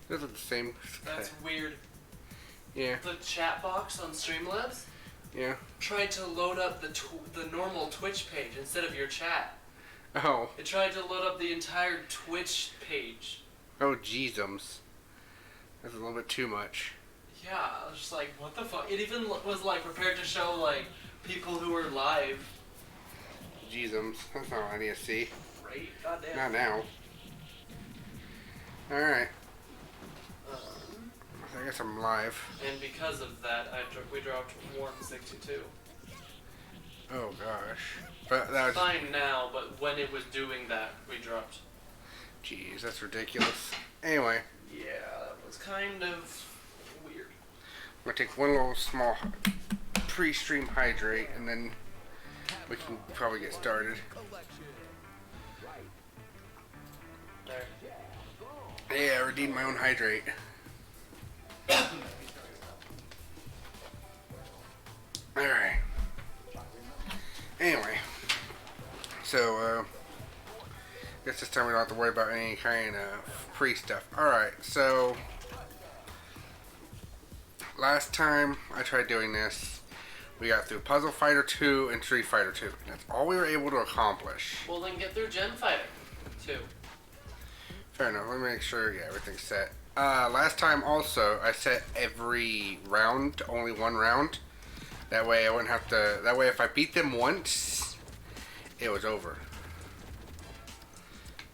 Those are the same. That's weird. Yeah. The chat box on Streamlabs Yeah. tried to load up the normal Twitch page instead of your chat. Oh. It tried to load up the entire Twitch page. Oh, jeezums. That's a little bit too much. Yeah, I was just like, what the fuck? It even was like prepared to show like people who were live. Jeezums. That's not what I need to see. Right? Goddamn. Not now. Alright. I guess I'm live. And because of that, we dropped 162. Oh gosh. But that was fine now, but when it was doing that, we dropped. Jeez, that's ridiculous. Anyway. Yeah, that was kind of weird. I'm gonna take one little small pre-stream hydrate and then we can probably get started. There. Yeah, I redeemed my own hydrate. Alright. Anyway. So, guess this time we don't have to worry about any kind of pre-stuff. Alright, so last time I tried doing this, we got through Puzzle Fighter 2 and Street Fighter 2. That's all we were able to accomplish. Well, then get through Gem Fighter 2. Fair enough. Let me make sure, yeah, everything's set. Last time also, I set every round to only one round. That way I wouldn't have to, that way if I beat them once, it was over.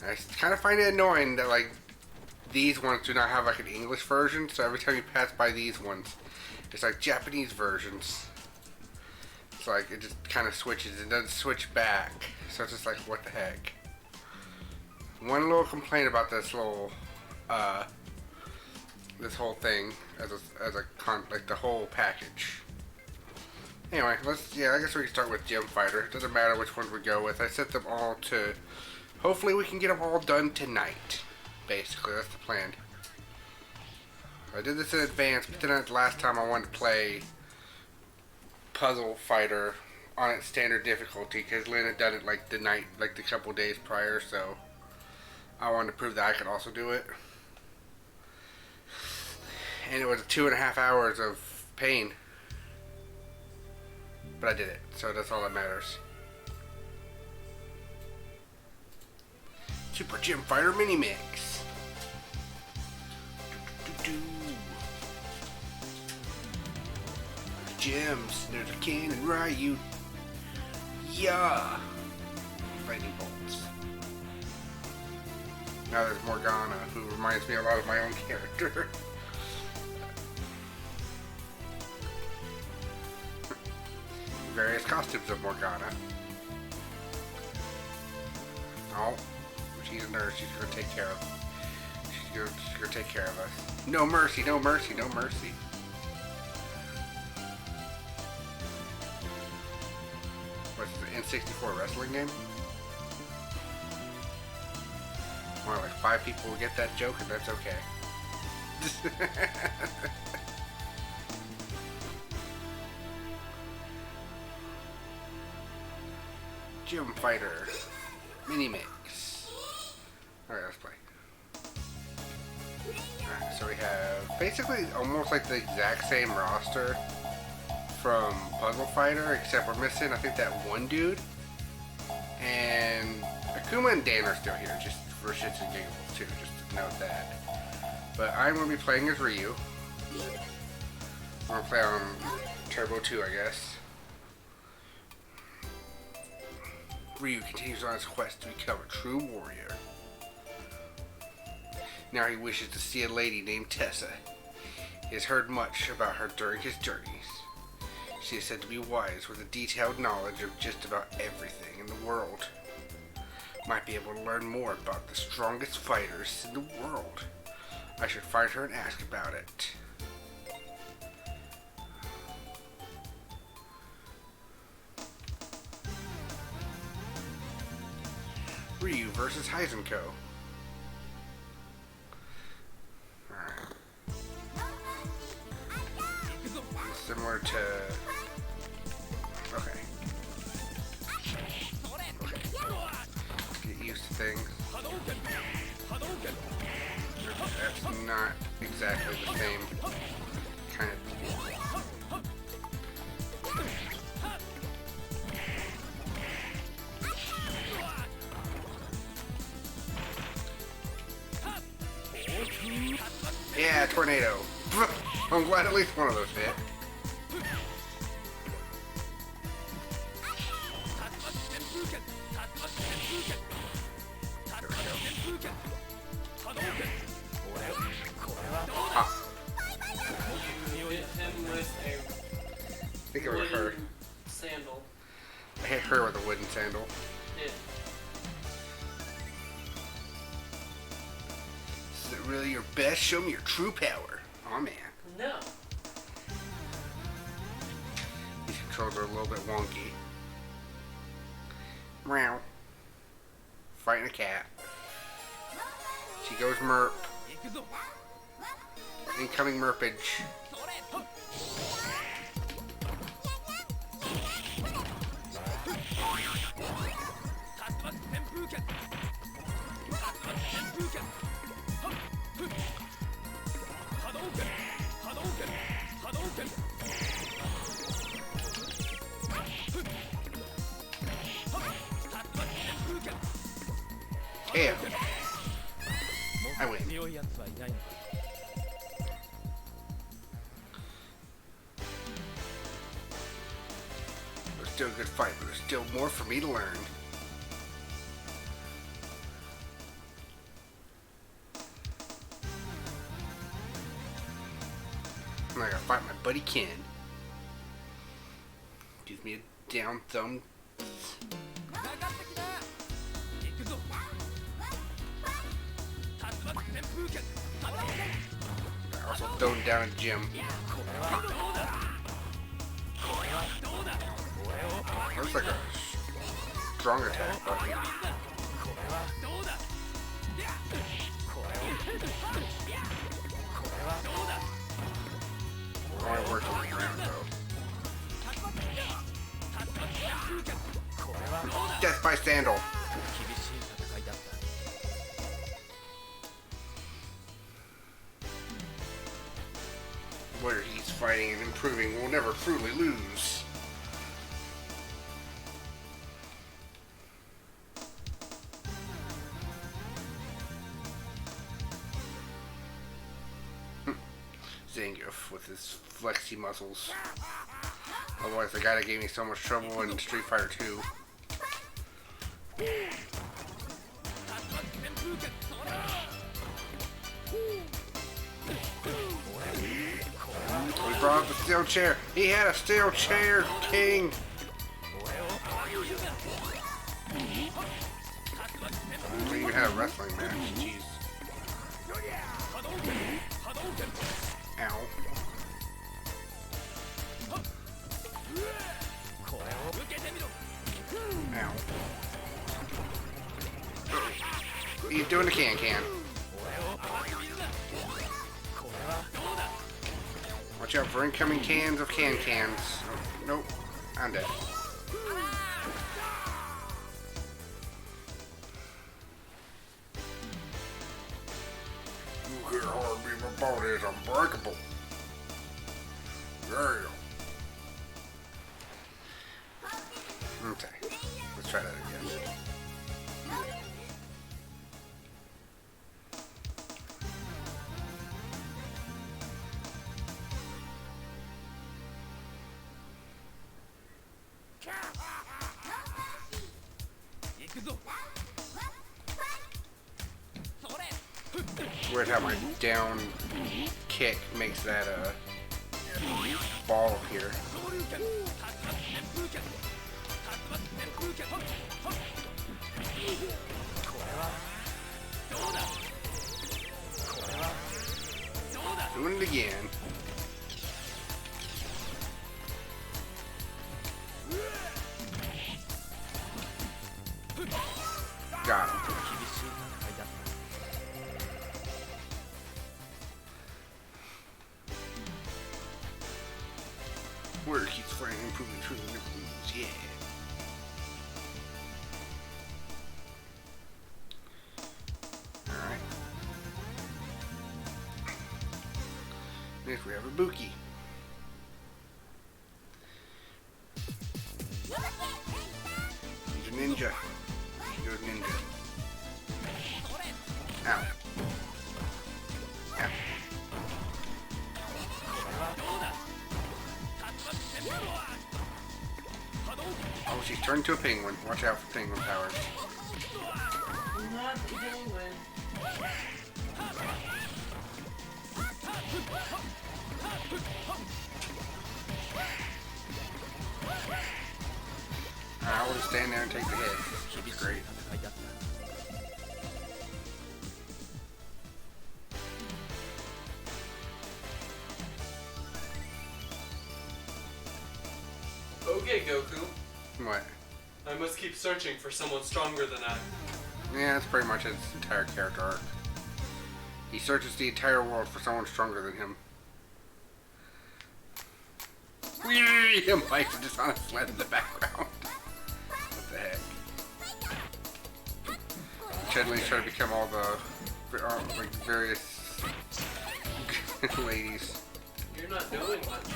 I kind of find it annoying that, like, these ones do not have, like, an English version, so every time you pass by these ones, it's like Japanese versions. It's like, it just kind of switches, it doesn't switch back, so it's just like, what the heck. One little complaint about this little, this whole thing, like the whole package. Anyway, I guess we can start with Gem Fighter. It doesn't matter which ones we go with. I set them all to, hopefully we can get them all done tonight. Basically, that's the plan. I did this in advance, but then last time I wanted to play Puzzle Fighter on its standard difficulty, because Lynn had done it like the night, like the couple days prior, so I wanted to prove that I could also do it. And it was 2.5 hours of pain. But I did it, so that's all that matters. Super Gem Fighter Mini Mix. Gems, there's a Ken and Ryu. Yeah! Lightning bolts. Now there's Morgana, who reminds me a lot of my own character. Various costumes of Morgana. Oh, she's a nurse. She's gonna take care of. She's gonna take care of us. No mercy, no mercy, no mercy. What's the N64 wrestling game? More like 5 people will get that joke, and that's okay. Gem Fighter Mini Mix. Alright, let's play. Alright, so we have basically almost like the exact same roster from Puzzle Fighter, except we're missing, I think, that one dude. And Akuma and Dan are still here, just for shits and giggles too, just to note that. But I'm going to be playing as Ryu. I'm going to play on Turbo 2, I guess. Ryu continues on his quest to become a true warrior. Now he wishes to see a lady named Tessa. He has heard much about her during his journeys. She is said to be wise with a detailed knowledge of just about everything in the world. Might be able to learn more about the strongest fighters in the world. I should find her and ask about it. Ryu versus Heisenko. Alright. Similar to... Okay. Get used to things. That's not exactly the same kind of. Yeah, tornado. I'm glad at least one of those hit. I think it was her. Sandal. I hit her with a wooden sandal. Yeah. Is it really your best? Show me your true power. Oh man. No. These controls are a little bit wonky. Meow. Fighting a cat. She goes merp. Incoming merpage. Yeah. I win. It's still a good fight, but there's still more for me to learn. I gotta fight my buddy Ken. Gives me a down thumb. I also thrown down a gym. Looks like a strong attack button. Only works on the ground though. Death by sandal. Where he's fighting and improving will never truly lose. Zangief with his flexy muscles. Otherwise, the guy that gave me so much trouble in Street Fighter 2. We brought up the steel chair. He had a steel chair, king. We even had a wrestling match. Jeez. Ow. Ow. He's doing the can-can. Watch out for incoming cans of can-cans. Oh, nope. I'm dead. You get hard, me, my body is unbreakable. Yeah. Okay. Let's try that again. Weird how my down kick makes that ball here. Doing it again. Got him. Where keeps fighting, improving, truly never lose. Yeah. Alright. Means we have a Buki. He's a ninja. He goes ninja. Ow. Ow. Oh, she's turned to a penguin. Watch out for penguin powers. Not the penguin. I will just stand there and take the hit. Should be great. Okay, Goku. What? I must keep searching for someone stronger than I. Yeah, that's pretty much his entire character arc. He searches the entire world for someone stronger than him. Him Mike's just on a sled in the background. What the heck? Chun-Li's trying to become all the like various ladies. You're not doing much.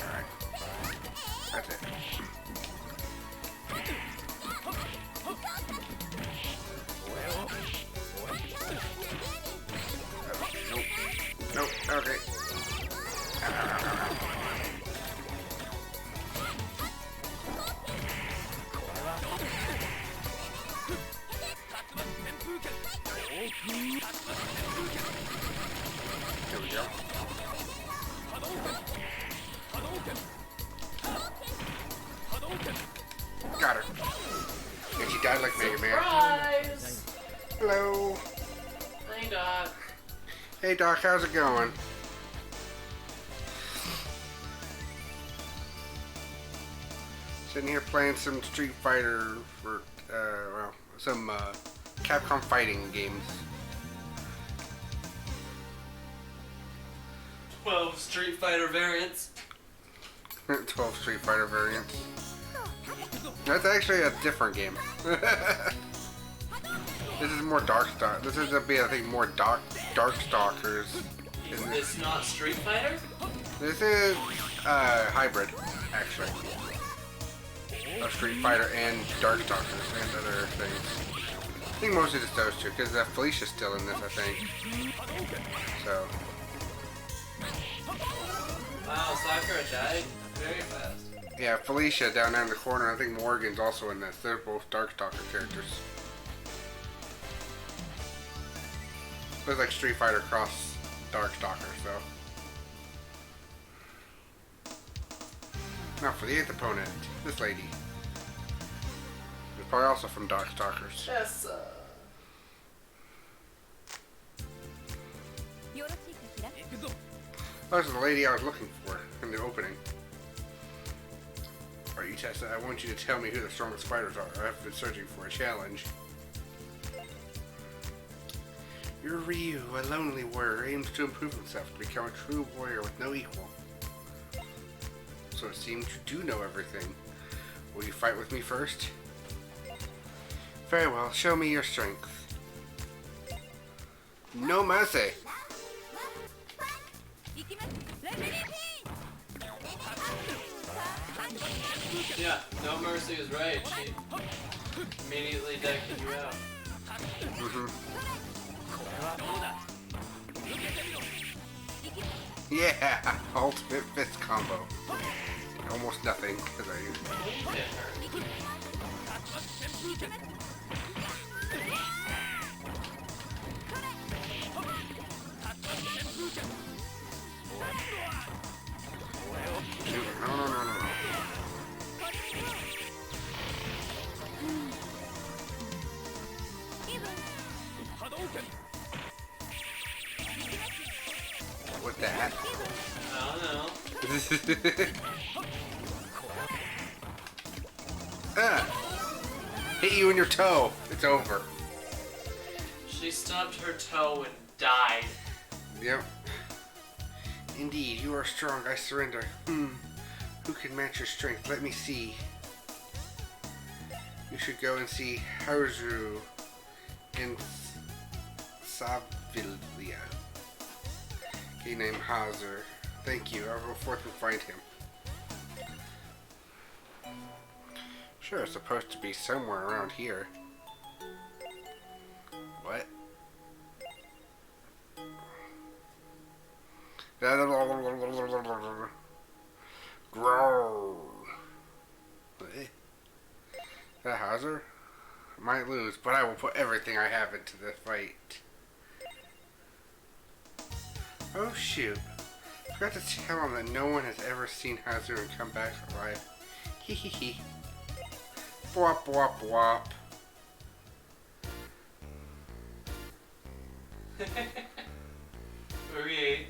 Alright. That's it. Nope. Okay. There we go. Got her. And she died like Mega Man. Surprise! Hello. Hey, Doc. Hey Doc, how's it going? Sitting here playing some Street Fighter for, well, some Capcom Fighting games. 12 Street Fighter variants. 12 Street Fighter variants. That's actually a different game. This is more Darkstalkers. This is a bit, I think, more Darkstalkers. It's not Street Fighter? This is hybrid, actually, of Street Fighter and Darkstalkers and other things. I think mostly just those two, because Felicia's still in this, I think. So. Wow, Sakura died very fast. Yeah, Felicia down there in the corner. I think Morgan's also in this. They're both Darkstalker characters. It's like Street Fighter cross Darkstalker, so. Now for the 8th opponent, this lady. She's probably also from Darkstalkers. Yes, Oh, this is the lady I was looking for in the opening. Alright, you Tessa, I want you to tell me who the strongest fighters are. I've been searching for a challenge. You're Ryu, a lonely warrior, aims to improve himself to become a true warrior with no equal. So it seems you do know everything. Will you fight with me first? Very well, show me your strength. No mercy! yeah, no mercy is right. She immediately decking you out. Yeah! Ultimate fist combo. Almost nothing, because I Hit her. No. What that? I don't know. Hit you in your toe. It's over. She stubbed her toe and died. Yep. Indeed, you are strong. I surrender. Who can match your strength? Let me see. You You should go and see Haru in Savilia. He named Hazard. Thank you. I'll go forth and find him. Sure, it's supposed to be somewhere around here. What? Grow. That Hazard? I might lose, but I will put everything I have into the fight. Oh shoot. I forgot to tell him that no one has ever seen Hazard and come back alive. Hee hee hee. Bwop bwop bwop. Okay.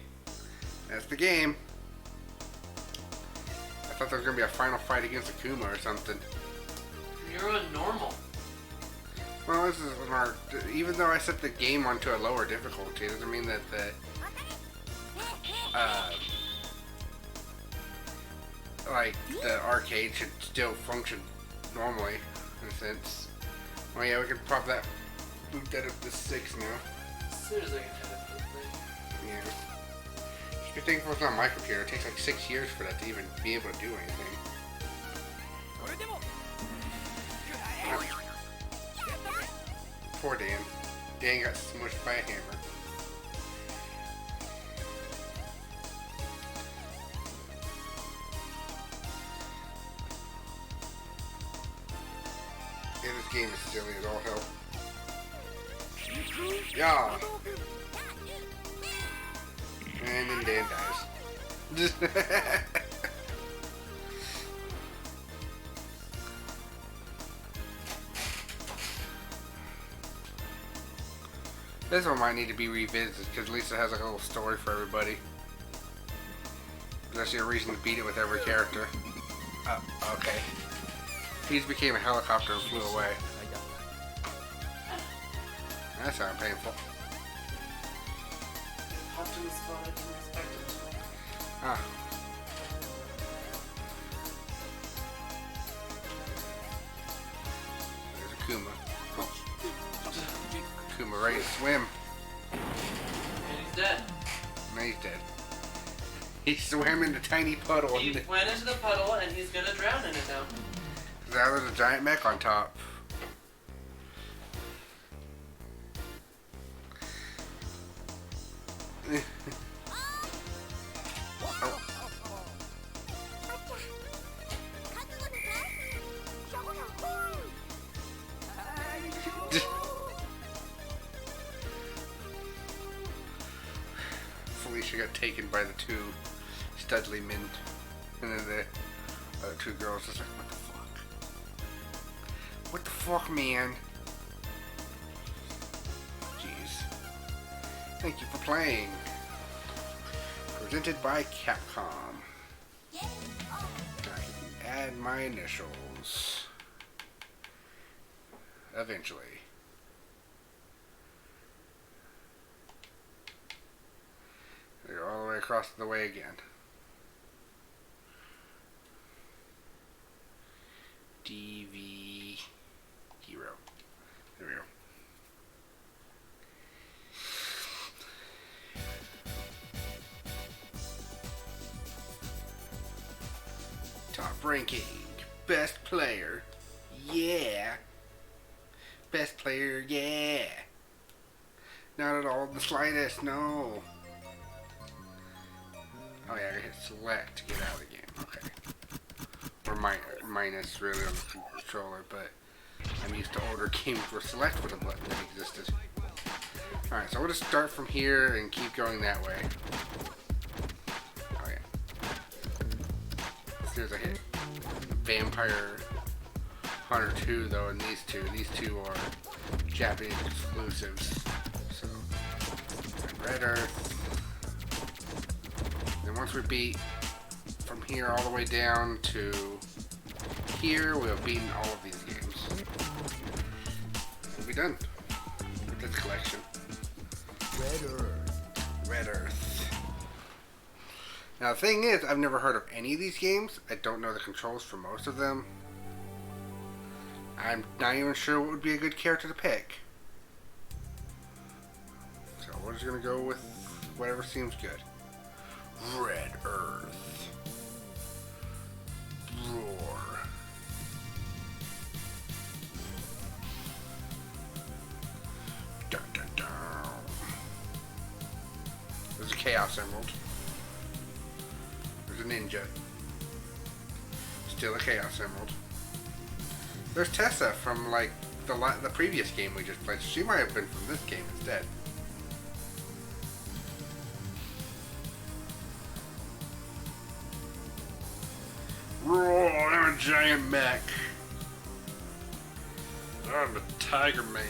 That's the game. I thought there was gonna be a final fight against Akuma or something. You're on normal. Well, this is an art. Even though I set the game onto a lower difficulty, it doesn't mean that the like the arcade should still function normally, in a sense. Oh yeah, we can pop that. Move that up to 6 now. As soon as I can hit it for the thing. Yeah. Just be thankful it's not my computer. It takes like 6 years for that to even be able to do anything. Poor Dan. Dan got smushed by a hammer. Yeah, this game is silly as all hell. Yeah. And then Dan dies. This one might need to be revisited because at least it has like a little story for everybody. There's actually a reason to beat it with every character. Oh, okay. He just became a helicopter and flew away. That sounded painful. Optimus fun, I didn't expect it to. Ah. There's Akuma. Oh. Akuma ready to swim. And he's dead. No, he's dead. He swam in the tiny puddle. He went into the puddle and he's gonna drown in it now. Now there's a giant mech on top. Oh. Felicia got taken by the 2 Studley men, and then the other 2 girls was like, what the fuck? What the fuck, man? Jeez. Thank you for playing. Presented by Capcom. I can add my initials. Eventually. They go all the way across the way again. DV Hero. There we go. Top ranking. Best player. Yeah. Best player, yeah. Not at all the slightest, no. Oh yeah, I gotta hit select to get out of the game. Okay. Or minus really on the controller, but I'm used to older games where select was a button that existed. Alright, so we'll just start from here and keep going that way. Oh yeah. As soon as I hit Vampire Hunter 2 though, and these two are Japanese exclusives. So, Red Earth. Then once we beat from here all the way down to here, we'll have beaten all of these games. We'll be done with this collection. Red Earth. Red Earth. Now the thing is, I've never heard of any of these games. I don't know the controls for most of them. I'm not even sure what would be a good character to pick. So we're just gonna go with whatever seems good. Red Earth. Roar. Dun, dun, dun. There's a Chaos Emerald. There's a Ninja. Still a Chaos Emerald. There's Tessa from like the previous game we just played. She might have been from this game instead. Roar! I'm a giant mech. I'm a Tiger Man.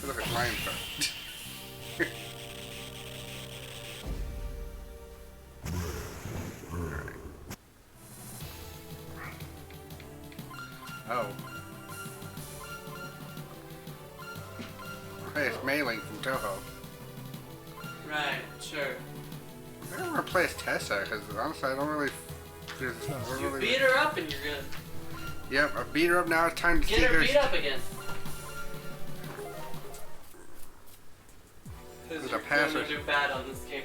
I look like lion folk. Oh. Hey, it's Mei-Ling from Toho. Right, sure. I don't want to play as Tessa, because honestly I don't really... You beat her up and you're good. Yep, I beat her up now, it's time to Get her beat up again. Because you're going to do bad on this game.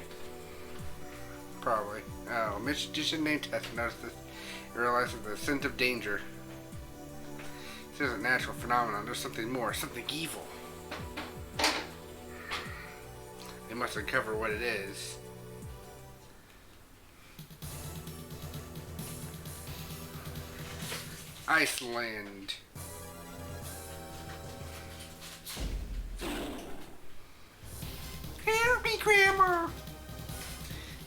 Probably. Oh, magician named Tessa noticed this and realizes the scent of danger. This isn't a natural phenomenon, there's something more, something evil. They must uncover what it is. Iceland. Help me, Grandma!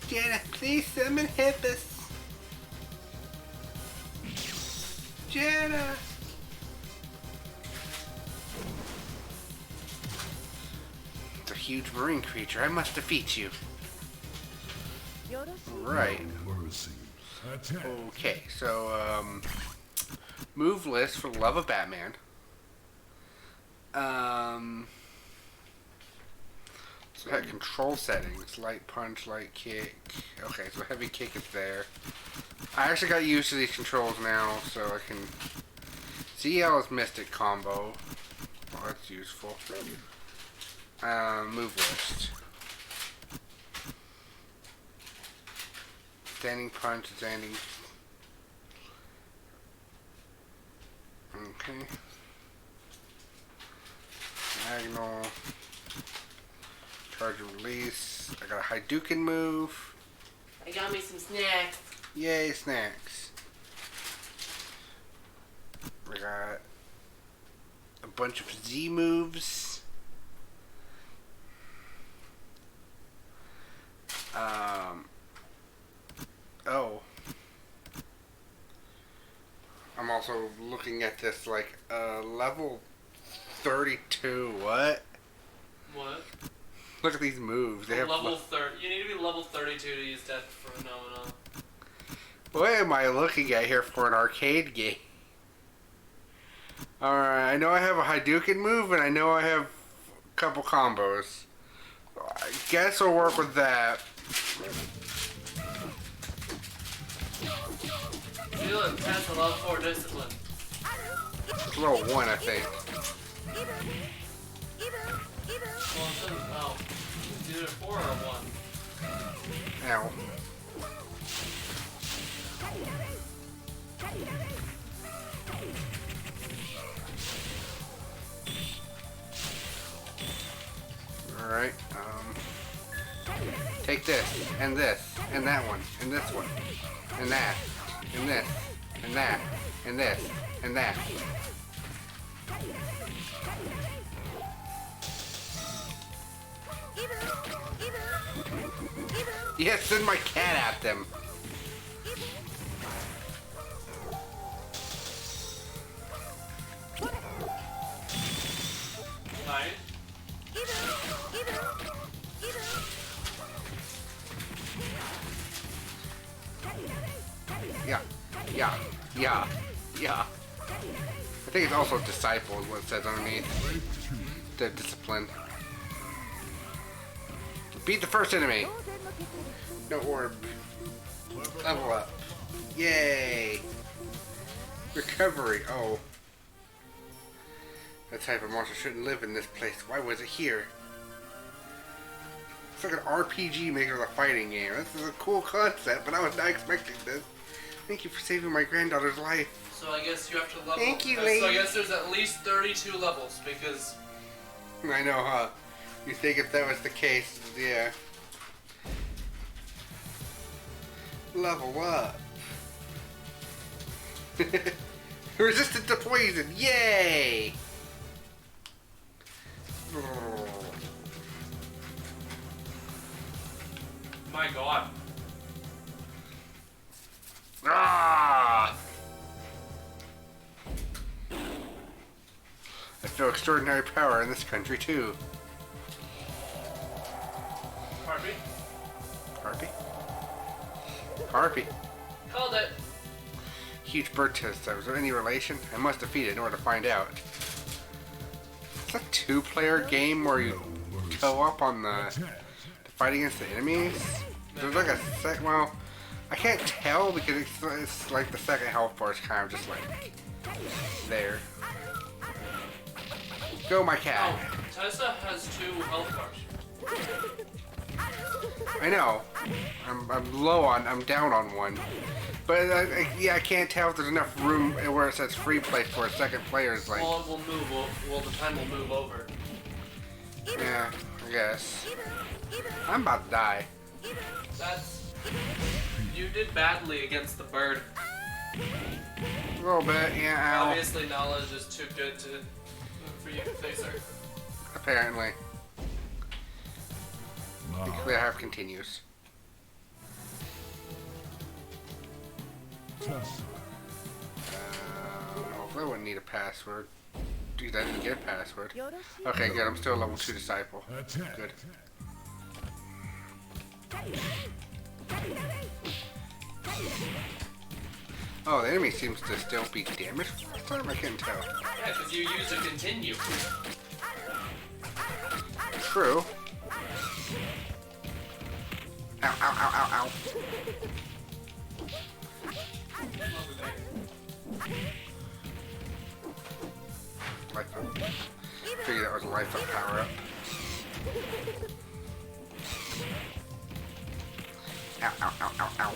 Jenna, please summon Hippus. Jenna! It's a huge marine creature. I must defeat you. Right. Okay, so, move list for Love of Batman. So that control settings, light punch, light kick. Okay, so heavy kick is there. I actually got used to these controls now, so I can CL is Mystic combo. Well, that's useful. Move list. Standing punch, standing. Okay. Diagonal. Charge and release. I got a Hadouken move. I got me some snacks. Yay, snacks. We got a bunch of Z moves. Oh. I'm also looking at this like level 32. What? What? Look at these moves. They have level 30. You need to be level 32 to use Death Phenomenon. What am I looking at here for an arcade game? Alright, I know I have a Hadouken move and I know I have a couple combos. I guess I'll work with that. Feel it, pass a level 4 discipline. It's level 1, I think. Well, it doesn't, oh. It's either 4 or 1. Ow. Alright, take this, and this, and that one, and this one, and that, and this, and that, and this, and that. Yes, send my cat at them. Nice. Yeah. I think it's also disciple is what it says underneath. The discipline. Beat the first enemy. No orb. Level up. Yay. Recovery. Oh. That type of monster shouldn't live in this place. Why was it here? It's like an RPG made of a fighting game. This is a cool concept, but I was not expecting this. Thank you for saving my granddaughter's life. So I guess you have to level. Thank you, So lady. I guess there's at least 32 levels because. I know, huh? You think if that was the case, yeah. Level up. Resistant to poison, yay! My God. Ah! I feel extraordinary power in this country too. Harvey. Harpy? Harpy. Called it. Huge bird test. Was there any relation? I must defeat it in order to find out. It's a two-player game where you co-op on the fight against the enemies. There's like a well, I can't tell because it's like the second health bar is kind of just like there. Go, my cat. Oh, Tessa has 2 health bars. I know. I'm down on one. But yeah, I can't tell if there's enough room where it says free play for a second player. Is like. Well, we'll move. Well, the time will move over. Yeah, I guess. I'm about to die. That's. You did badly against the bird. A little bit, yeah. Ow. Obviously, knowledge is too good for you to face her. Apparently. Thankfully, I have continues. Hopefully, I wouldn't need a password. Dude, I didn't get a password. Okay, good. I'm still a level 2 disciple. Good. Oh, the enemy seems to still be damaged. I can't tell. Yeah, because you use a continue. True. Ow, ow, ow, ow, ow. Life up. Figured that was a life up power up. Ow, ow, ow, ow, ow.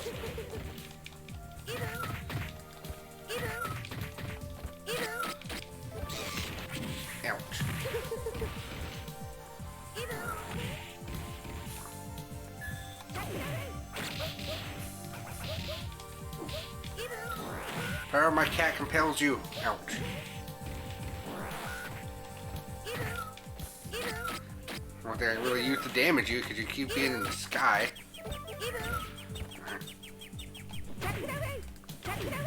Ouch. Power of my cat compels you. Ouch. I don't think I can really use to damage you because you keep being in the sky.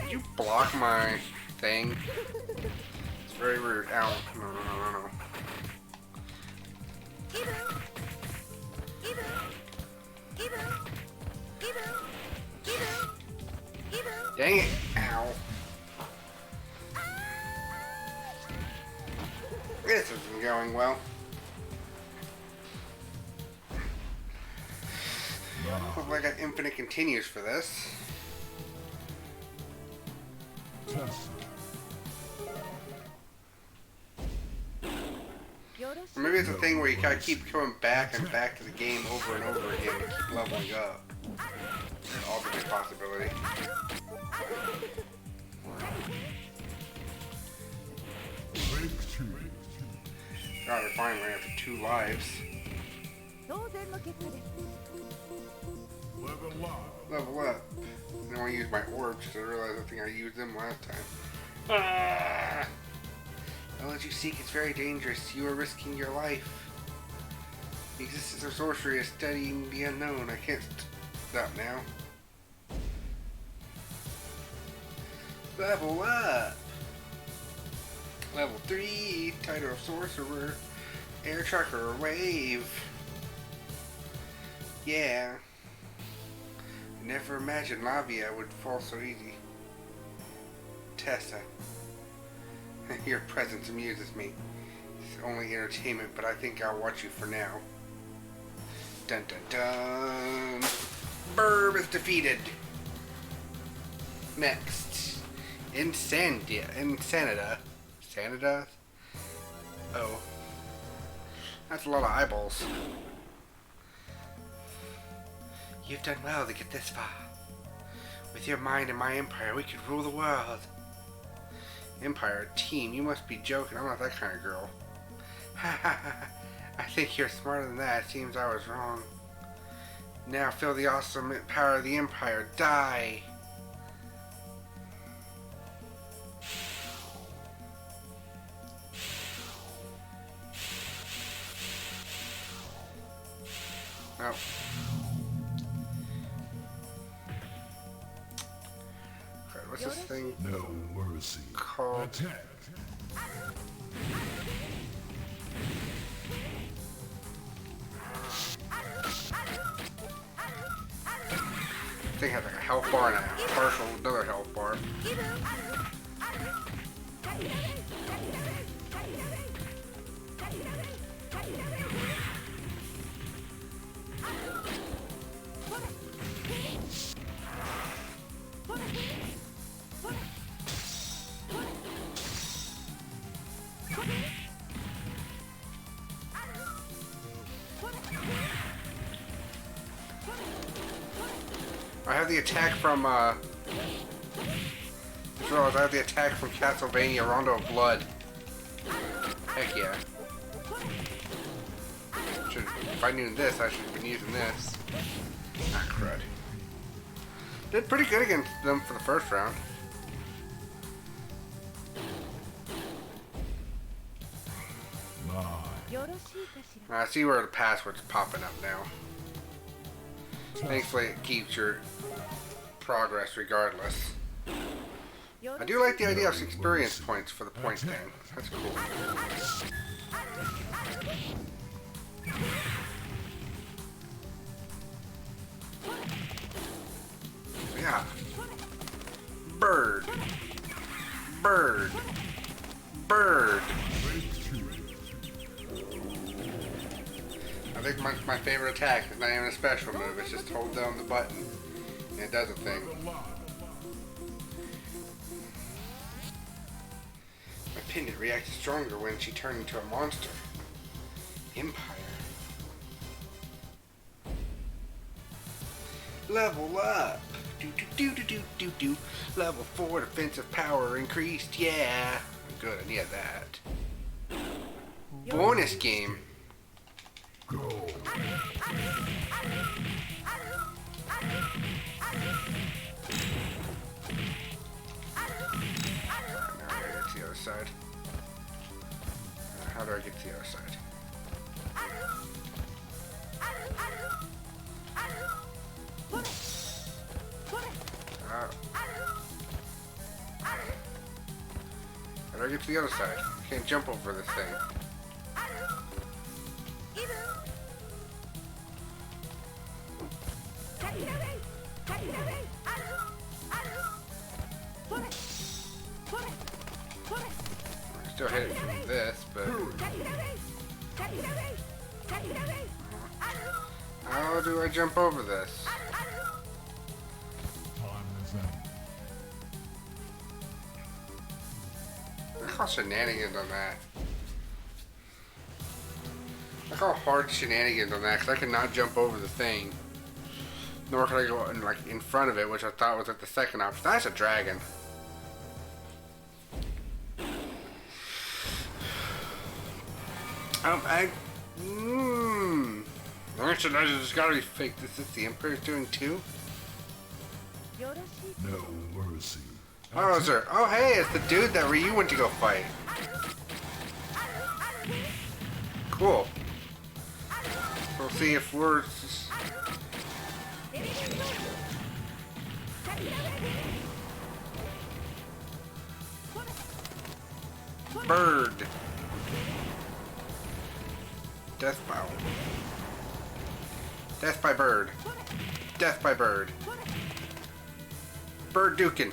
Did you block my thing? It's very rude. Ow. No, no, no, no, no. Dang it. Ow. This isn't going well. Hopefully I got infinite continues for this. Or maybe it's a thing where you gotta keep coming back and back to the game over and over again to keep leveling up. An alternate possibility. God, we're finally after 2 lives. Level up. I don't want to use my orbs because I realized I think I used them last time. Ah! I'll let you seek. It's very dangerous. You are risking your life. The existence of sorcery is studying the unknown. I can't stop now. Level up. Level 3. Title of Sorcerer. Air Trucker. Wave. Yeah. I never imagined Lavia would fall so easy. Tessa. Your presence amuses me. It's only entertainment, but I think I'll watch you for now. Dun dun dun. Burb is defeated. Next. Insanida. Sanida? Oh. That's a lot of eyeballs. You've done well to get this far. With your mind and my empire, we could rule the world. Empire? Team? You must be joking. I'm not that kind of girl. Ha ha ha. I think you're smarter than that. It seems I was wrong. Now feel the awesome power of the empire. Die! Oh. Okay, what's this thing No mercy. called? Attack. This thing has like a health bar and a partial another health bar. I have the attack from, I just realized I have the attack from Castlevania Rondo of Blood. Heck yeah. If I knew this, I should have been using this. Ah, crud. Did pretty good against them for the first round. I see where the password's popping up now. Thankfully, it keeps your progress regardless. I do like the idea of experience points for the point thing. That's cool. Yeah. Bird. Bird. Bird. I think my favorite attack is not even a special move. It's just hold down the button and it does a thing. My pendant reacts stronger when she turned into a monster. Empire. Level up. Do do do do do do do. Level 4 defensive power increased. Yeah. Good. I needed that. Bonus game. Go. Now I gotta get to the other side. How do I get to the other side? How do I get to the other side? I can't jump over this thing. I still hit it from this, but how do I jump over this? I call shenanigans on that. I call hard shenanigans on that because I cannot jump over the thing. Nor can I go in front of it, which I thought was like the second option. That's a dragon. Actually, this gotta be fake. This is the Emperor's doing too? No mercy. Oh, is there? Oh, hey, it's the dude that Ryu went to go fight. Cool. We'll see if we're... Bird. Death bow. Death by bird. Death by bird. Bird dukin'.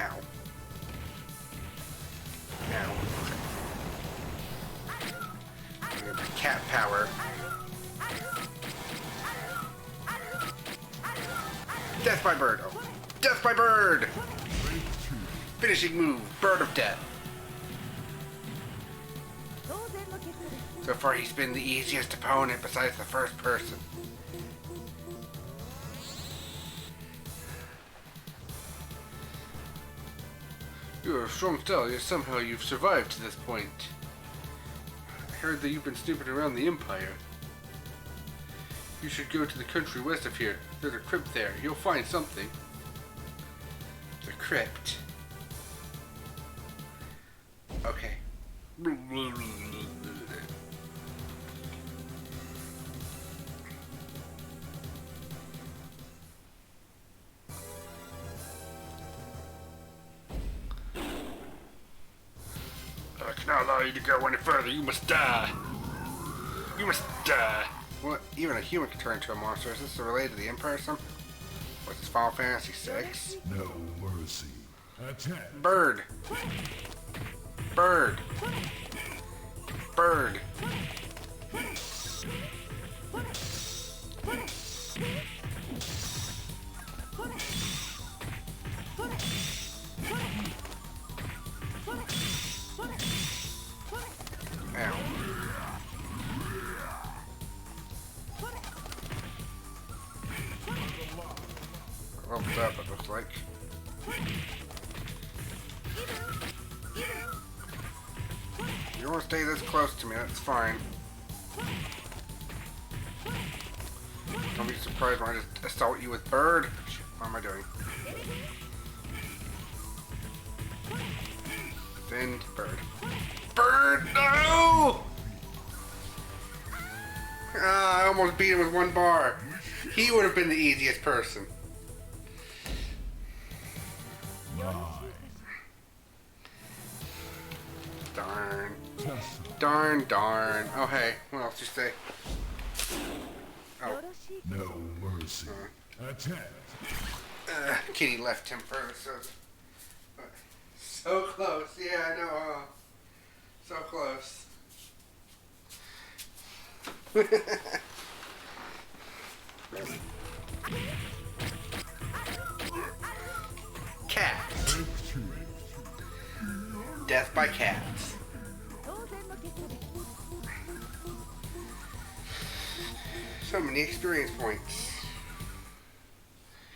Ow. Ow. Cat power. Death by bird. Oh. Death by bird! Finishing move. Bird of death. So far he's been the easiest opponent besides the first person. You're a strong stallion, yet somehow you've survived to this point. I heard that you've been snooping around the Empire. You should go to the country west of here. There's a crypt there. You'll find something. The crypt. Okay. I cannot allow you to go any further. You must die. You must die. What? Even a human can turn into a monster. Is this related to the Empire or something? What's this, Final Fantasy VI? No mercy. Attack. Bird. Bird. Bird. Ow. Leveled up, it looks like. You want to stay this close to me, that's fine. Don't be surprised when I just assault you with bird. Shit, what am I doing? Then bird. Bird! No! Ah, I almost beat him with one bar. He would have been the easiest person. Darn. Darn, darn. Oh, hey. What else you say? Oh. No mercy. Attack. Kitty left him first, so close. Yeah, I know. So close. Cats. Death by cats. So many experience points.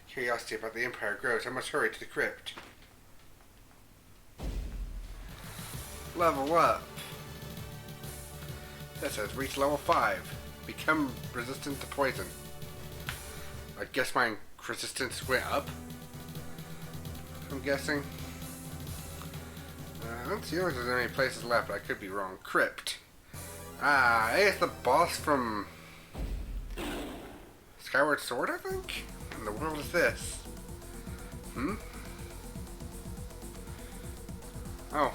Curiosity about the Empire grows. I must hurry to the crypt. Level up. That says reach level 5. Become resistant to poison. I guess my resistance went up. I'm guessing. I don't see if there's any places left, but I could be wrong. Crypt. Ah, hey, it's the boss from Skyward Sword, I think? What in the world is this? Hmm? Oh.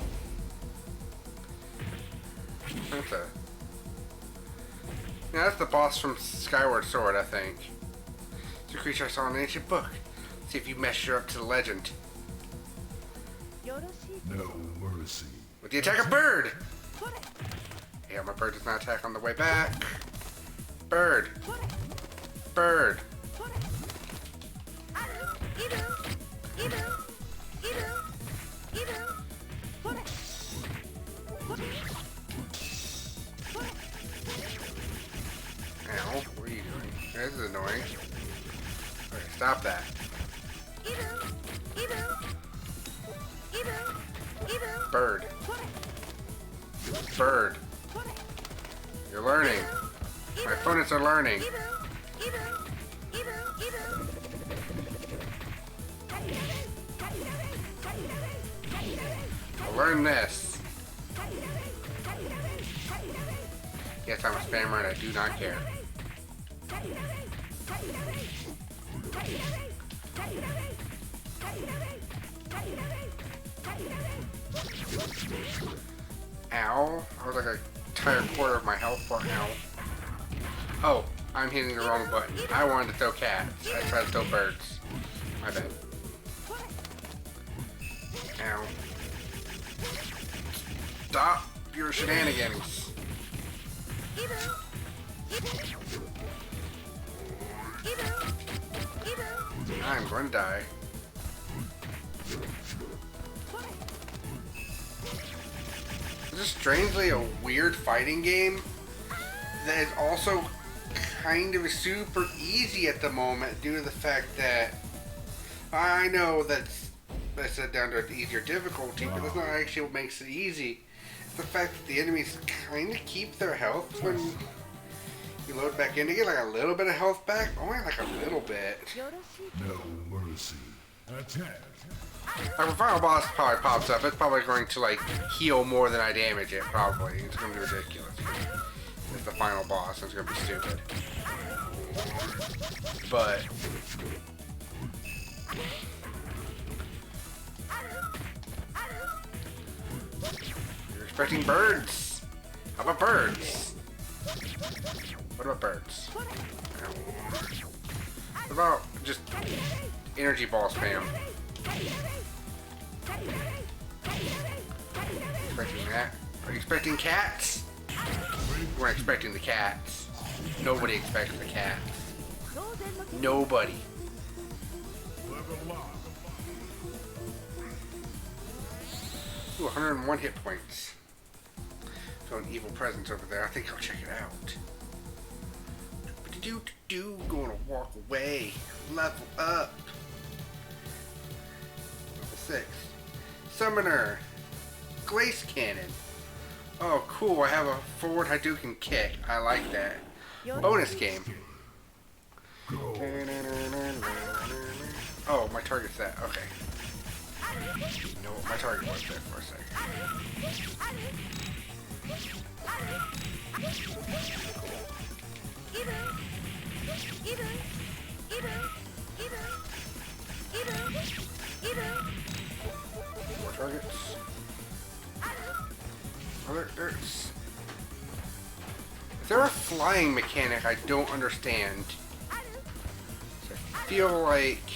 That's a... Yeah, that's the boss from Skyward Sword, I think. It's a creature I saw in an ancient book. See if you measure up to the legend. No mercy. With the attack of bird! Yeah, my bird does not attack on the way back. Bird. Bird. Ow, what are you doing? This is annoying. Okay, stop that. Bird. Bird. You're learning. My opponents are learning. I'll learn this. Yes, I'm a spammer and I do not care. Ow. I was like a entire quarter of my health bar. Ow. Oh, I'm hitting the wrong button. I wanted to throw cats. I tried to throw birds. My bad. Ow. Stop your shenanigans. I'm going to die. This is strangely a weird fighting game that is also kind of super easy at the moment due to the fact that I know that's set down to an easier difficulty, but that's not actually what makes it easy. It's the fact that the enemies kind of keep their health when you load back in to get like a little bit of health back. Only like a little bit. No mercy. Attack. Like when final boss probably pops up, it's probably going to like heal more than I damage it, probably. It's going to be ridiculous. It's the final boss, it's going to be stupid. But you're expecting birds. How about birds? What about birds? What about just energy ball spam? Expecting that? Are you expecting cats? You weren't expecting the cats. Nobody expects the cats. Nobody. Ooh, 101 hit points. So an evil presence over there. I think I'll check it out. Gonna walk away. Level up. Level 6. Summoner. Glace Cannon. Oh, cool. I have a forward Hadouken kick. I like that. Bonus game. Oh, my target's that. Okay. You know what my target was there for a second. More targets. Oh, there's... Is there a flying mechanic I don't understand? So I feel like...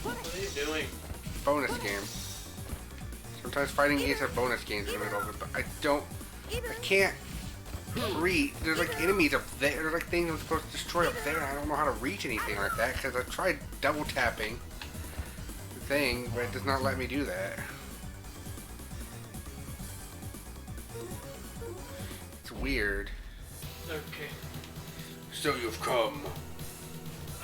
What are you doing? Bonus game. Sometimes fighting games have bonus games in the middle of it, but I can't reach. There's like enemies up there. There's like things I'm supposed to destroy up there, and I don't know how to reach anything like that because I've tried double tapping the thing, but it does not let me do that. It's weird. Okay. So you've come.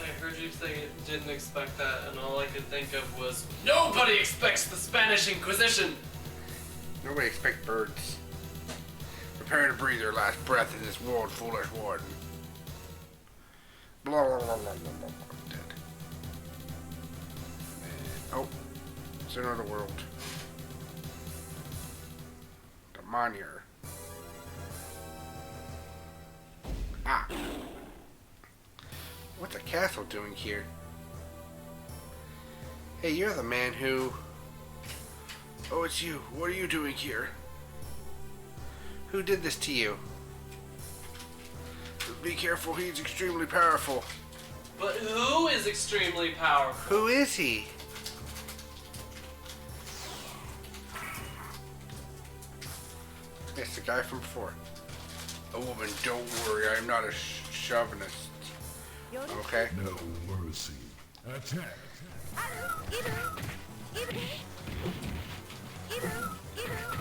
I heard you say you didn't expect that, and all I could think of was nobody expects the Spanish Inquisition. Nobody expects birds. Prepare to breathe their last breath in this world, foolish warden. Blah blah blah blah blah blah. Dead. And, oh, it's another world. Demonier. Ah. What's a castle doing here? Hey, you're the man who... Oh, it's you. What are you doing here? Who did this to you? Be careful, he's extremely powerful. But who is extremely powerful? Who is he? It's the guy from before. A woman, don't worry, I'm not a chauvinist. Okay. No mercy. Attack.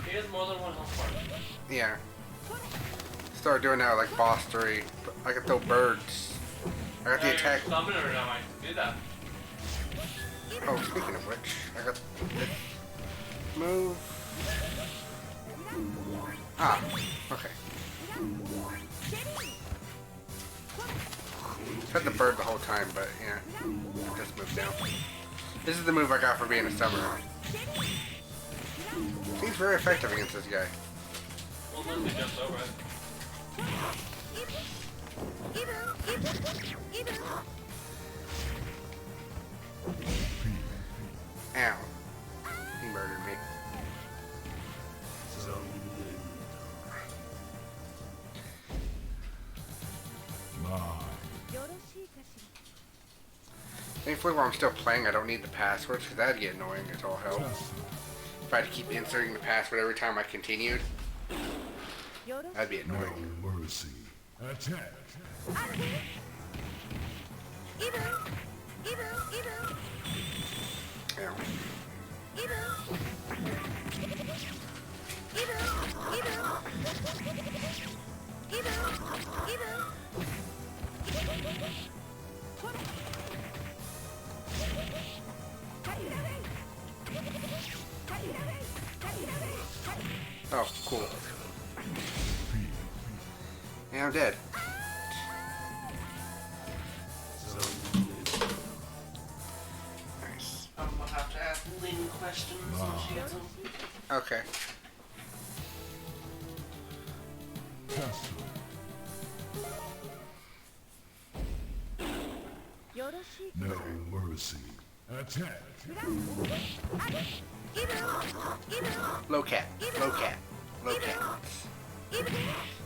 He has more than one health bar. Yeah. Start doing that like boss 3. I can throw birds. I got the attack. Summoner now, I can do that. Oh, speaking of which, I got this move. Ah, okay. Had the bird the whole time, but yeah, just move down. This is the move I got for being a summoner. Seems very effective against this guy. Well, then we jumped over it. Ow. He murdered me. Thankfully, while I'm still playing, I don't need the passwords, because that'd get annoying as all hell. If I had to keep inserting the password every time I continued, that'd be annoying. No mercy. Attack. Ow. Oh, cool. Yeah, I'm dead. Nice. I'm gonna have to ask Lynn questions when she gets home. Okay. Castle. No mercy. Attack. Low cat. Low cat. Low cat.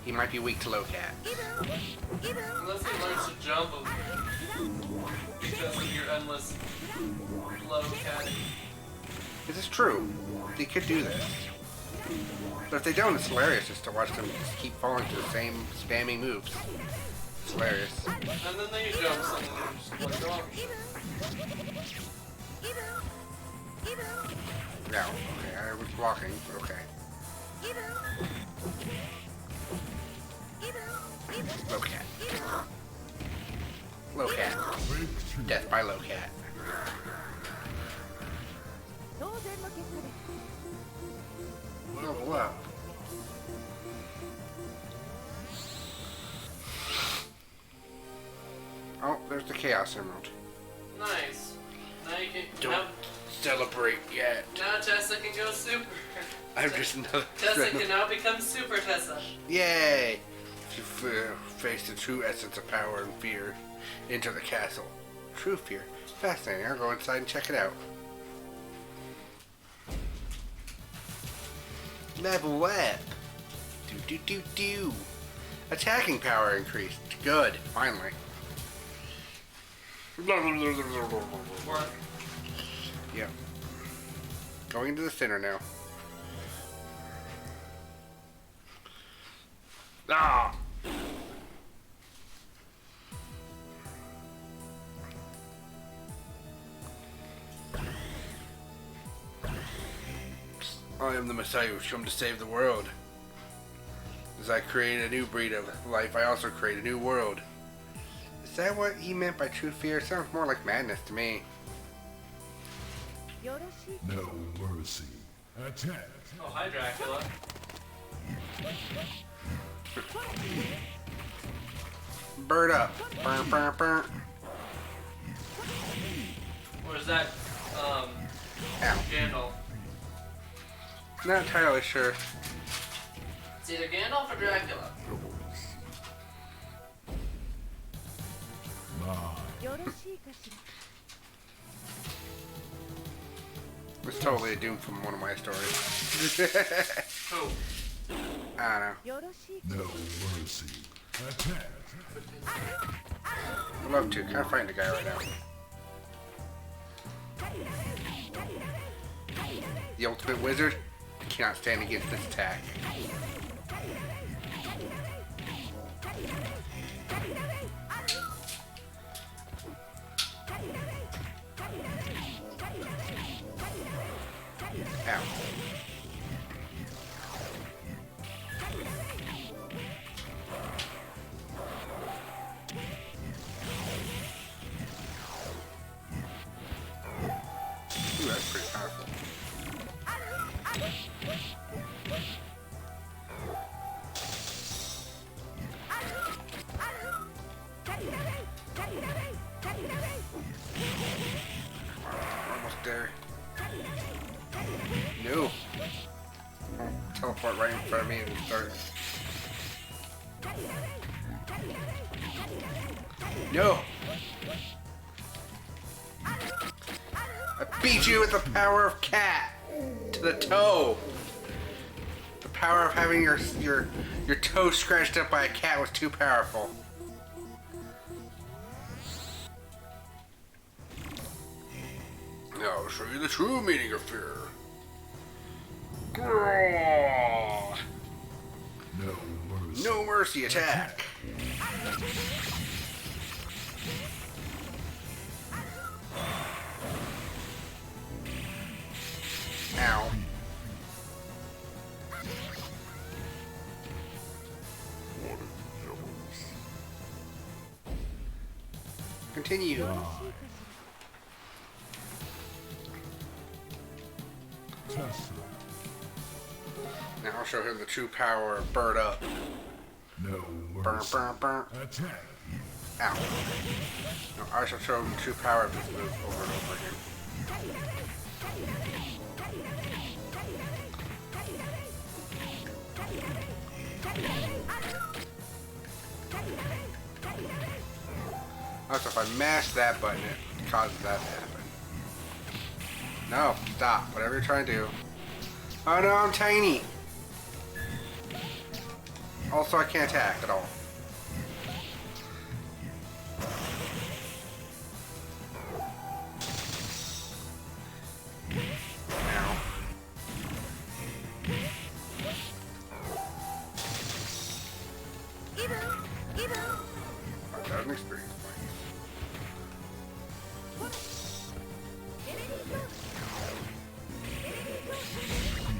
He might be weak to low cat. Unless he learns to jump because of your endless low cat. This is true. They could do this. But if they don't, it's hilarious just to watch them just keep falling to the same spamming moves. It's hilarious. And then they jump and they're just like, oh. No, okay, I was blocking, but okay. Low cat. Low cat. Death by low cat. Level up. Oh, there's the Chaos Emerald. Nice. Now you can. Don't celebrate yet. Now Tessa can go super. I'm just another Tessa can now become Super Tessa. Yay! If you face the true essence of power and fear, enter the castle. True fear. Fascinating. I'll go inside and check it out. Level up. Do. Attacking power increased. Good. Finally. Or Yeah. Going into the center now. Ah! I am the Messiah who's come to save the world. As I create a new breed of life, I also create a new world. Is that what he meant by true fear? It sounds more like madness to me. No mercy. Attack. oh, hi Dracula. Bird up. Burn, burn, burn. Or is that Ow. Gandalf? Not entirely sure. It's either Gandalf or Dracula. It's totally a Doom from one of my stories. Who? I don't know. No mercy. Attack. I'd love to. Kind of fighting the guy right now. The ultimate wizard cannot stand against this attack. Ow. Ooh, that's pretty powerful. Almost there. No. Oh, teleport right in front of me and start. No. I beat you with the power of cat to the toe. The power of having your toe scratched up by a cat was too powerful. Now I'll show you the true meaning of fear. Grrrr. No mercy. No mercy attack. continue. Tessa. Now I'll show him the true power of Bird Up. No Burn, mercy. burn, burn. Attack. Ow. No, I shall show him the true power of this move over and over again. Also, if I mash that button, it causes that to happen. No, stop. Whatever you're trying to do. Oh no, I'm tiny. Also, I can't attack at all. Ow. Oh, that was an experience point.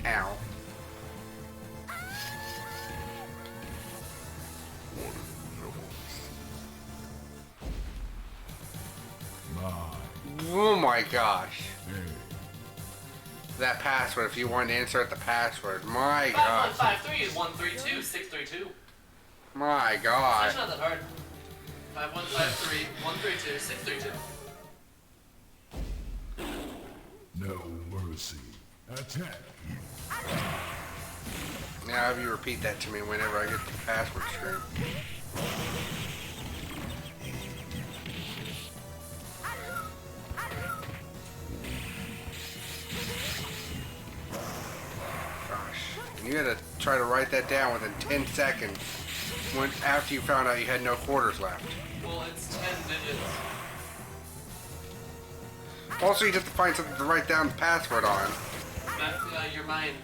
Ow. Oh my gosh. That password, if you want to insert the password, my gosh. 5153 is 132 632. My gosh. It's not that hard. 5153 132 632. No mercy. Attack. Now have you repeat that to me whenever I get the password screen. Gosh. And you had to try to write that down within 10 seconds when after you found out you had no quarters left. Well, it's 10 digits. Also, you just have to find something to write down the password on. You're mine.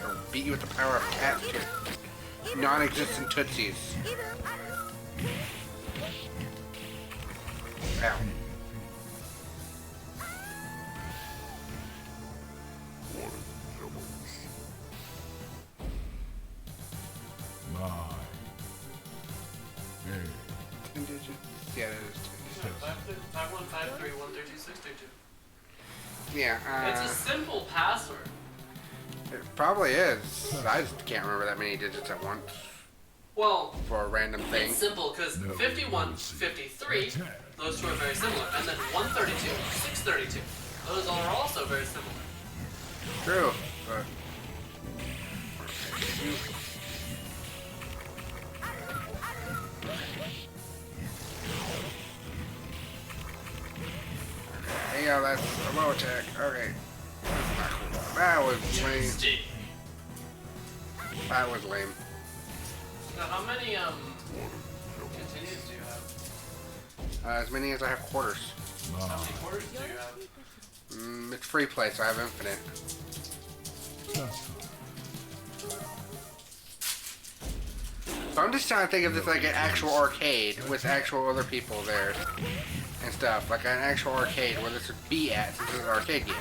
I'll beat you with the power of cat non-existent tootsies. Ow. Nine. 10 digits? Yeah, that is 10 digits. 5153 132 632. Yeah, It's a simple password. it probably is. I just can't remember that many digits at once Well, for a random thing. it's simple because No. 51, 53, those two are very similar. And then 132, 632, those are also very similar. True, but... Hey, yeah, that's a low attack. Okay. That's not cool. That was lame. Stick. That was lame. Now, how many continues do you have? As many as I have quarters. How many quarters do you have? It's free play, so I have infinite. Tessa. So I'm just trying to think of this like an actual arcade with actual other people there and stuff. Like an actual arcade where this would be at, since it's an arcade game.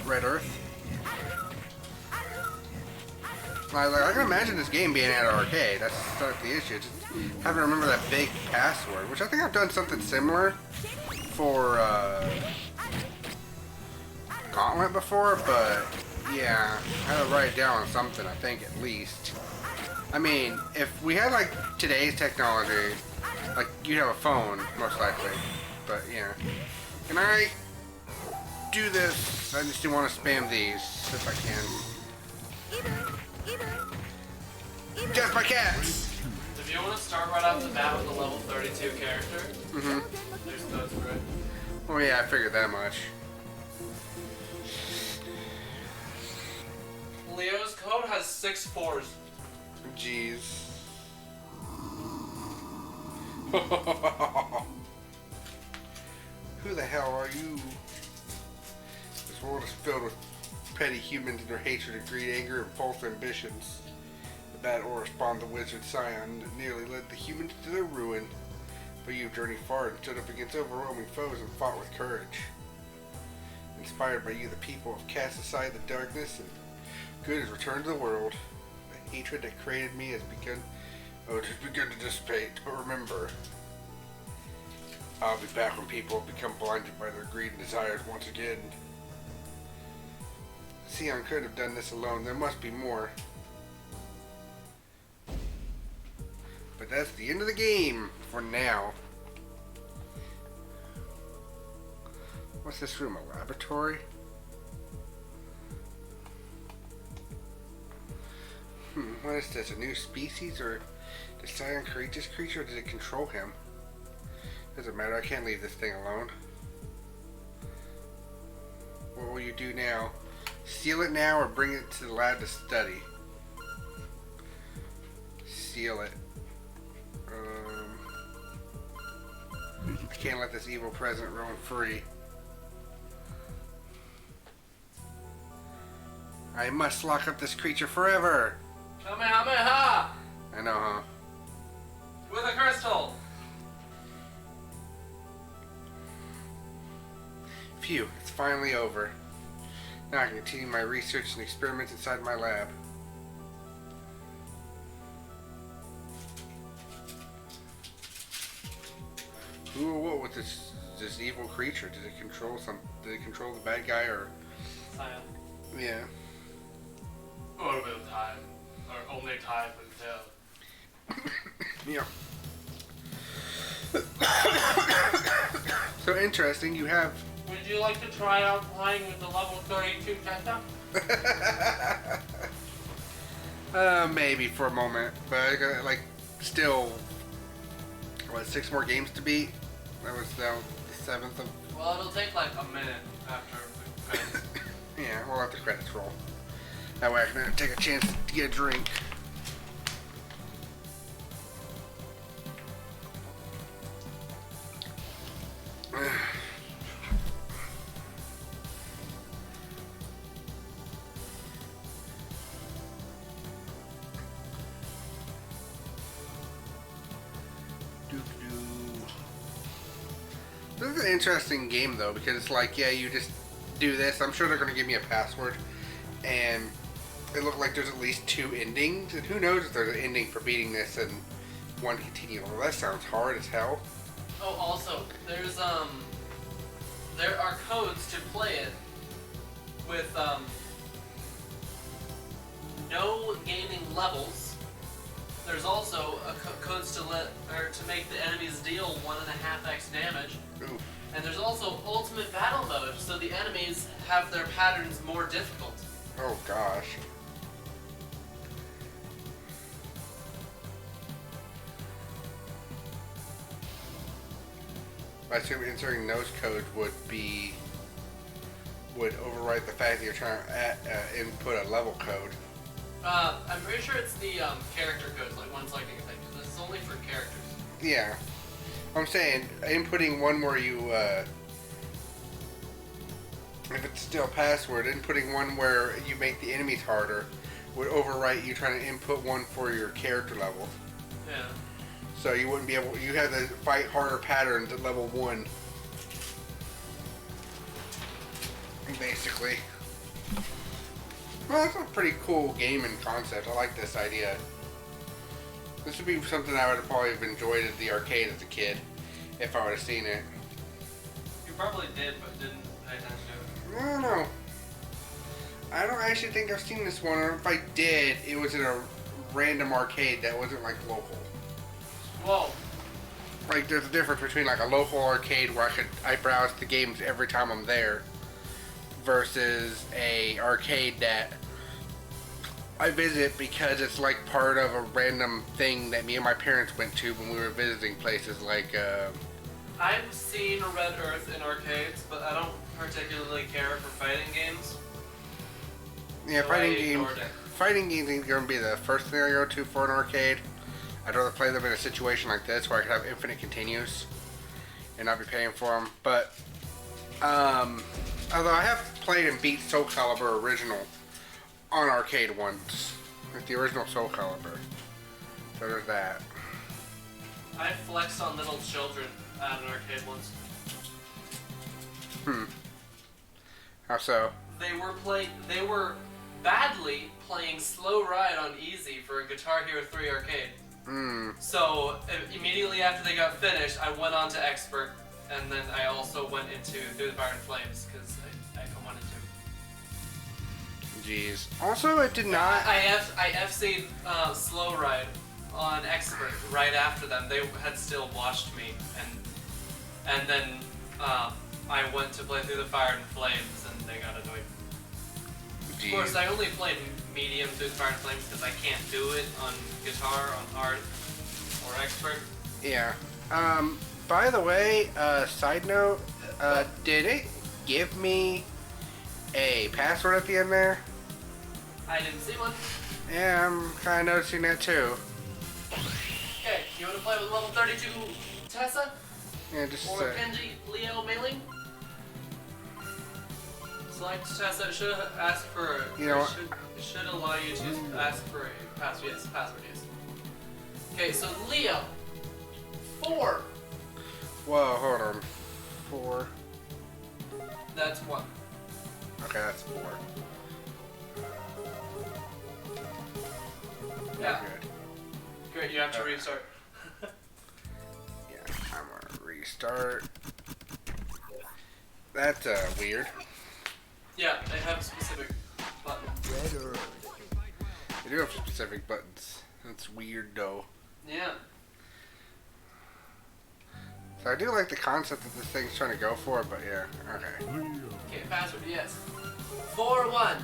Red Earth. I can imagine this game being at an arcade. That's not the issue. Just having to remember that big password, which I think I've done something similar for Gauntlet before, but yeah, I had to write it down on something, I think, at least. I mean, if we had like today's technology, like you'd have a phone, most likely. But yeah. Can I do this? I just do want to spam these if I can. Death by cats! If you want to start right off the bat with a level 32 character, there's codes for it. Oh yeah, I figured that much. Leo's code has 6 4s. Jeez. Who the hell are you? This world is filled with petty humans and their hatred of greed, anger, and false ambitions. The bad aura spawned the wizard Scion that nearly led the humans to their ruin. But you've journeyed far and stood up against overwhelming foes and fought with courage. Inspired by you, the people have cast aside the darkness and good has returned to the world. The hatred that created me has begun to dissipate. But remember, I'll be back when people have become blinded by their greed and desires once again. Sion couldn't have done this alone. There must be more. But that's the end of the game for now. What's this room? A laboratory? What is this? A new species? Or did Sion create this creature, or did it control him? Doesn't matter. I can't leave this thing alone. What will you do now? Seal it now or bring it to the lab to study? Seal it. I can't let this evil present roam free. I must lock up this creature forever. Kamehameha! I know, huh? With a crystal! Phew, it's finally over. Now I can continue my research and experiments inside my lab. Who or what with this evil creature? Did it control the bad guy or? Scion. Yeah. Or will time. Or only time will tell. Yeah. So interesting, you have... Would you like to try out playing with the level 32 Tessa? Maybe for a moment, but I got, like, still, 6 more games to beat? That was the 7th of... Well, it'll take like a minute after the credits. Yeah, we'll let the credits roll. That way I can take a chance to get a drink. This is an interesting game though, because it's like, yeah, you just do this. I'm sure they're going to give me a password, and it looked like there's at least 2 endings, and who knows if there's an ending for beating this and one continual. Well, that sounds hard as hell. Oh, also, there are codes to play it with, no gaming levels. There's also codes to make the enemies deal 1.5x damage. Ooh. And there's also ultimate battle mode, so the enemies have their patterns more difficult. Oh gosh. I assume inserting those codes would overwrite the fact that you're trying to input a level code. I'm pretty sure it's the character codes, like one selecting a thing. This is only for characters. Yeah. I'm saying, inputting one where you, if it's still a password, inputting one where you make the enemies harder would overwrite you trying to input one for your character level. Yeah. So you wouldn't be able, you have to fight harder patterns at level 1. Basically. Well, that's a pretty cool gaming concept. I like this idea. This would be something I would have probably have enjoyed at the arcade as a kid, if I would have seen it. You probably did, but didn't pay attention to it. I don't know. I don't actually think I've seen this one, or if I did, it was in a random arcade that wasn't like local. Whoa. Like, there's a difference between like a local arcade where I browse the games every time I'm there, versus a arcade that I visit because it's like part of a random thing that me and my parents went to when we were visiting places like I've seen Red Earth in arcades, but I don't particularly care for fighting games. Yeah, So fighting I games. ignored it. Fighting games is going to be the first thing I go to for an arcade. I'd rather play them in a situation like this where I could have infinite continues and not be paying for them. But although I have played and beat Soul Calibur original on arcade once, Like the original Soul Calibur. So there's that. I flexed on little children at an arcade once. How so? They were badly playing Slow Ride on easy for a Guitar Hero 3 arcade. So immediately after they got finished, I went on to Expert, and then I also went into Through the Fire and Flames because I wanted to. Jeez. Also, it did not. I FC'd Slow Ride on Expert right after them. They had still watched me, and then I went to play Through the Fire and Flames, and they got annoyed. Jeez. Of course, I only played medium Through the Fire and Flames because I can't do it on guitar, on hard, or Expert. Yeah. By the way, side note, did it give me a password at the end there? I didn't see one. Yeah, I'm kind of noticing that too. Okay, you want to play with level 32 Tessa? Yeah, just Or Kenji Leo Mailing? Select Tessa. It should ask for. You know what? It should allow you to ask for a password. Yes, password. Yes. Okay, so Leo. 4. Whoa, hold on. 4. That's 1. Okay, that's 4. Yeah. Good. Great. You have to restart. Yeah, I'm gonna restart. That's weird. Yeah, they have a specific button. They do have specific buttons. That's weird though. Yeah. So I do like the concept that this thing's trying to go for, but yeah, okay. Okay, password. Yes. 4-1.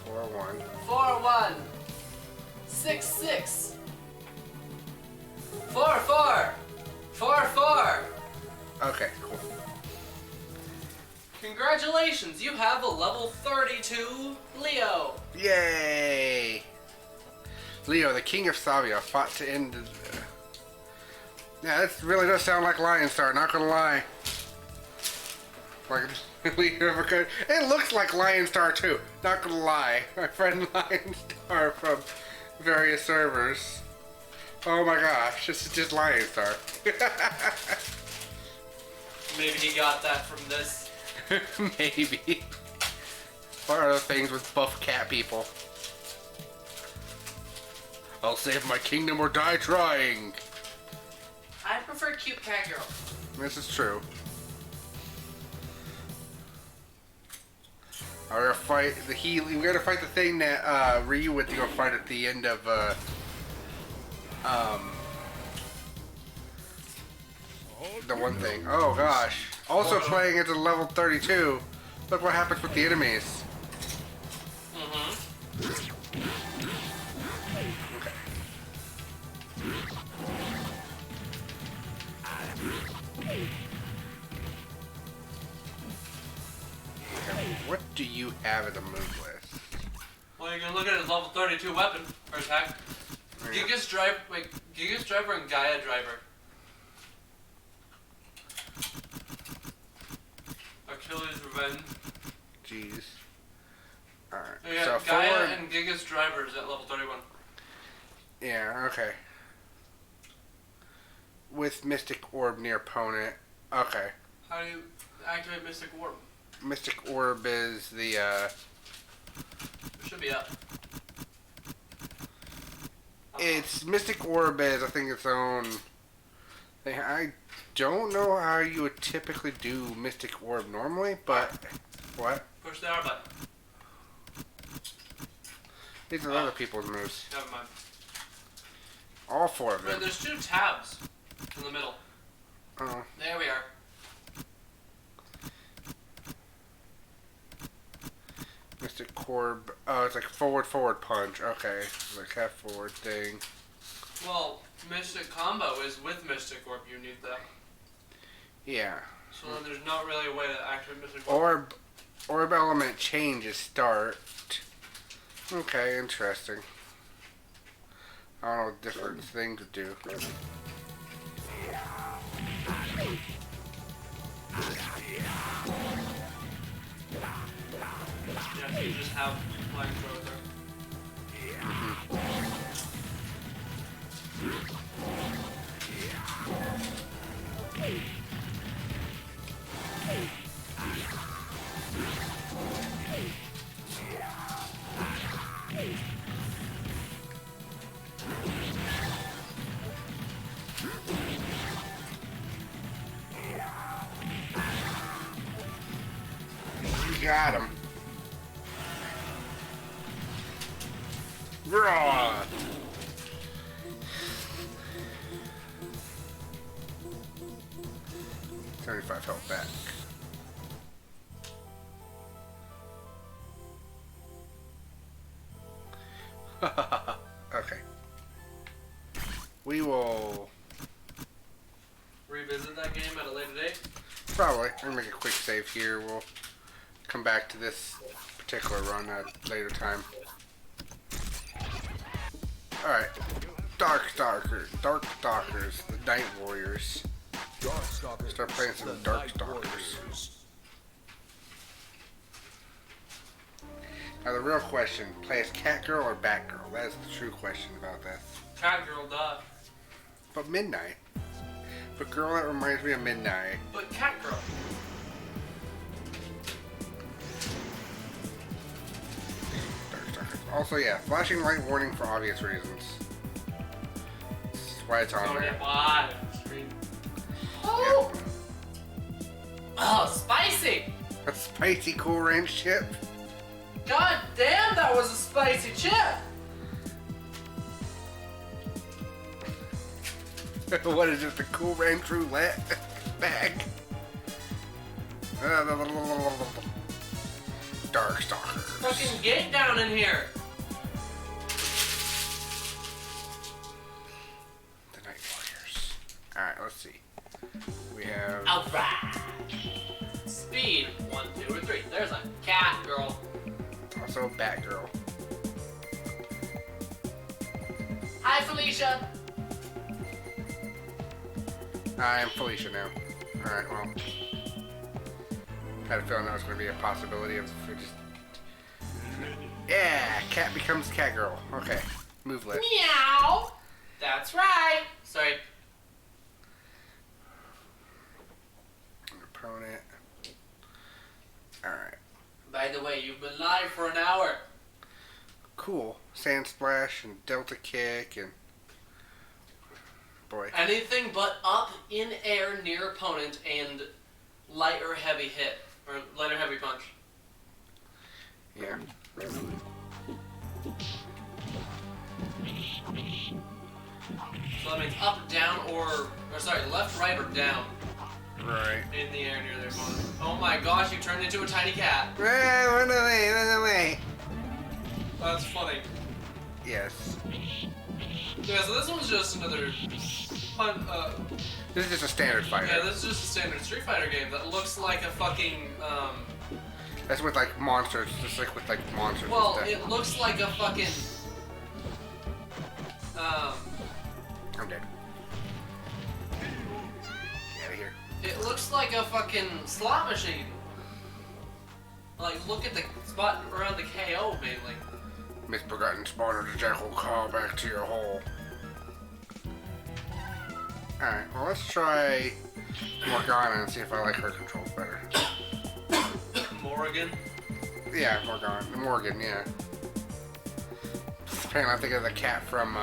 4-1. 4-1. 6-6. 4-4. 4-4. Okay, cool. Congratulations, you have a level 32 Leo. Yay! Leo, the king of Savia, fought to end the... Yeah, that really does sound like Lionstar, not gonna lie. Like, it looks like Lionstar too, not gonna lie. My friend Lionstar from various servers. Oh my gosh, this is just Lionstar. Maybe he got that from this. Maybe. Or other things with buff cat people. I'll save my kingdom or die trying. I prefer cute cat girl. This is true. I gotta fight the we gotta fight the thing that Ryu went to go fight at the end of the one thing. Oh gosh. Also playing at the level 32. Look what happens with the enemies. Okay. What do you have in the move list? Well, you can look at his level 32 weapon or attack. Yeah. Gigas Driver and Gaia Driver. Achilles Revenge. Jeez. Alright. Yeah, So Gaia forward. and Gigas Driver is at level 31. Yeah, okay. With Mystic Orb near opponent. Okay. How do you activate Mystic Orb? Mystic Orb is the, It should be up. It's Mystic Orb is, I think, its own thing. I don't know how you would typically do Mystic Orb normally, but... What? Push the R button. These are other people's moves. Never mind. All 4 of Wait, them. there's 2 tabs in the middle. Oh. There we are. Mystic Orb. Oh, it's like forward punch. Okay. It's like half forward thing. Well, Mystic Combo is with Mystic Orb. You need that. Yeah. So then there's not really a way to activate Mystic Orb. Orb element changes start. Okay, interesting. I don't know what different thing to do. Yeah, you just have flying throw there. Got him. Raw. $75 health back. Okay. We will Revisit that game at a later date. probably. I'm gonna make a quick save here. We'll come back to this particular run at a later time. Alright. Darkstalkers, the Nightwarriors. Darkstalkers. Start playing some the Darkstalkers. Now the real question, play as Catgirl or Batgirl? That is the true question about this. Catgirl, duh. But Midnight. But girl, that reminds me of Midnight. But Catgirl. Darkstalkers. Also, yeah, flashing light warning for obvious reasons. This is why it's on Don't there. get wide. Oh! Oh, spicy! A spicy Cool Ranch chip. God damn, that was a spicy chip! What is it, the Cool Ranch roulette bag? Darkstalkers. Fucking get down in here! The Nightwarriors. Alright, let's see. We have... Alright! Speed, 1, 2, or 3. There's a cat girl. Also Batgirl. Hi, Felicia! I'm Felicia now. Alright, well. Had a feeling that was going to be a possibility of just... Yeah! Cat becomes Catgirl. Okay. Move list. Meow! That's right! Sorry. An opponent. Alright. By the way, you've been live for an hour. Cool. Sand Splash and Delta Kick and... Boy. Anything but up in air near opponent and light or heavy hit. Or light or heavy punch. Yeah. So that means up, down, or sorry, left, right, or down. Right. In the air near their opponent. Oh my gosh, you turned into a tiny cat. Run away, run away. That's funny. Yes. Yeah, so this one's just another fun, This is just a standard fighter. yeah, this is just a standard Street Fighter game that looks like a fucking, That's with like monsters, just like with like monsters well, and stuff. it looks like a fucking, I'm dead. Get out of here. it looks like a fucking slot machine. Like, look at the spot around the KO, mainly. Misbegotten spawner to Jackal, call back to your hole. Alright, well let's try Morgana and see if I like her controls better. Morgan. Yeah, Morgan, yeah. Apparently I'm thinking of the cat from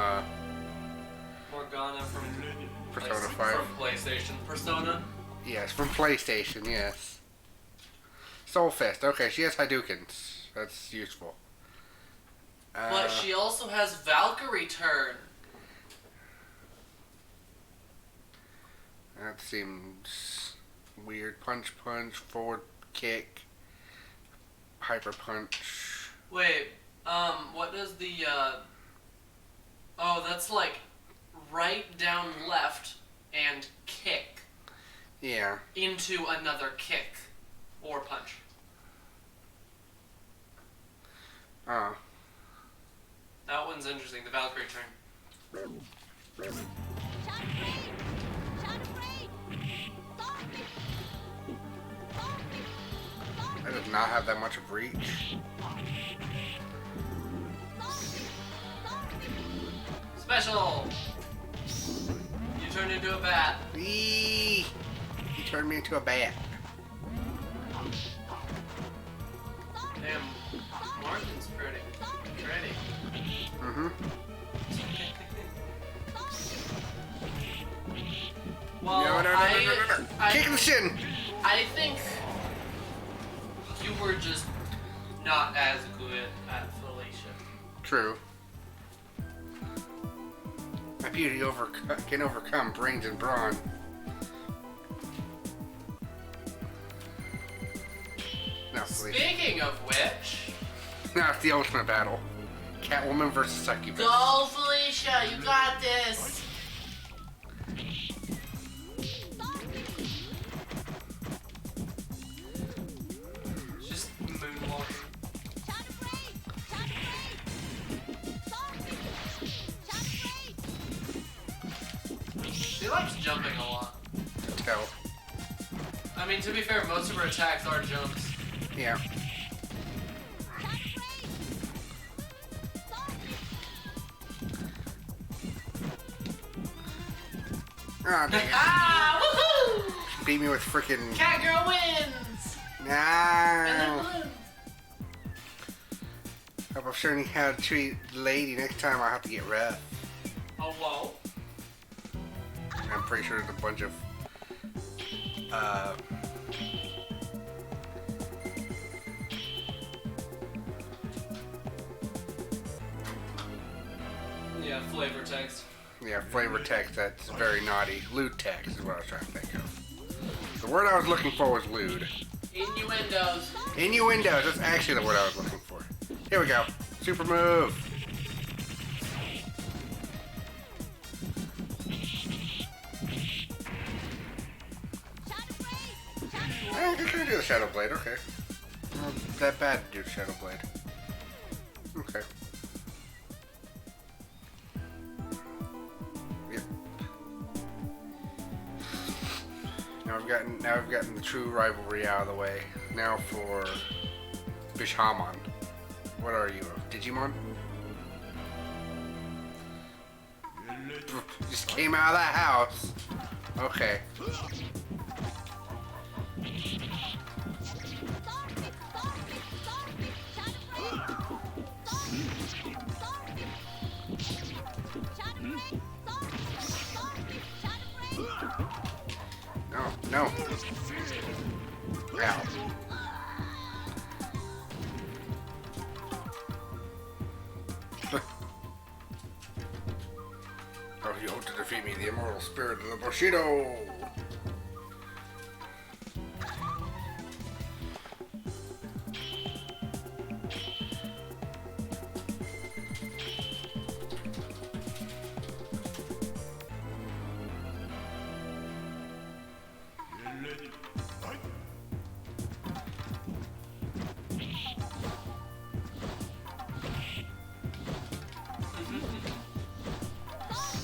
Morgana from Persona 5. From PlayStation. Persona. Yes, from PlayStation, yes. Soul Fist, okay, she has Hadoukens. That's useful. But she also has Valkyrie turn. That seems weird. Punch, forward kick, hyper punch. Wait, what does the, oh, that's like right, down, left, and kick Yeah. into another kick or punch. Oh. That one's interesting, the Valkyrie turn. That does not have that much of reach. Special! You turned into a bat. Eee! He turned me into a bat. Damn, Martin's pretty. Mm-hmm. Well, No. Kick in the shin! I think you were just not as good at Felicia. True. My beauty can overcome brains and brawn. Now, Felicia. Speaking of which... Now it's the ultimate battle. Catwoman versus Succubus. Go, Felicia! You got this! Just moonwalking. She likes jumping a lot. Tell. I mean, to be fair, most of her attacks are jumps. Yeah. Ah, dang it. Ah! Woohoo! Beat me with freaking. Catgirl wins! And No. then blue. Hope I'm showing you how to treat the lady next time. I'll have to get rough. Oh, whoa. I'm pretty sure there's a bunch of Yeah, flavor text. yeah, flavor text that's very naughty. Lewd text is what I was trying to think of. The word I was looking for was lewd. Innuendos. Innuendos, that's actually the word I was looking for. Here we go. Super move. I can do the Shadow Blade, okay. Not that bad to do Shadow Blade. Okay. Yep. Now I've gotten the true rivalry out of the way. Now for Bishamon. What are you, a Digimon? Just came out of that house. Okay. No. Ow. Oh, you hope to defeat me, the immortal spirit of the Bushido!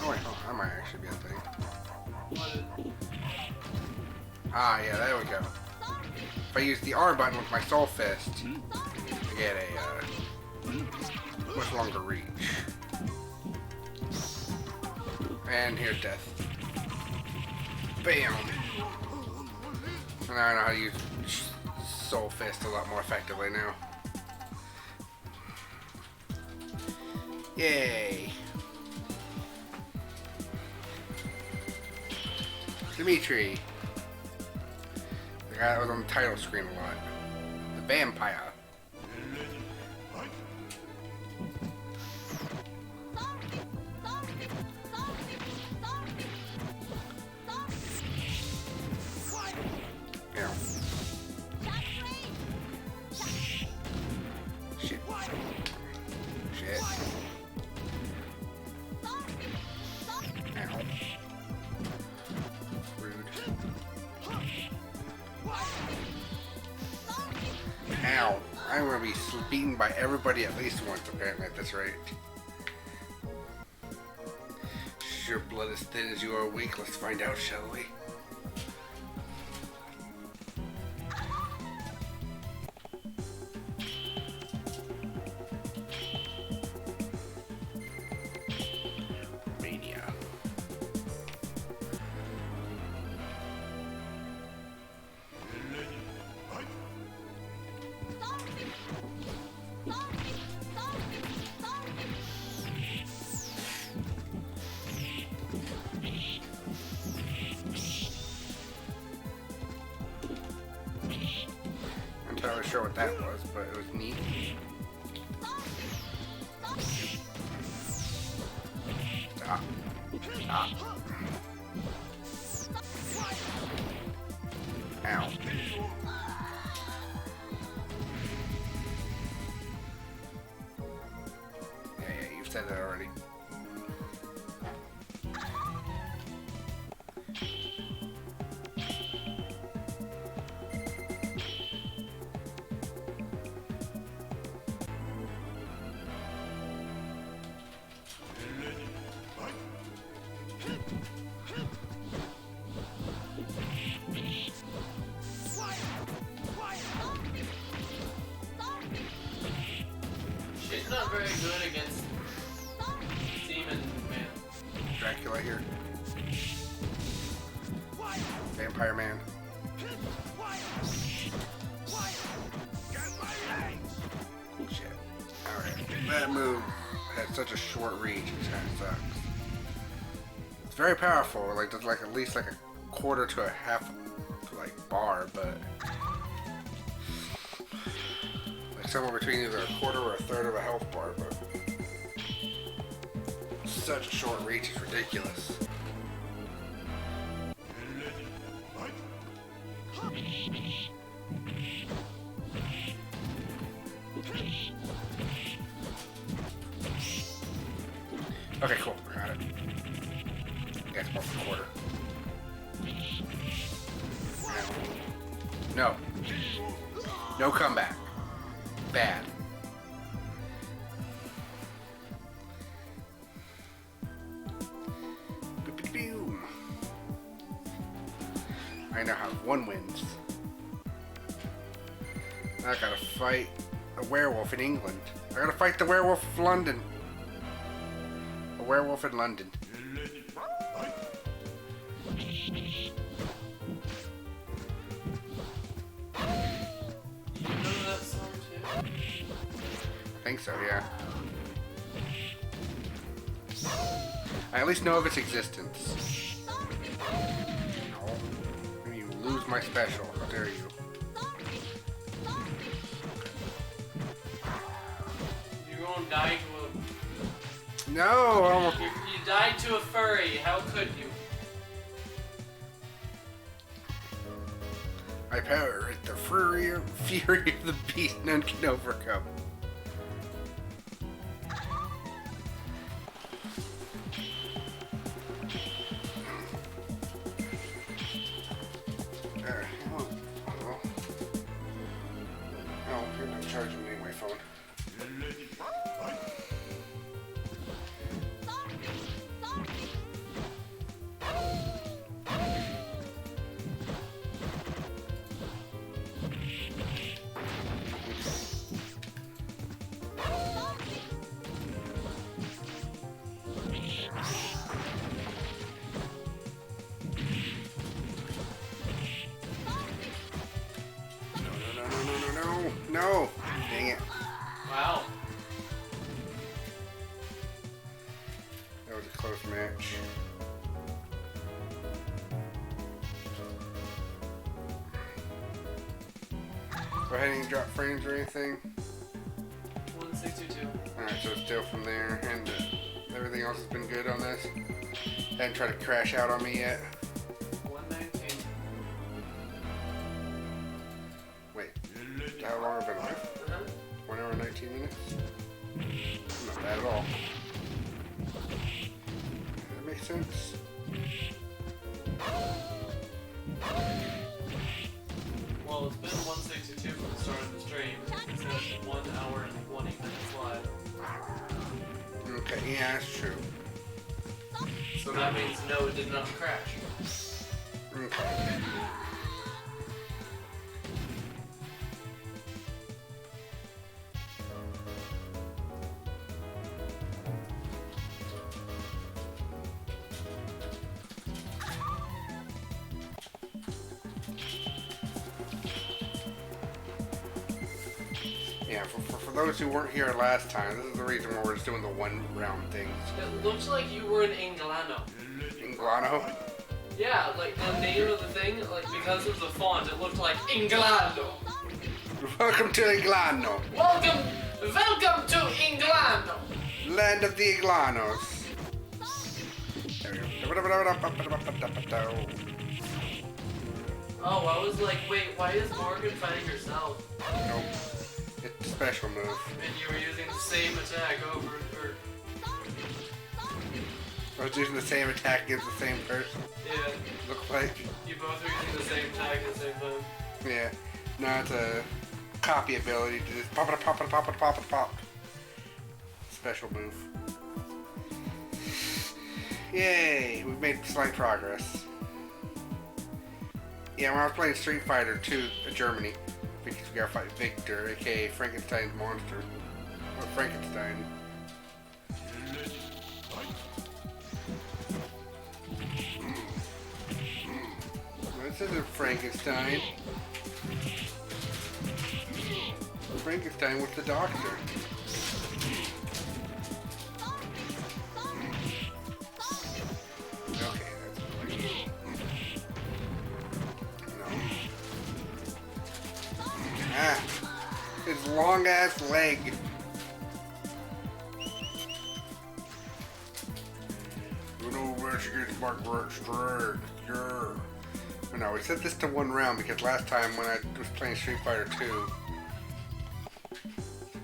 Oh wait, oh, that might actually be a thing. Ah, yeah, there we go. If I use the R button with my Soul Fist, I get a much longer reach. And here's death. Bam! And now I know how to use Soul Fist a lot more effectively now. Yay! Dimitri. The guy that was on the title screen a lot. The vampire. Yeah. Shit. Shit. Ow. Rude. Ow. I'm gonna be beaten by everybody at least once, apparently, at this rate. Your blood is thin as you are weak. Let's find out, shall we? Mania. I'm not entirely sure what that was, but it was neat. Stop. Stop. Ow. Yeah, you've said that already. She's not very good against Demon Man. Dracula here. Vampire Man. Shit. Alright. That move had such a short reach, it kind of sucks. It's very powerful, like there's like at least like a quarter to a half like bar, but like somewhere between either a quarter or a third of a health bar, but such a short reach is ridiculous. Okay, cool. Got it. Yeah, it's more than a quarter. No. No comeback. Bad. I now have 1 win. I gotta fight a werewolf in England. I gotta fight the werewolf of London. A werewolf in London. You know that song too? I think so, yeah. I at least know of its existence. No. You lose my special. How dare you? You're gonna die to No! I almost... you died to a furry. How could you? My power is the fury of the beast none can overcome. Alright, well, oh, you're not charging me my phone. No! Dang it. Wow. That was a close match. Go ahead and drop frames or anything. 162. Alright, so it's still from there, and everything else has been good on this. Hadn't tried to crash out on me yet. 119. Wait, how long have I been live? Uh-huh. 1 hour and 19 minutes? Not bad at all. That makes sense. Well, it's been 162 from the start of the stream. It says 1 hour and 20 minutes live. Okay, yeah, that's true. So that means no, it did not crash. Okay. Yeah, for those who weren't here last time, this is the reason why we're just doing the one round things. It looks like you were in Inglano. Inglano? Yeah, like the name of the thing, like because of the font, it looked like Inglano. Welcome to Inglano. Welcome to Inglano. Land of the Iglanos. There we go. Oh, I was like, wait, why is Morgan fighting herself? Nope. It's a special move. And you were using the same attack over. I was using the same attack against the same person. Yeah. Looks like. You both were using the same attack at the same time. Yeah. No, it's a copy ability to just pop it, pop it, pop it, pop it, pop. Special move. Yay! We've made slight progress. Yeah, when I was playing Street Fighter 2 in Germany, because we gotta fight Victor, aka Frankenstein's monster. Or Frankenstein. This isn't Frankenstein. Frankenstein was the doctor. Okay, that's right. No. Ah! His long ass leg. You know where she gets my great strength. Yeah. No, we set this to one round because last time when I was playing Street Fighter 2,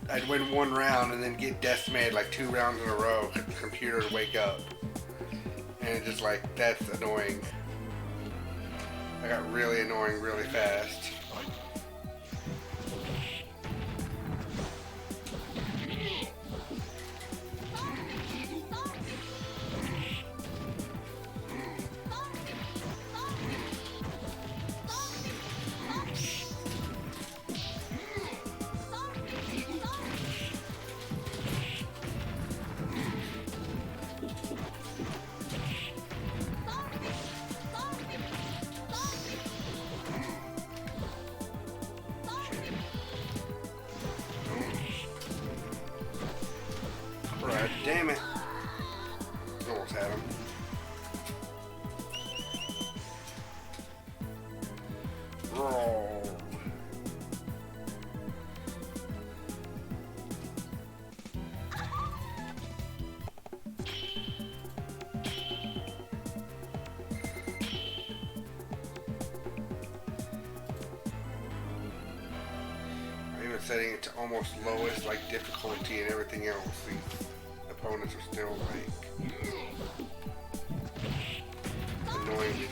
I'd win one round and then get decimated like 2 rounds in a row because the computer would wake up. And it's just like, that's annoying. I got really annoying really fast. Right, damn it. Almost had him. Roll. I'm even setting it to almost lowest, like difficulty and everything else. These opponents are still like annoyingly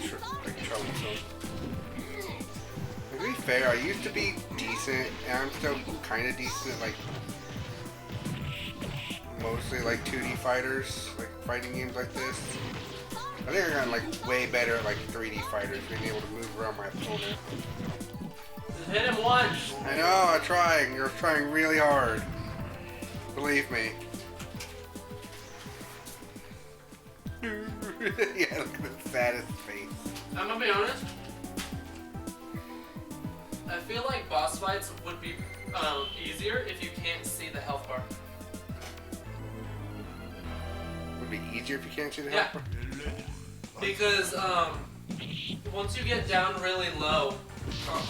troublesome. To be fair, I used to be decent, and I'm still kind of decent, like mostly like 2D fighters, like fighting games like this. I think I got like way better at like 3D fighters, being able to move around my opponent. Just hit him once. I know, I'm trying. You're trying really hard. Believe me. Yeah, look at the saddest face. I'm gonna be honest. I feel like boss fights would be easier if you can't see the health bar. Would be easier if you can't see the Yeah. helper. Because once you get down really low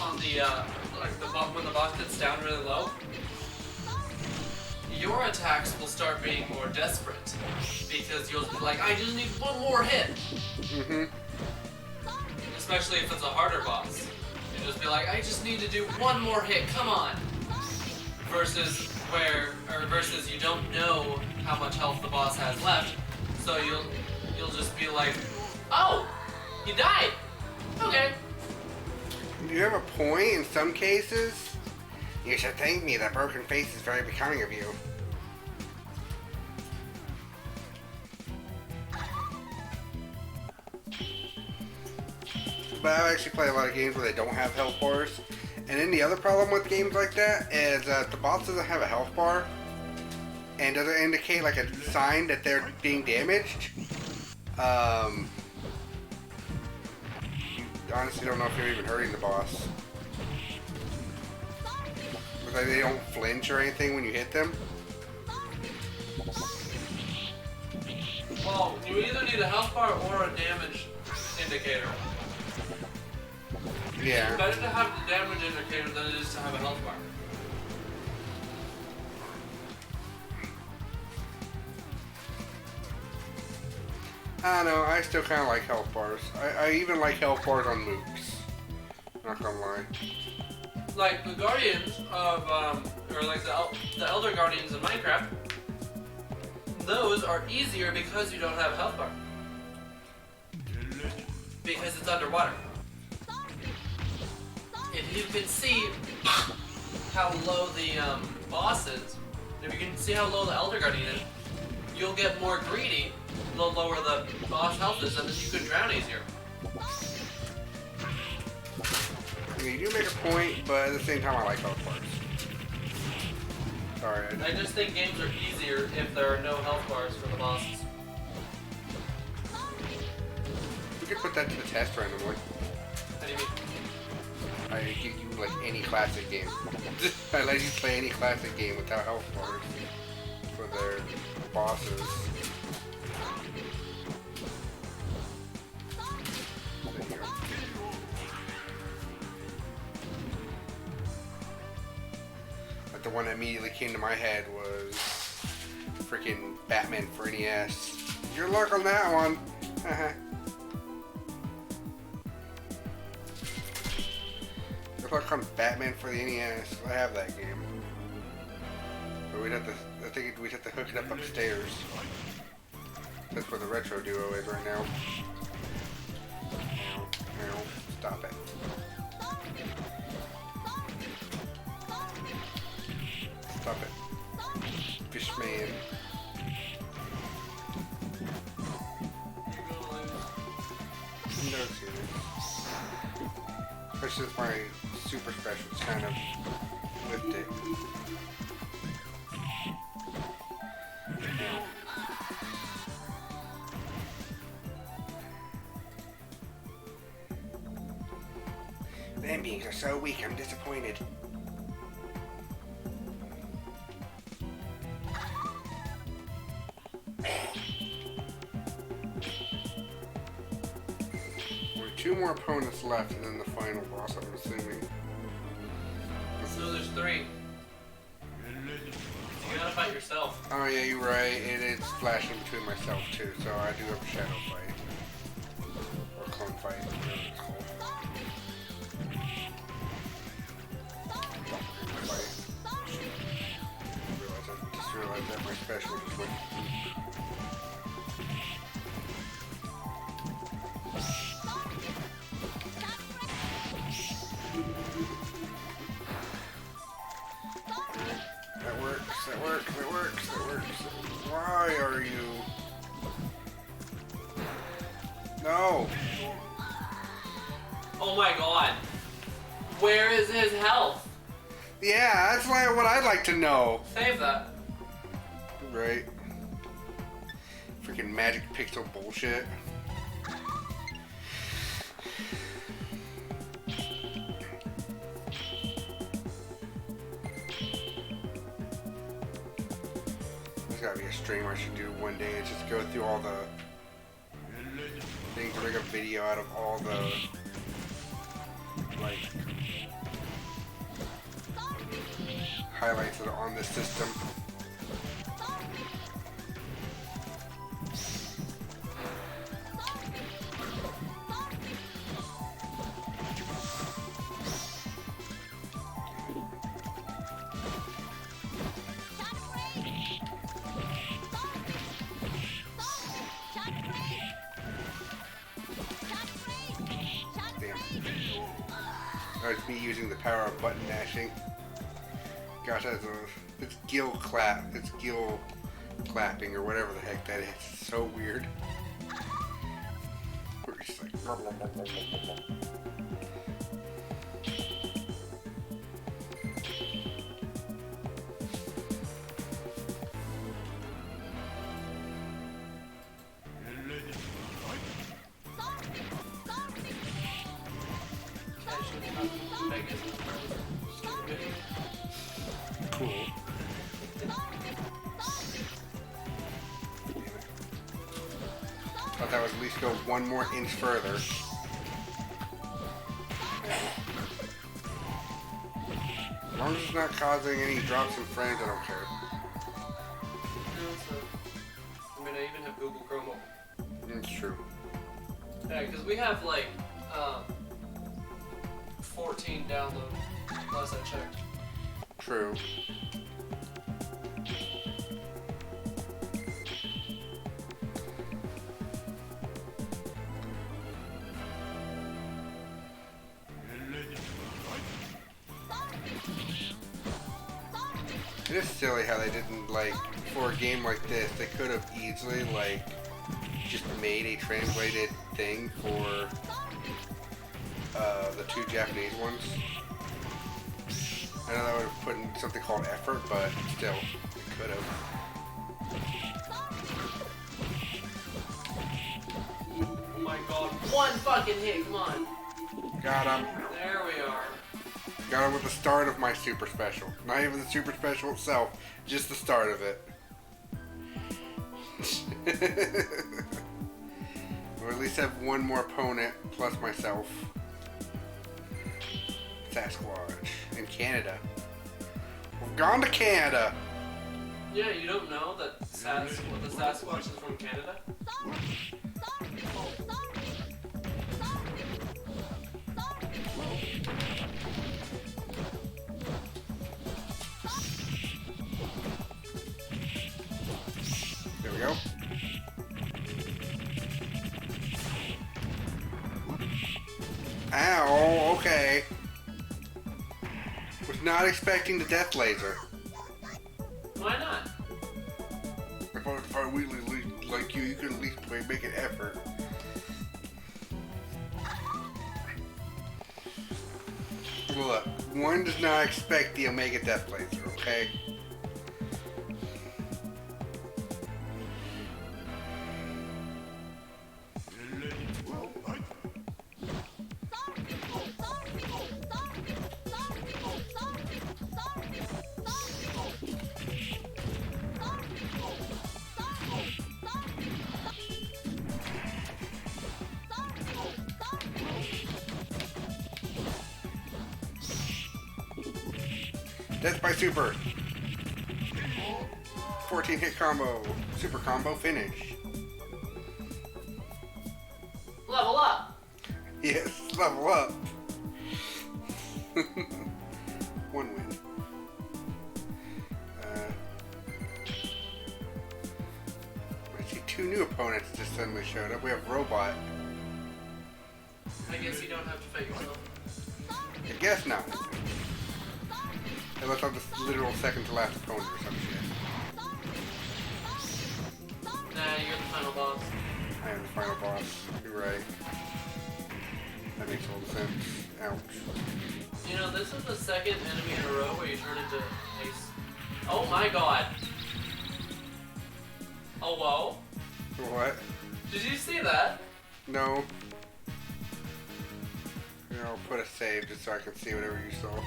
on the when the boss gets down really low, your attacks will start being more desperate because you'll be like, I just need one more hit. Especially if it's a harder boss, you just be like, I just need to do one more hit. Come on. Versus you don't know how much health the boss has left, so you'll just be like, oh, he died. Okay. You have a point in some cases. You should thank me. That broken face is very becoming of you. But I actually play a lot of games where they don't have health bars. And then the other problem with games like that is the boss doesn't have a health bar and doesn't indicate like a sign that they're being damaged. You honestly don't know if you're even hurting the boss. Like they don't flinch or anything when you hit them. Well, you either need a health bar or a damage indicator. Yeah. It's better to have the damage indicator than it is to have a health bar. I don't know, I still kind of like health bars. I even like health bars on mooks. Not gonna lie. Like the Guardians of, or like the Elder Guardians of Minecraft, those are easier because you don't have a health bar. Because it's underwater. If you can see how low the boss is, if you can see how low the Elder Guardian is, you'll get more greedy the lower the boss health is, and then you can drown easier. I mean, you do make a point, but at the same time, I like health bars. Sorry. I just think games are easier if there are no health bars for the bosses. We could put that to the test randomly. How do you mean? I give you like any classic game. I let you play any classic game without health bars for their bosses. But the one that immediately came to my head was freaking Batman for NES. Your luck on that one. Good luck on Batman for the NES. I have that game. But we'd have to, I think we'd have to hook it up upstairs. That's where the retro duo is right now. No, stop it. Stop it. Fishman. No, serious. Especially since my super specials kind of whipped it. Man beings are so weak, I'm disappointed. Two more opponents left and then the final boss, I'm assuming. So there's 3. You gotta fight yourself. Oh yeah, you're right. It is flashing between myself too, so I do have a shadow fight. Or clone fight, whatever it's called. I just realized that my special just went. That works. Why are you? No. Oh my god. Where is his health? Yeah, that's what I'd like to know. Save that. Right. Freaking magic pixel bullshit. There's gotta be a stream I should do one day and just go through all the things to make a video out of all the like highlights that are on this system. It's me using the power of button mashing. Gosh, it's gill clapping or whatever the heck that is. It's so weird. We're just like blah, blah, blah, blah, blah, blah. at least go one more inch further. As long as it's not causing any drops in frames, I don't care. I mean, I even have Google Chrome open. It's true. Yeah, because we have like 14 downloads last I checked. True. It is silly how they didn't, like, for a game like this, they could have easily, like, just made a translated thing for the 2 Japanese ones. I know that would have put in something called effort, but still, it could have. Oh my god, one fucking hit, come on. Got him. There we are. Got him with the start of my super special. Not even the super special itself, just the start of it. Or at least have one more opponent plus myself. Sasquatch in Canada. We've gone to Canada. Yeah, you don't know that the Sasquatch is from Canada? There we go. Ow, okay. Was not expecting the death laser. Why not? If I really like you, you could at least make an effort. Look, one does not expect the Omega Death Laser, okay? Death by super. 14 hit combo. Super combo finish. Level up! Yes, level up. One win. I see 2 new opponents just suddenly showed up. We have Robot. I guess you don't have to fight yourself. I guess not. Unless I'm the literal second to last opponent or some shit. Nah, you're the final boss. I am the final boss. You're right. That makes all the sense. Ouch. You know, this is the second enemy in a row where you turn into Ace. Oh my god! Oh, whoa. What? Did you see that? No. Here, I'll put a save just so I can see whatever you saw.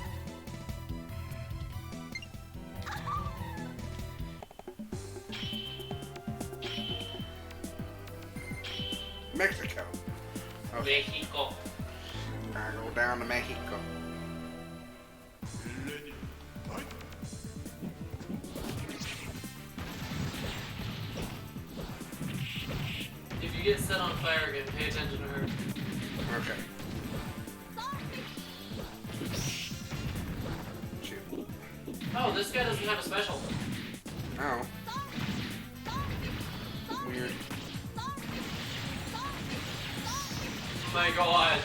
Mexico. Okay. Mexico. I go down to Mexico. If you get set on fire again, pay attention to her. Okay. Shoot. Oh, this guy doesn't have a special. Oh. Weird. My god.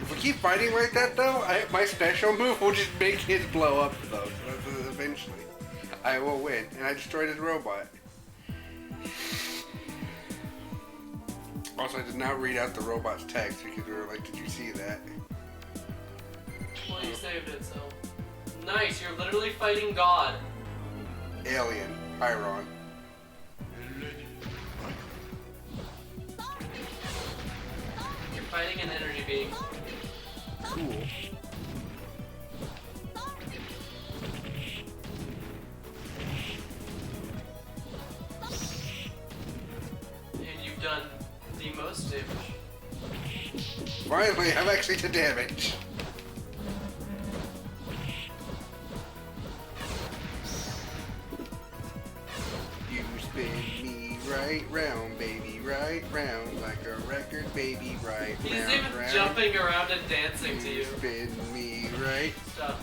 If we keep fighting like that, though, my special move will just make his blow up, though. So eventually, I will win, and I destroyed his robot. Also, I did not read out the robot's text because we were like, "Did you see that?" Well, you saved it, so. Nice, you're literally fighting God. Alien, Pyron. You're fighting an energy being. Cool. And you've done Finally, I'm actually to damage. You spin me right round, baby, right round, like a record, baby, right He's round, even round. jumping around and dancing to you. Spin me right. Stop.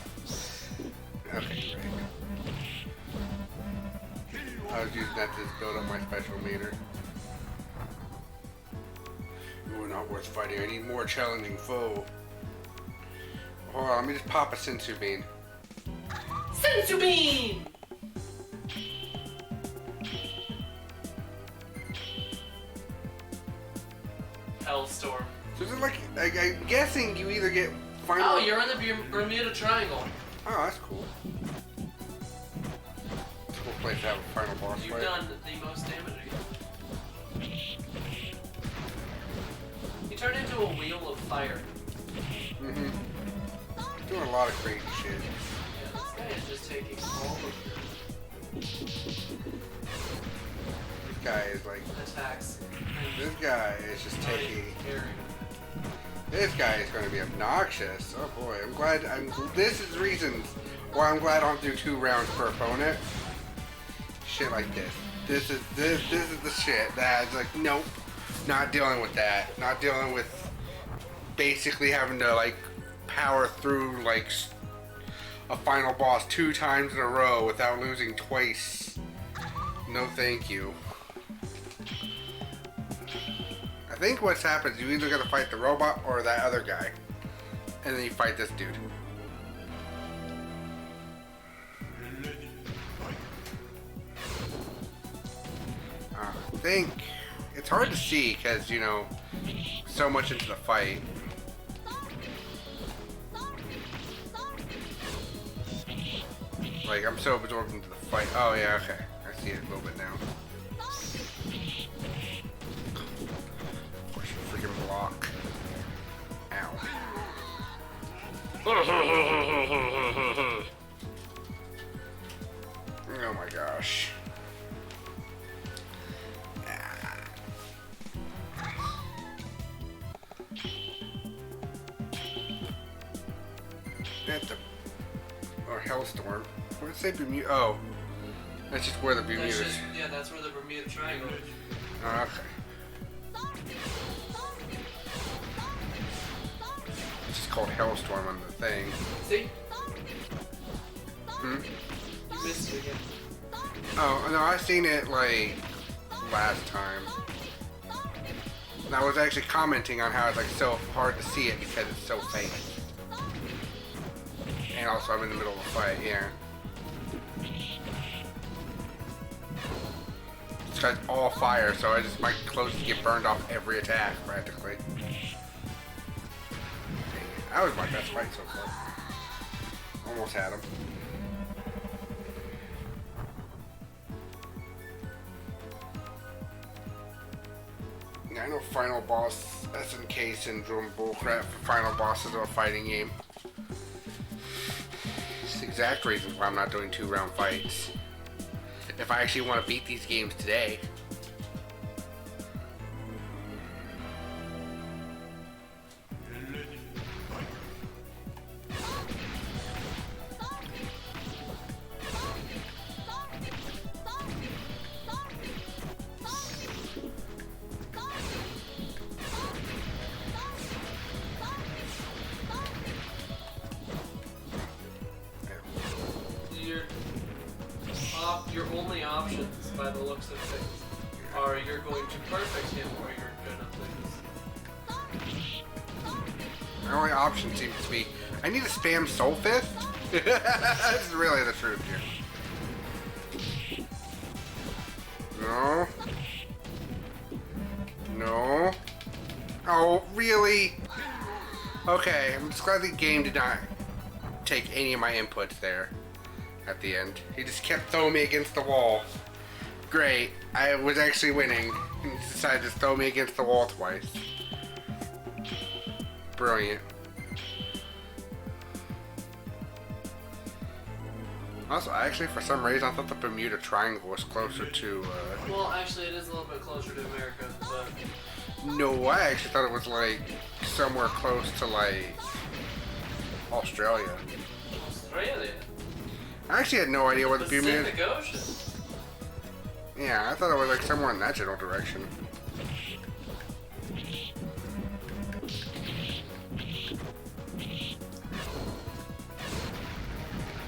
Okay, right. I was using that to build up my special meter. You are not worth fighting. I need more challenging foe. Hold on, let me just pop a Sensu Bean. Sensu Bean! Hellstorm. So is it like, I'm guessing you either get final... Oh, you're in the Bermuda Triangle. Oh, that's cool. It's a cool place to have a final boss You've fight. done the most damage again. You turned into a wheel of fire. Mm-hmm. Doing a lot of crazy shit. Yeah, this guy is just taking all of This guy is like... your attacks. This guy is just Not even taking... caring. This guy is going to be obnoxious. Oh boy, I'm glad. This is reasons why I'm glad I don't do 2 rounds per opponent. Shit like this. This is the shit that's like, nope, not dealing with that. Not dealing with basically having to like power through like a final boss 2 times in a row without losing twice. No, thank you. I think what's happened is you either gotta fight the robot or that other guy. And then you fight this dude. I think it's hard to see because, you know, so much into the fight. Like, I'm so absorbed into the fight. Oh, yeah, okay. I see it a little bit now. Freaking block. Ow. Oh my gosh. That's a... Or Hellstorm. What did it say Bermuda? Oh. That's just where the Bermuda is. Yeah, that's where the Bermuda Triangle is. Oh, okay. It's just called Hellstorm on the thing. See? Hmm? You missed it again. Oh, no, I seen it, like, last time. And I was actually commenting on how it's, like, so hard to see it because it's so fake. And also, I'm in the middle of a fight, yeah. It's got all fire, so I just, my clothes get burned off every attack, practically. That was my best fight so far. Almost had him. Yeah, I know final boss SNK syndrome bullcrap for final bosses of a fighting game. It's the exact reason why I'm not doing 2-round fights. If I actually want to beat these games today. Your only options, by the looks of things, are you're going to perfect him or you're gonna lose. My only option seems to be, I need to spam Soul Fist? That's really the truth here. No. No. Oh, really? Okay, I'm just glad the game did not take any of my inputs there at the end. He just kept throwing me against the wall. Great. I was actually winning. He decided to throw me against the wall twice. Brilliant. Also, actually, for some reason, I thought the Bermuda Triangle was closer to, Well, actually, it is a little bit closer to America, but... No, I actually thought it was like somewhere close to like Australia. Australia. I actually had no idea where the Bermuda. Pacific Ocean. Yeah, I thought it was like somewhere in that general direction.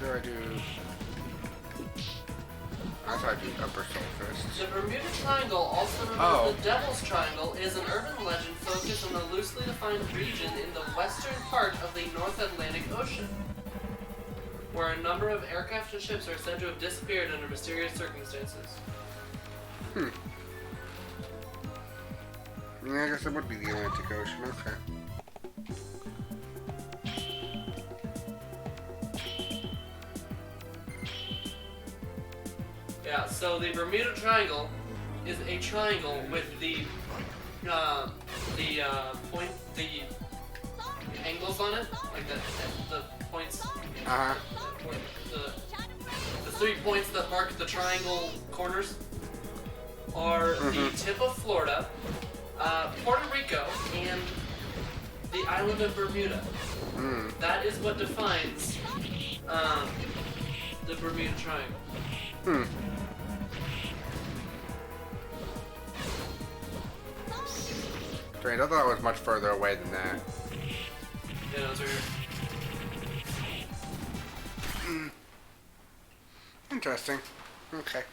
What do I do? I thought I do upper surface. The Bermuda Triangle, also known as the Devil's Triangle, is an urban legend focused on a loosely defined region in the western part of the North Atlantic Ocean, where a number of aircraft and ships are said to have disappeared under mysterious circumstances. Yeah, I guess it would be the Atlantic Ocean. Okay. Yeah, so the Bermuda Triangle is a triangle with the angles on it, like the points. Uh huh. The 3 points that mark the triangle corners are the tip of Florida, Puerto Rico, and the island of Bermuda. That is what defines the Bermuda Triangle. Great, I thought it was much further away than that. Yeah, those are here. Interesting. Okay.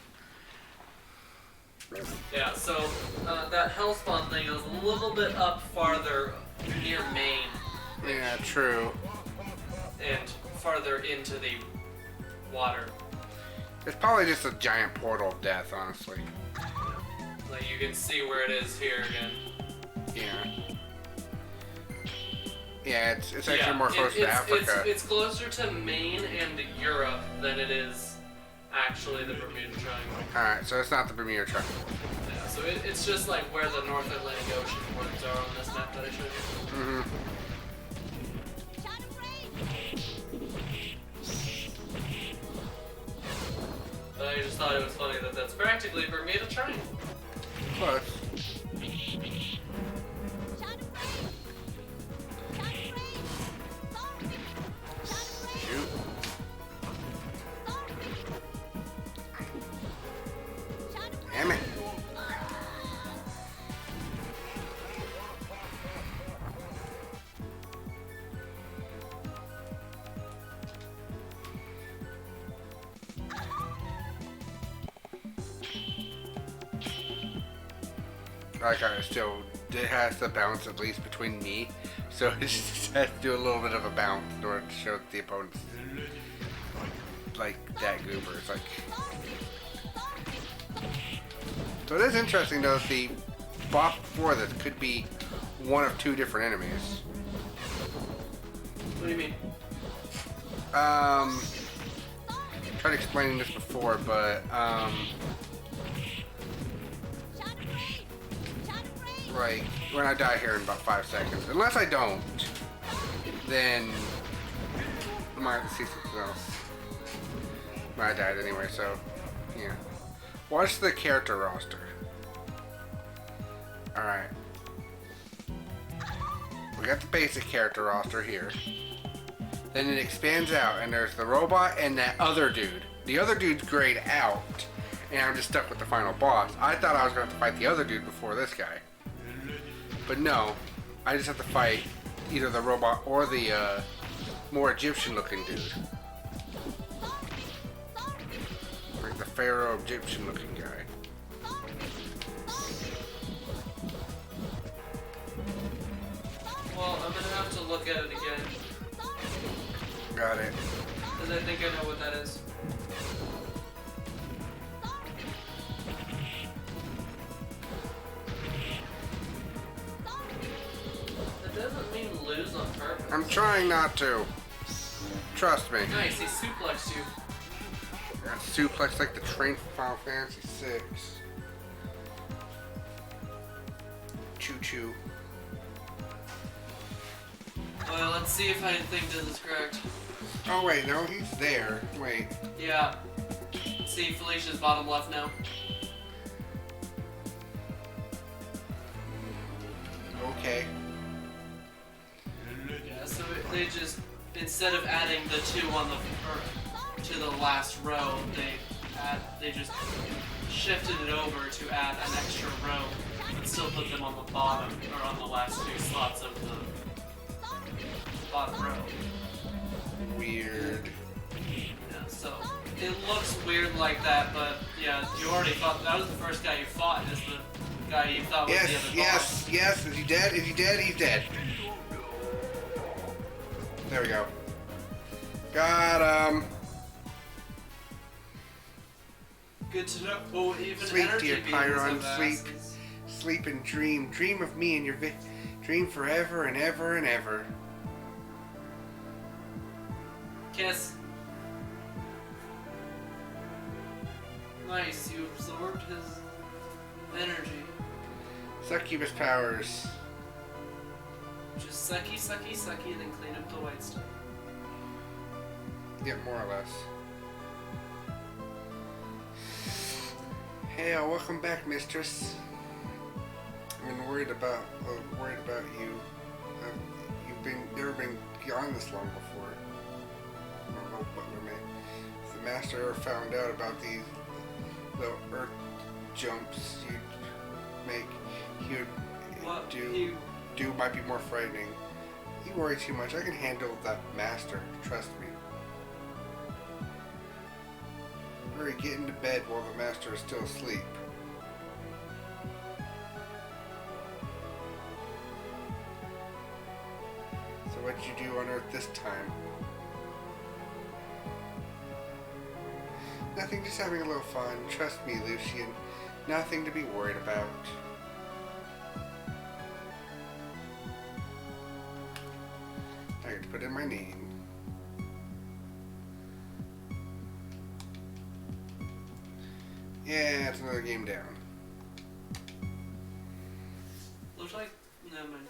Yeah, so that Hellspawn thing is a little bit up farther near Maine. Yeah, true. And farther into the water. It's probably just a giant portal of death, honestly. Like you can see where it is here again. Yeah. Yeah, it's actually more close to Africa. It's closer to Maine and Europe than it is actually the Bermuda Triangle. Alright, so it's not the Bermuda Triangle. Yeah, so it's just like where the North Atlantic Ocean ports are on this map that I showed you. But I just thought it was funny that that's practically Bermuda Triangle. Close. Shoot. Damn it. Like I still, it has to bounce at least between me, so it just has to do a little bit of a bounce in order to show that the opponent's like that goober. It's like, so it is interesting though that the boss before this could be one of two different enemies. What do you mean? Tried explaining this before, but like when I die here in about 5 seconds, unless I don't, then I might have to see something else. But I died anyway, so yeah. Watch the character roster. Alright. We got the basic character roster here. Then it expands out, and there's the robot and that other dude. The other dude's grayed out, and I'm just stuck with the final boss. I thought I was going to have to fight the other dude before this guy. But no, I just have to fight either the robot or the more Egyptian-looking dude. Like the Pharaoh Egyptian-looking guy. Well, I'm gonna have to look at it again. Got it. Because I think I know what that is. That doesn't mean lose on purpose. I'm trying not to. Trust me. Nice, he suplexed you. Got suplex like the train from Final Fantasy 6. Choo choo. Well, let's see if I think this is correct. Oh wait, no, he's there. Wait. Yeah. See Felicia's bottom left now. Okay. Yeah, so they just, instead of adding the 2 on the to the last row, they just shifted it over to add an extra row, but still put them on the bottom, or on the last 2 slots of the bottom row. Weird. Yeah, so it looks weird like that, but yeah, you already fought. That was the first guy you fought. Is the guy you thought was the other boss. Yes. Is he dead? Is he dead? He's dead. There we go. Got him. Good to know. Oh, even Sleep, energy dear beams Pyron, have sleep. asses. Sleep and dream. Dream of me and your dream forever and ever and ever. Kiss. Nice, you absorbed his energy. Succubus powers. Just sucky, sucky, sucky, then clean up the white stuff. Yeah, more or less. Hey, welcome back, mistress. I've been worried about you. Never been gone this long before. I don't know what we made. If the master ever found out about these little earth jumps you'd make, he would do might be more frightening. You worry too much. I can handle that master. Trust me. Hurry, get into bed while the master is still asleep. So what'd you do on Earth this time? Nothing, just having a little fun. Trust me, Lucian. Nothing to be worried about. I get to put in my name. Yeah, it's another game down. Looks like. Never mind.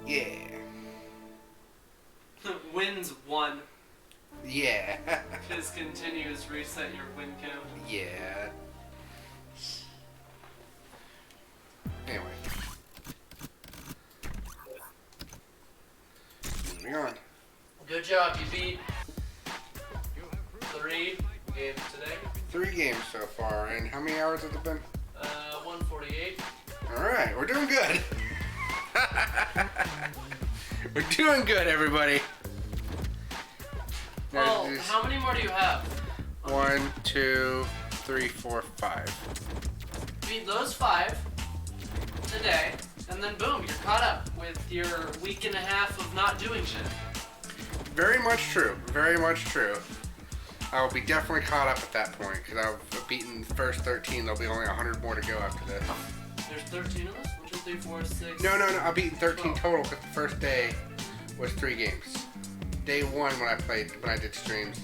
Yeah. Wins 1. Yeah. Just continues reset your win count. Yeah. Anyway. Moving on. Good job, you beat 3 games today. 3 games so far, and how many hours has it been? 148. Alright, we're doing good. We're doing good, everybody. Well, how many more do you have? 1, 2, 3, 4, 5. Beat those 5 today, and then boom, you're caught up with your week and a half of not doing shit. Very much true. Very much true. I will be definitely caught up at that point, because I've beaten the first 13. There'll be only 100 more to go after this. There's 13 of us? 1, 2, 3, 4, 6. No. I've beaten 13 12. total, because the first day was 3 games. Day 1 when I did streams,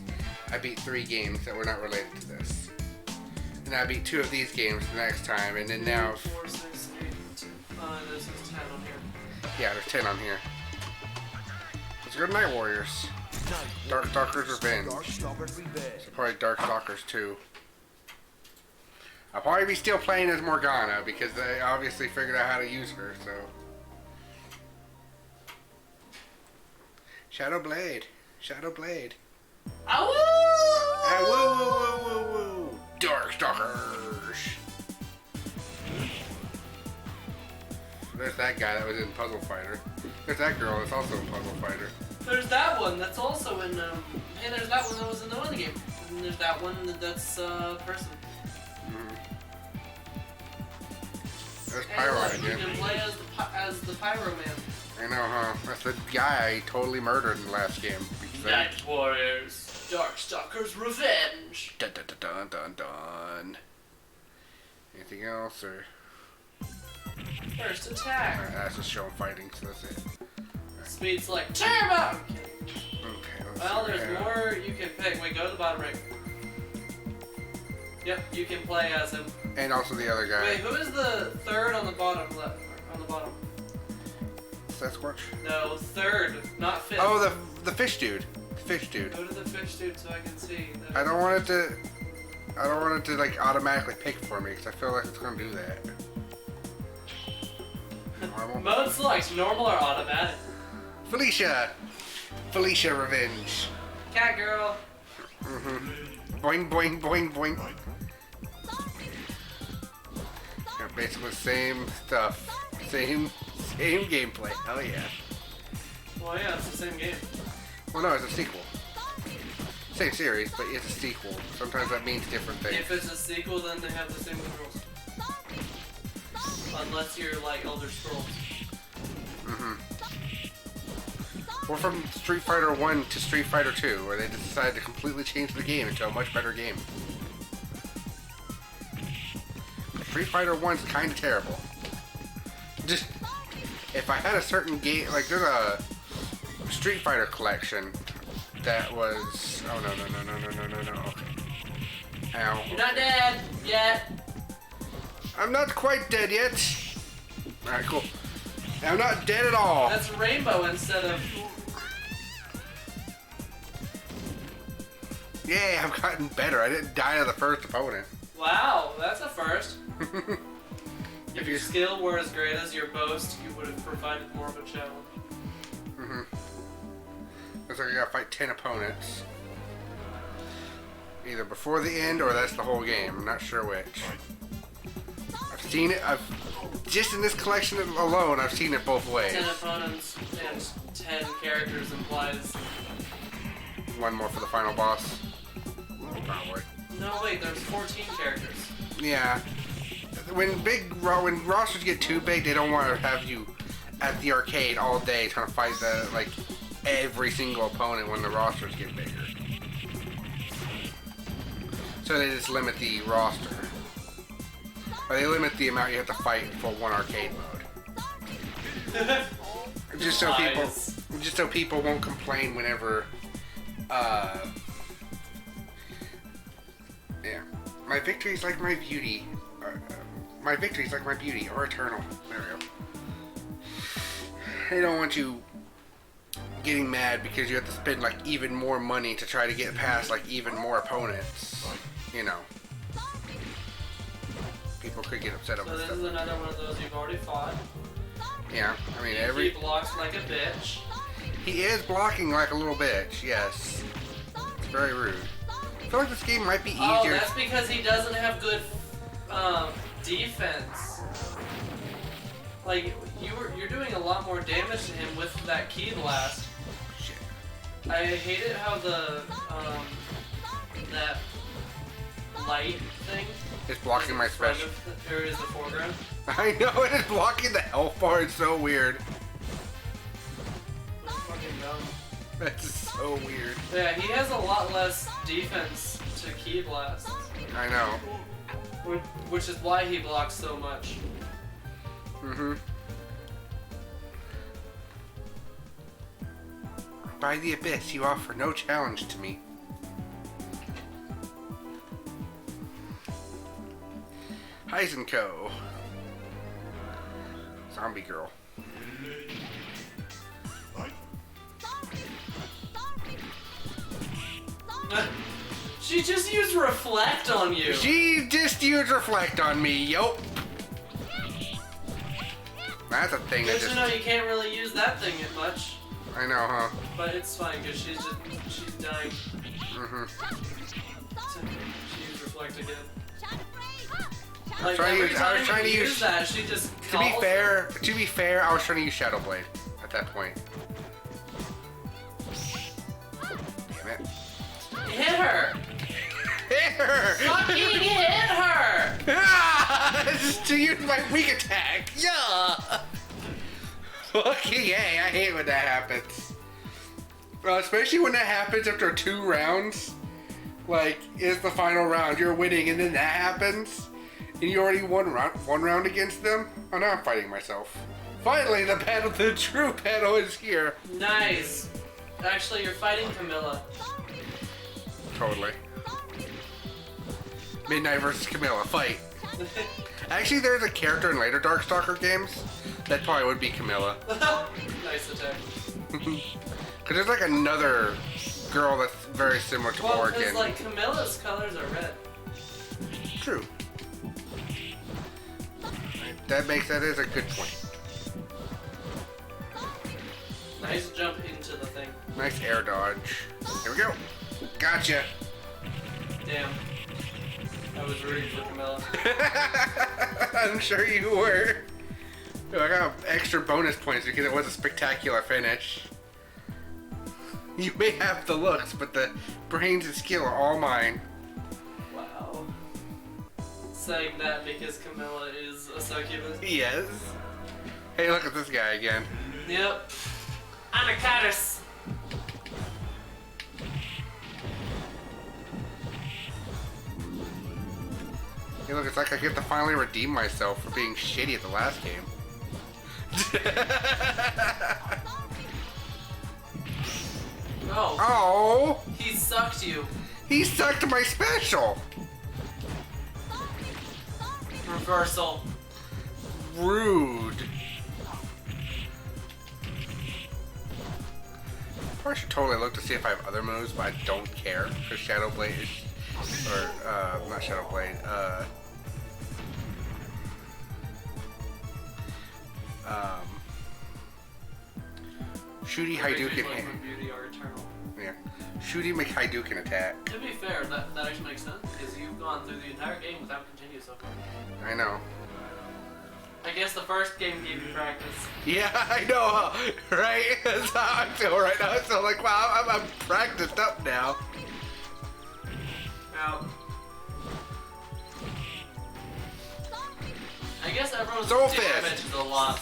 I beat 3 games that were not related to this. And I beat 2 of these games the next time, and then now... 4, 6, 8, 2. This is 10 on here. Yeah, there's 10 on here. Let's go to Nightwarriors. Darkstalkers Revenge. So probably Darkstalkers 2. I'll probably be still playing as Morgana, because they obviously figured out how to use her, so... Shadow Blade. Ow! Woo! Darkstalkers. There's that guy that was in Puzzle Fighter. There's that girl that's also in Puzzle Fighter. There's that one that's also in, and there's that one that was in the one game. And there's that one that's, person. There's Hey, Pyro look, again. you can play as the Pyro Man. I know, huh? That's the guy I totally murdered in the last game. Nightwarriors Darkstalkers Revenge. Dun dun dun dun dun. Anything else, or? First attack. Alright, that's just showing fighting, so that's it. Speed's like turbo. I'm kidding. Okay, let's Well, see. there's more you can pick. Wait, go to the bottom right. Yep, you can play as him. And also the other guy. Wait, who is the third on the bottom left? On the bottom. Sasquatch? No, third, not fifth. Oh, the fish dude. Fish dude. Go to the fish dude so I can see. I don't want it to... I don't want it to like automatically pick for me because I feel like it's gonna do that. Normal. Mode select, normal or automatic? Felicia! Felicia Revenge. Cat girl. Boing, boing, boing, boing. Yeah, basically same stuff. Same gameplay. Hell yeah. Well, yeah, it's the same game. Well, no, it's a sequel. Same series, but it's a sequel. Sometimes that means different things. If it's a sequel, then they have the same controls. Unless you're like Elder Scrolls. Or from Street Fighter 1 to Street Fighter 2, where they just decided to completely change the game into a much better game. Street Fighter 1's kind of terrible. Just, if I had a certain game, like there's a Street Fighter collection that was, oh no, okay. Ow. You're not dead yet. I'm not quite dead yet. Alright, cool. I'm not dead at all. That's rainbow instead of... Yay, I've gotten better. I didn't die to the first opponent. Wow, that's a first. If your skill were as great as your boast, you would have provided more of a challenge. Looks like I gotta fight 10 opponents. Either before the end or that's the whole game. I'm not sure which. I've seen it. Just in this collection alone, I've seen it both ways. 10 opponents and 10 characters implies... One more for the final boss. Probably. No, wait, there's 14 characters. Yeah. When rosters get too big, they don't want to have you at the arcade all day trying to fight every single opponent when the rosters get bigger. So they just limit the roster. Or they limit the amount you have to fight for one arcade mode. Just so people won't complain whenever yeah. My victories like my beauty. My victories like my beauty are eternal. There we go. They don't want you getting mad because you have to spend like even more money to try to get past like even more opponents. You know. People could get upset over So this is another one of those you've already fought. Yeah, I mean He blocks like a bitch. He is blocking like a little bitch, yes. It's very rude. I feel like this game might be easier. Oh, that's because he doesn't have good defense. Like you're doing a lot more damage to him with that key blast. Shit. I hate it how the that light thing It's blocking my special. Or is the foreground? I know, it is blocking the health bar. It's so weird. That's fucking dumb. That's so weird. Yeah, he has a lot less defense to key blasts. I know. Which is why he blocks so much. By the abyss, you offer no challenge to me. Heisenko. Zombie girl. She just used reflect on you. She just used reflect on me, yup. That's a thing that Good just... to know you can't really use that thing much. I know, huh? But it's fine because she's dying. She used reflect again. Like every time you use that, she just To be fair, I was trying to use Shadow Blade at that point. Damn it. Hit her! Hit her! Fucking hit her! Ah! Just to use my weak attack. Yeah. Fucking yay! I hate when that happens. Especially when that happens after 2 rounds. Like, it's the final round, you're winning, and then that happens, and you already won one round against them. Oh, now I'm fighting myself. Finally, the true battle is here. Nice. Actually, you're fighting Camilla. Totally. Midnight versus Camilla, fight. Actually, there's a character in later Darkstalker games that probably would be Camilla. Nice attack. Because there's like another girl that's very similar to Morgan. Because like Camilla's colors are red. True. That is a good point. Nice jump into the thing. Nice air dodge. Here we go. Gotcha. Damn. I was rooting for Camilla. I'm sure you were. I got extra bonus points because it was a spectacular finish. You may have the looks, but the brains and skill are all mine. Wow. Saying that because Camilla is a succubus. Yes. Hey, look at this guy again. Yep. Anacatus. Hey, look, it's like I get to finally redeem myself for being shitty at the last game. Oh. Oh! He sucked you. He sucked my special! Reversal. Rude. Probably should totally look to see if I have other moves, but I don't care, because Shadow Blade is... Or, not Shadow Blade, Shooty Hadouken hit. Beauty are eternal. Yeah. Shooty McHadouken attack. To be fair, that actually makes sense because you've gone through the entire game without continue so far. I know. I guess the first game gave you practice. Yeah, I know, huh? Right? That's how I feel right now. I feel like, wow, I'm practiced up now. Now, I guess everyone's Soul damage Fist. is a lot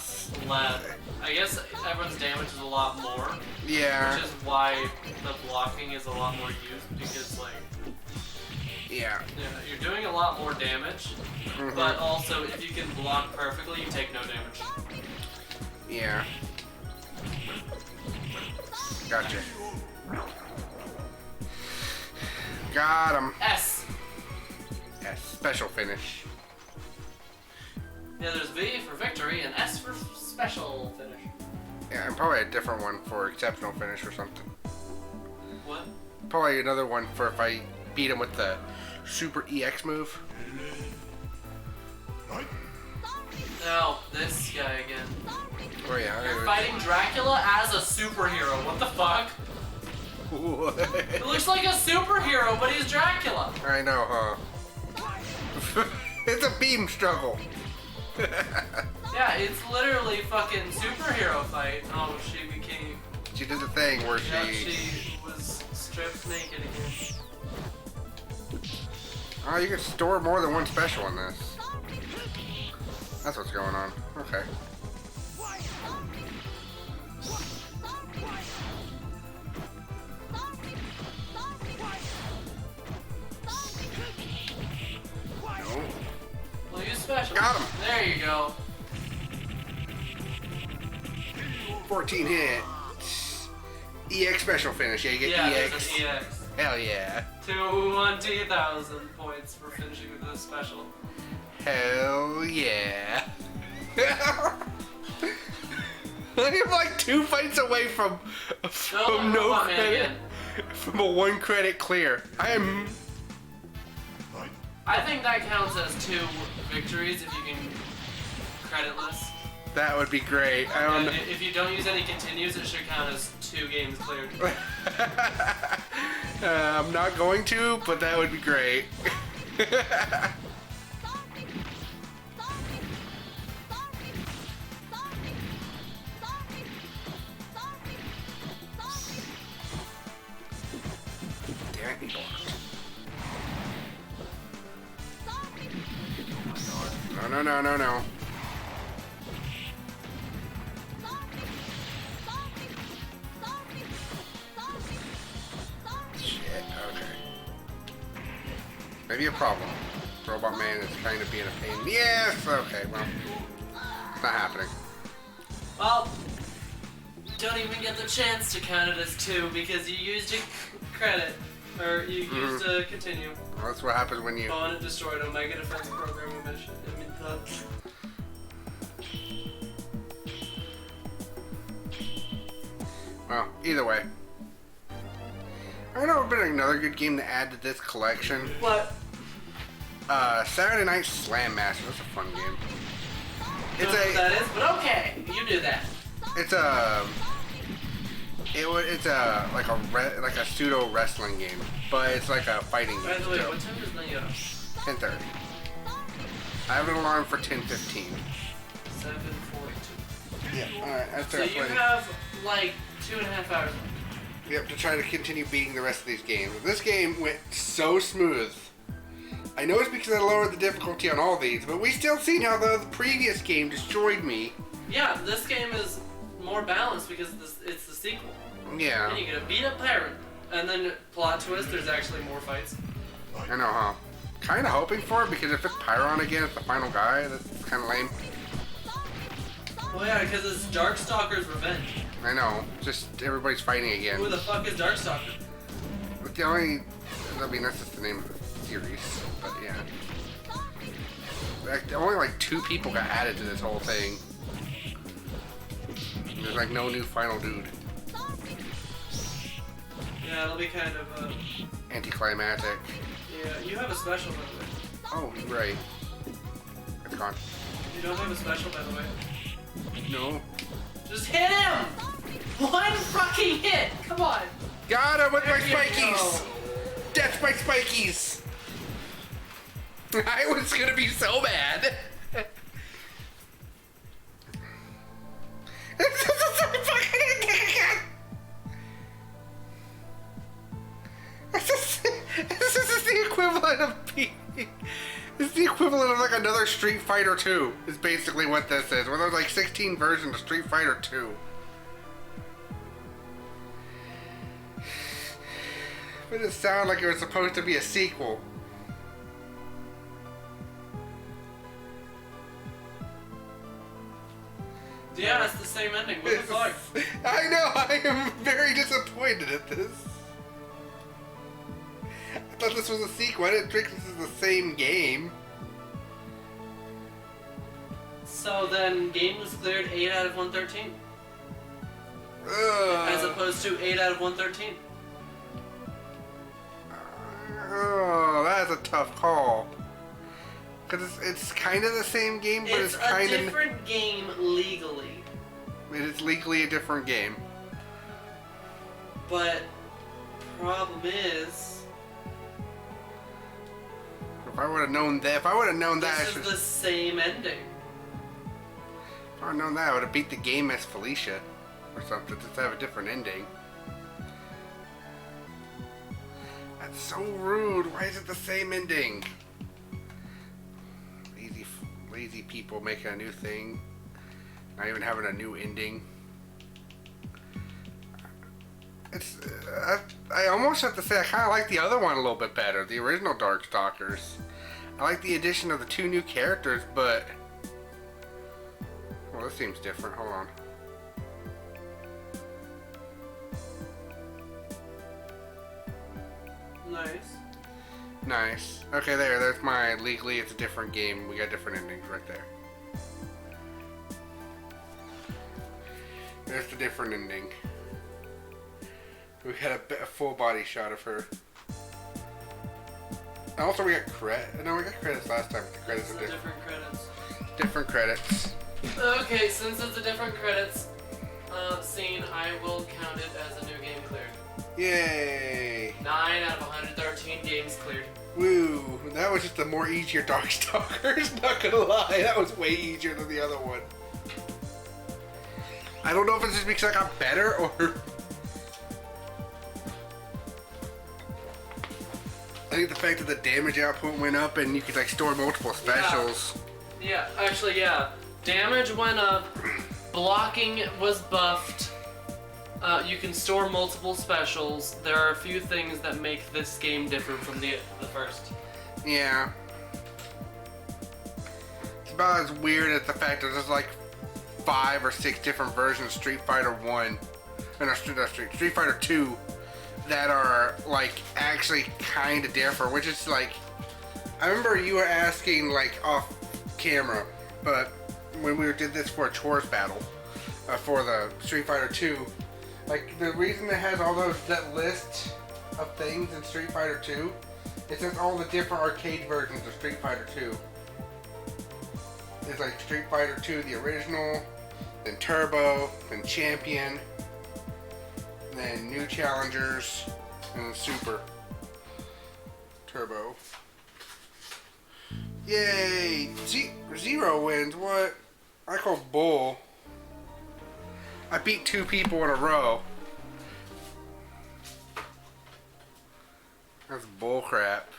less. I guess everyone's damage is a lot more. Yeah. Which is why the blocking is a lot more used because, like, Yeah. you're doing a lot more damage, but also if you can block perfectly, you take no damage. Yeah. Gotcha. Got him. S. S. Special finish. Yeah, there's V for victory and S for special finish. Yeah, and probably a different one for exceptional finish or something. What? Probably another one for if I beat him with the super EX move. Now, this guy again. Oh yeah. You're fighting Dracula as a superhero. What the fuck? It looks like a superhero, but he's Dracula. I know, huh? It's a beam struggle. Yeah, it's literally fucking superhero fight. Oh, she became... She did the thing where Yeah, she was stripped naked again. Oh, you can store more than one special in this. That's what's going on. Okay. No. Well, use special. Got him. There you go. 14 hits. EX special finish. Yeah, you get Yeah, EX. there's an EX. Hell yeah. 20,000 points for finishing with this special. Hell yeah. I'm like 2 fights away from no Robot Man credit. again. From a 1 credit clear. I think that counts as 2 victories if you can creditless. That would be great. I don't know. If you don't use any continues, it should count as 2 games cleared. I'm not going to, but that would be great. Damn it, he blocked. No. Shit, okay. Maybe a problem. Robot Man is kind of being a pain. Yes! Okay, well. It's not happening. Well, don't even get the chance to count it as 2 because you used a credit. Or you used a continue. Well, that's what happens when you... Oh, and it destroyed Omega Defense Program mission. Well, either way. I know it would have been another good game to add to this collection. What? Saturday Night Slam Master. That's a fun game. I don't know what that is, but okay, you do that. It's like a pseudo wrestling game, but it's like a fighting game. By the way, still. what time is Naya? 10:30. I have an alarm for 10:15. 7:42. Yeah. All right. I So start you playing. have like 2.5 hours. Yep. To try to continue beating the rest of these games. This game went so smooth. I know it's because I lowered the difficulty on all these, but we still seen how the previous game destroyed me. Yeah, this game is more balanced because it's the sequel. Yeah. And you get a beat up pirate, and then plot twist. There's actually more fights. I know, huh? Kind of hoping for it because if it's Pyron again, it's the final guy. That's kind of lame. Well, yeah, because it's Darkstalkers Revenge. I know. Just everybody's fighting again. Who the fuck is Darkstalker? But the only, I mean, that's just the name of the series. But yeah. Like, only like 2 people got added to this whole thing. There's like no new final dude. Yeah, it'll be kind of Anticlimactic. yeah, you have a special by the way. Oh, you're right. It's gone. You don't have a special by the way. No. Just hit him! One fucking hit! Come on! Got him with my There you spikies! Death by spikies! I was gonna be so mad. This is the equivalent of being. This is the equivalent of like another Street Fighter 2. Is basically what this is. Where there's like 16 versions of Street Fighter 2. But it sounded like it was supposed to be a sequel. Yeah, it's the same ending. What the fuck? I know, I am very disappointed at this. I thought this was a sequel. I didn't think this is the same game. So then, game was cleared 8 out of 113. Ugh. As opposed to 8 out of 113. Oh, that's a tough call. Because it's kind of the same game, but it's kind a of... different game legally. It is legally a different game. But, problem is... If I would have known that, This is the same ending. If I would have known that, I would have beat the game as Felicia. Or something, just to have a different ending. That's so rude. Why is it the same ending? Lazy people making a new thing. Not even having a new ending. It's. I almost have to say I kind of like the other one a little bit better. The original Darkstalkers. I like the addition of the 2 new characters, but. Well, this seems different. Hold on. Nice. Nice. Okay, there's my legally it's a different game. We got different endings right there. There's the different ending. We had a full body shot of her. And also we got credit. No, we got credits last time. The credits are different. Different credits. Different credits. Okay, since it's a different credits scene, I will count it as a new game cleared. Yay! 9 out of 113 games cleared. Woo! That was just a more easier Darkstalkers. Not gonna lie, that was way easier than the other one. I don't know if it's just because I got better or. I think the fact that the damage output went up and you could like store multiple specials. Yeah, actually, yeah. Damage went up, blocking was buffed, you can store multiple specials. There are a few things that make this game different from the first. Yeah. It's about as weird as the fact that there's like 5 or 6 different versions of Street Fighter 1, or Street Fighter 2 that are like actually kind of different, which is like, I remember you were asking like off camera, but when we did this for a chores battle for the Street Fighter 2, like the reason it has all that list of things in Street Fighter 2 It says all the different arcade versions of Street Fighter 2. It's like Street Fighter 2, the original, then Turbo, then Champion, then New Challengers, and then Super Turbo. Yay! Zero wins, what? I call bull. I beat 2 people in a row. That's bull crap.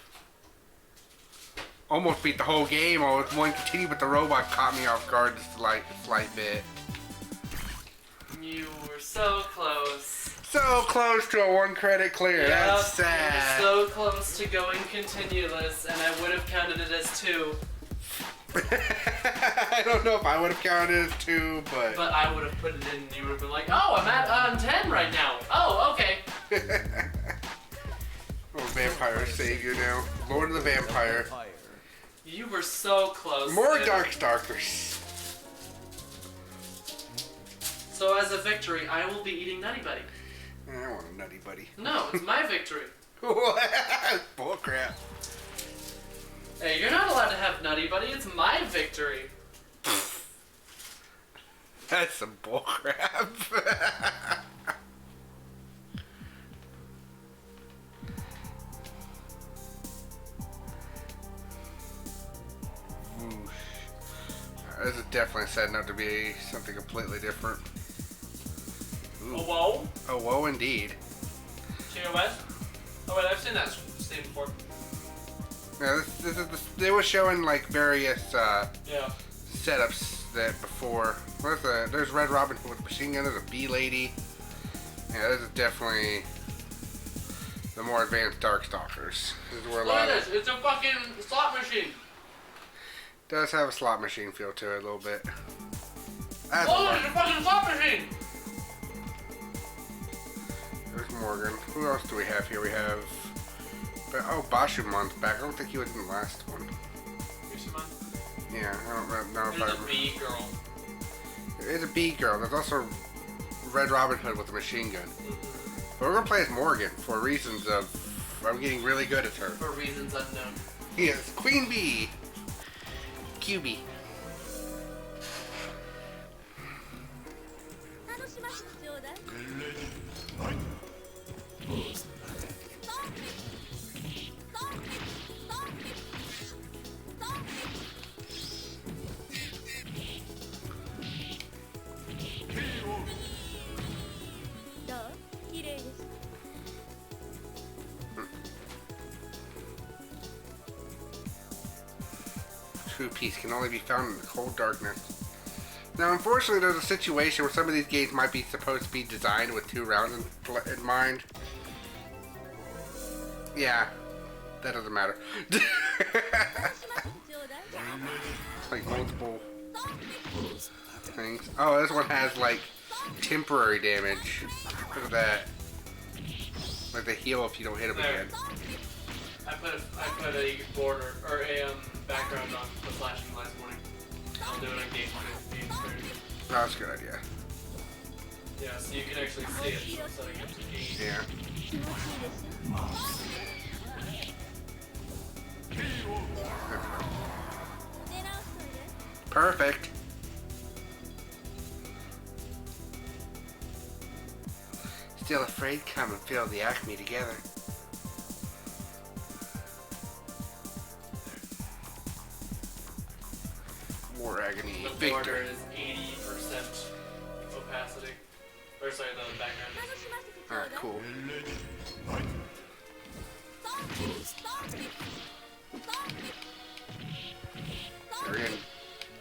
Almost beat the whole game. I was one continue, but the robot caught me off guard just a slight bit. You were so close. So close to a 1 credit clear. Yep, That's sad. so close to going continuous, and I would have counted it as 2. I don't know if I would have counted it as 2, but... But I would have put it in, and you would have been like, oh, I'm at 10 right now. Oh, okay. Oh, Vampire Savior now. Lord of the Vampire. You were so close. More man. Darkstalkers. So as a victory, I will be eating Nutty Buddy. I want a Nutty Buddy. No, it's my victory. Bullcrap. Hey, you're not allowed to have Nutty Buddy. It's my victory. That's some bullcrap. This is definitely setting up to be something completely different. Ooh. Oh, whoa. Oh, whoa, indeed. TOS? Oh, wait, I've seen that scene before. Yeah, they were showing like various Yeah. setups that before. There's Red Robin Hood with a machine gun. There's a bee lady. Yeah, this is definitely the more advanced Darkstalkers. This is where a Look lot at of this. It's a fucking slot machine. does have a slot machine feel to it a little bit. That's Oh, it's a fucking slot machine. There's Morgan. Who else do we have here? We have Bashumon's back. I don't think he was in the last one. Yeah, I don't know if There's I a bee girl. There's a bee girl. There's also Red Robin Hood with a machine gun. But we're gonna play as Morgan for reasons of I'm getting really good at her. For reasons unknown. Yes, Queen Bee. QB. True peace can only be found in the cold darkness. Now, unfortunately, there's a situation where some of these games might be supposed to be designed with 2 rounds in mind. Yeah, that doesn't matter. Like multiple things. Oh, this one has like temporary damage. Look at that. Like they heal if you don't hit them There. again. I put a border or a background on the flashing lights warning. I'll do it on game 2. No, that's a good idea. Yeah, so you can actually see it. So I'm setting it to 8. Yeah. Perfect. Still afraid? Come and feel the Acme together. War agony. The border Victor. is 80% opacity. Or sorry, the background is. Alright, cool. We're getting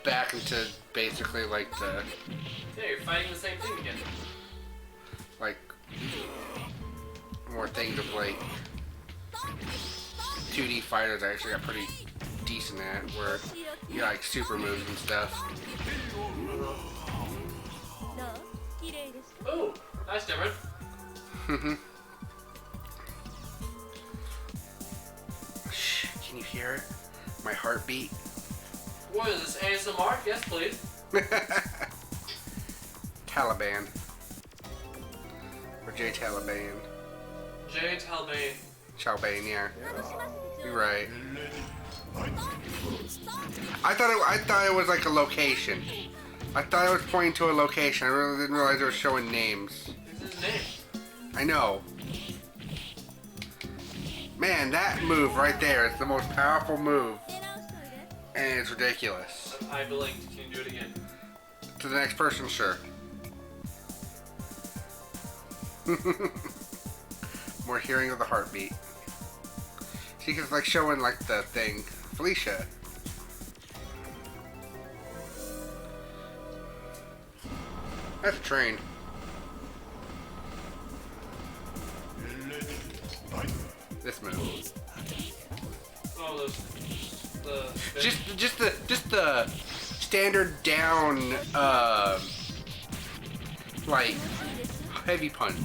back into basically like the Yeah, you're fighting the same thing again. like more things of like 2D fighters I actually got pretty decent at where you like super moves and stuff. Ooh, that's different. Shh, can you hear it? My heartbeat. What is this, ASMR? Yes, please. Taliban. Or J Taliban. Jay Talbane. Xiaobane, yeah. You're right. I thought it was like a location. I thought it was pointing to a location. I really didn't realize it was showing names. What's his name? I know. Man, that move right there is the most powerful move. And it's ridiculous. I blinked. Can you do it again? To the next person, sure. More hearing of the heartbeat. See, cause it's like showing like the thing. Felicia. That's a train. This move. Oh, the Just the standard down like heavy punch.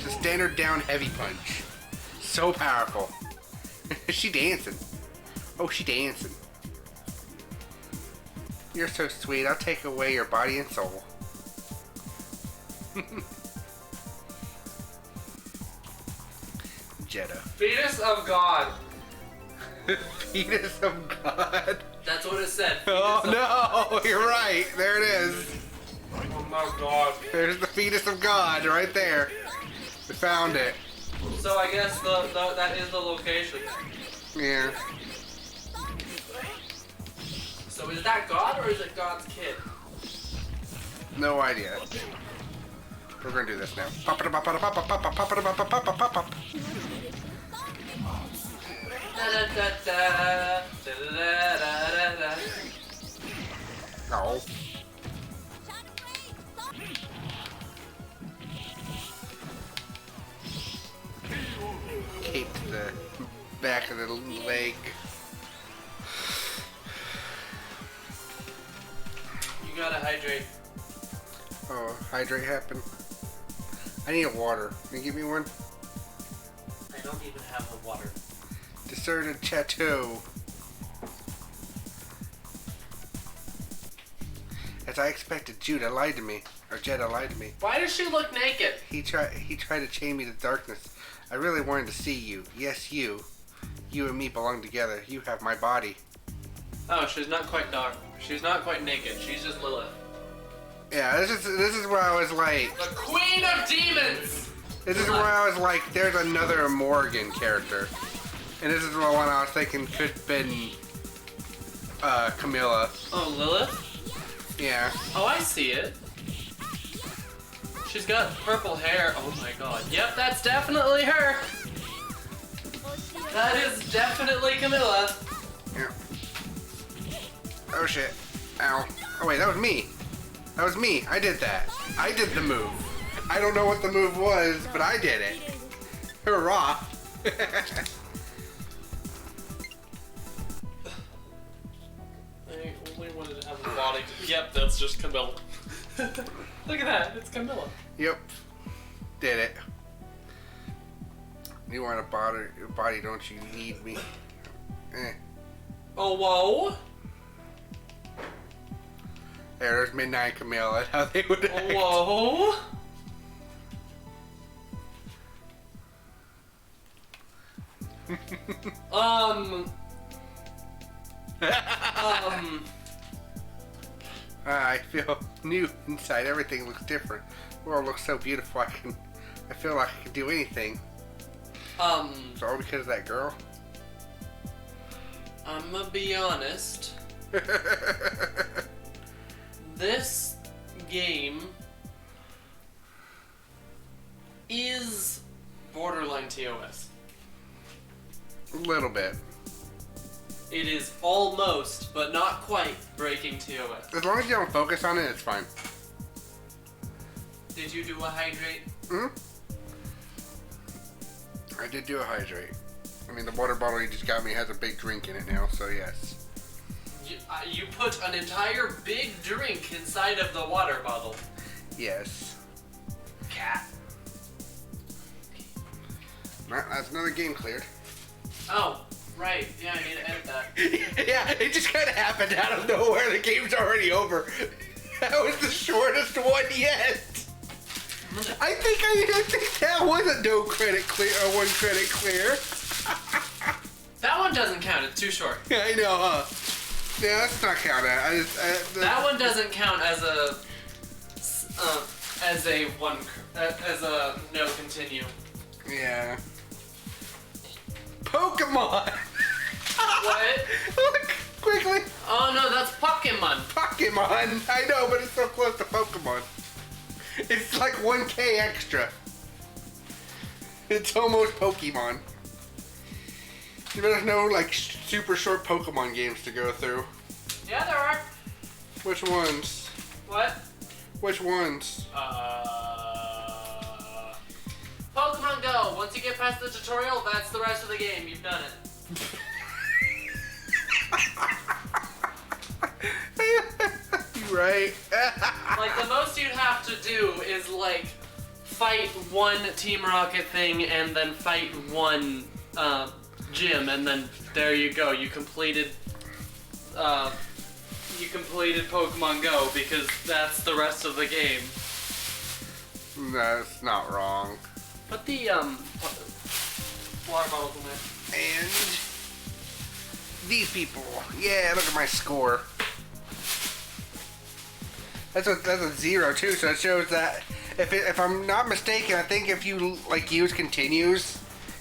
The standard down heavy punch. So powerful. She dancing. Oh, she dancing. You're so sweet. I'll take away your body and soul. Jeddah. Fetus of God. Fetus of God. That's what it said. Oh Fetus of- no, you're right. There it is. Oh my God. There's the fetus of God right there. We found it. So I guess that is the location. Yeah. So is that God or is it God's kid? No idea. We're gonna do this now. Pop it, pop it, pop it, pop it, pop it, pop it, pop it, pop it. Oh. Cape to the back of the leg. You gotta hydrate. Oh, hydrate happen. I need a water. Can you give me one? I don't even have the water. Deserted chateau. As I expected, Jeddah lied to me. Why does she look naked? He tried to chain me to darkness. I really wanted to see you. Yes, you. You and me belong together. You have my body. Oh, she's not quite dark. She's not quite naked. She's just Lilith. Yeah, this is where I was like. The Queen of Demons! This is where I was like, there's another Morgan character. And this is the one I was thinking could have been Camilla. Oh, Lilith? Yeah. Oh, I see it. She's got purple hair. Oh my god. Yep, that's definitely her. That is definitely Camilla. Yeah. Oh shit. Ow. Oh wait, that was me. That was me. I did that. I did the move. I don't know what the move was, but I did it. Hurrah. I only wanted to have a body. Yep, that's just Camilla. Look at that. It's Camilla. Yep. Did it. You want a body, don't you? Need me. Eh. Oh, whoa. There's Midnight Camilla. How they would act. Whoa. I feel new inside. Everything looks different. The world looks so beautiful. I feel like I can do anything. It's all because of that girl. I'm gonna be honest. This game is borderline TOS. A little bit. It is almost, but not quite, breaking TOS. As long as you don't focus on it, it's fine. Did you do a hydrate? Hmm? I did do a hydrate. I mean, the water bottle you just got me has a big drink in it now, so yes. You put an entire big drink inside of the water bottle. Yes. Cat. Well, that's another game cleared. Oh, right. Yeah, I need to edit that. Yeah, it just kind of happened out of nowhere. The game's already over. That was the shortest one yet. I think that was a no credit clear, or 1 credit clear. That one doesn't count. It's too short. Yeah, I know, huh? Yeah, that's not counted. That one doesn't count as a no continue. Yeah. Pokemon. What? Look, quickly. Oh no, that's Pokemon. Pokemon. I know, but it's so close to Pokemon. It's like 1K extra. It's almost Pokemon. There's no like super short Pokemon games to go through. Yeah, there are. Which ones? What? Which ones? Pokemon Go. Once you get past the tutorial, that's the rest of the game. You've done it. You right. Like, the most you'd have to do is, like, fight one Team Rocket thing and then fight one gym, and then there you go. You completed Pokemon Go, because that's the rest of the game. That's not wrong. Put the water bottles in there. And these people. Yeah, look at my score. That's a 0 too, so it shows that if I'm not mistaken, I think if you like use continues,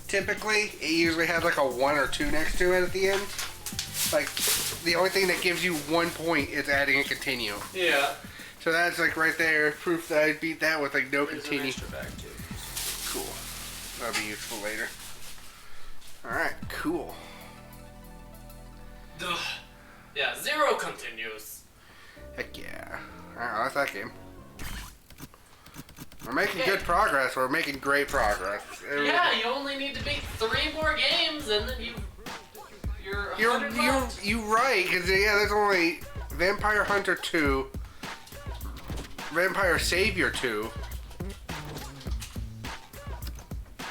typically it usually has like a 1 or 2 next to it at the end. Like the only thing that gives you 1 point is adding a continue. Yeah. So that's like right there, proof that I beat that with like no There's continue. an extra bag too. Cool. That'll be useful later. Alright, cool. Ugh. Yeah, 0 continues. Heck yeah. Alright, I like that game. We're making Okay. good progress. We're making great progress. Yeah, you only need to beat 3 more games, and then you're 100 left. You're right, because yeah, there's only Vampire Hunter 2, Vampire Savior 2.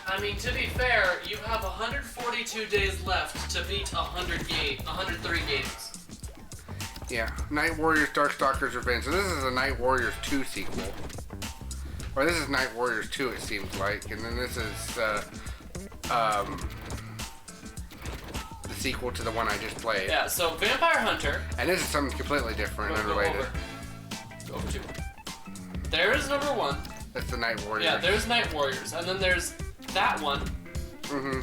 I mean, to be fair, you have 142 days left to beat 103 games. Yeah, Nightwarriors Darkstalkers Revenge. So this is a Nightwarriors 2 sequel. Or this is Nightwarriors 2, it seems like. And then this is the sequel to the one I just played. Yeah, so Vampire Hunter. And this is something completely different, Go unrelated. over 2. There's number 1. That's the Nightwarriors. Yeah, there's Nightwarriors. And then there's that one. Mm-hmm.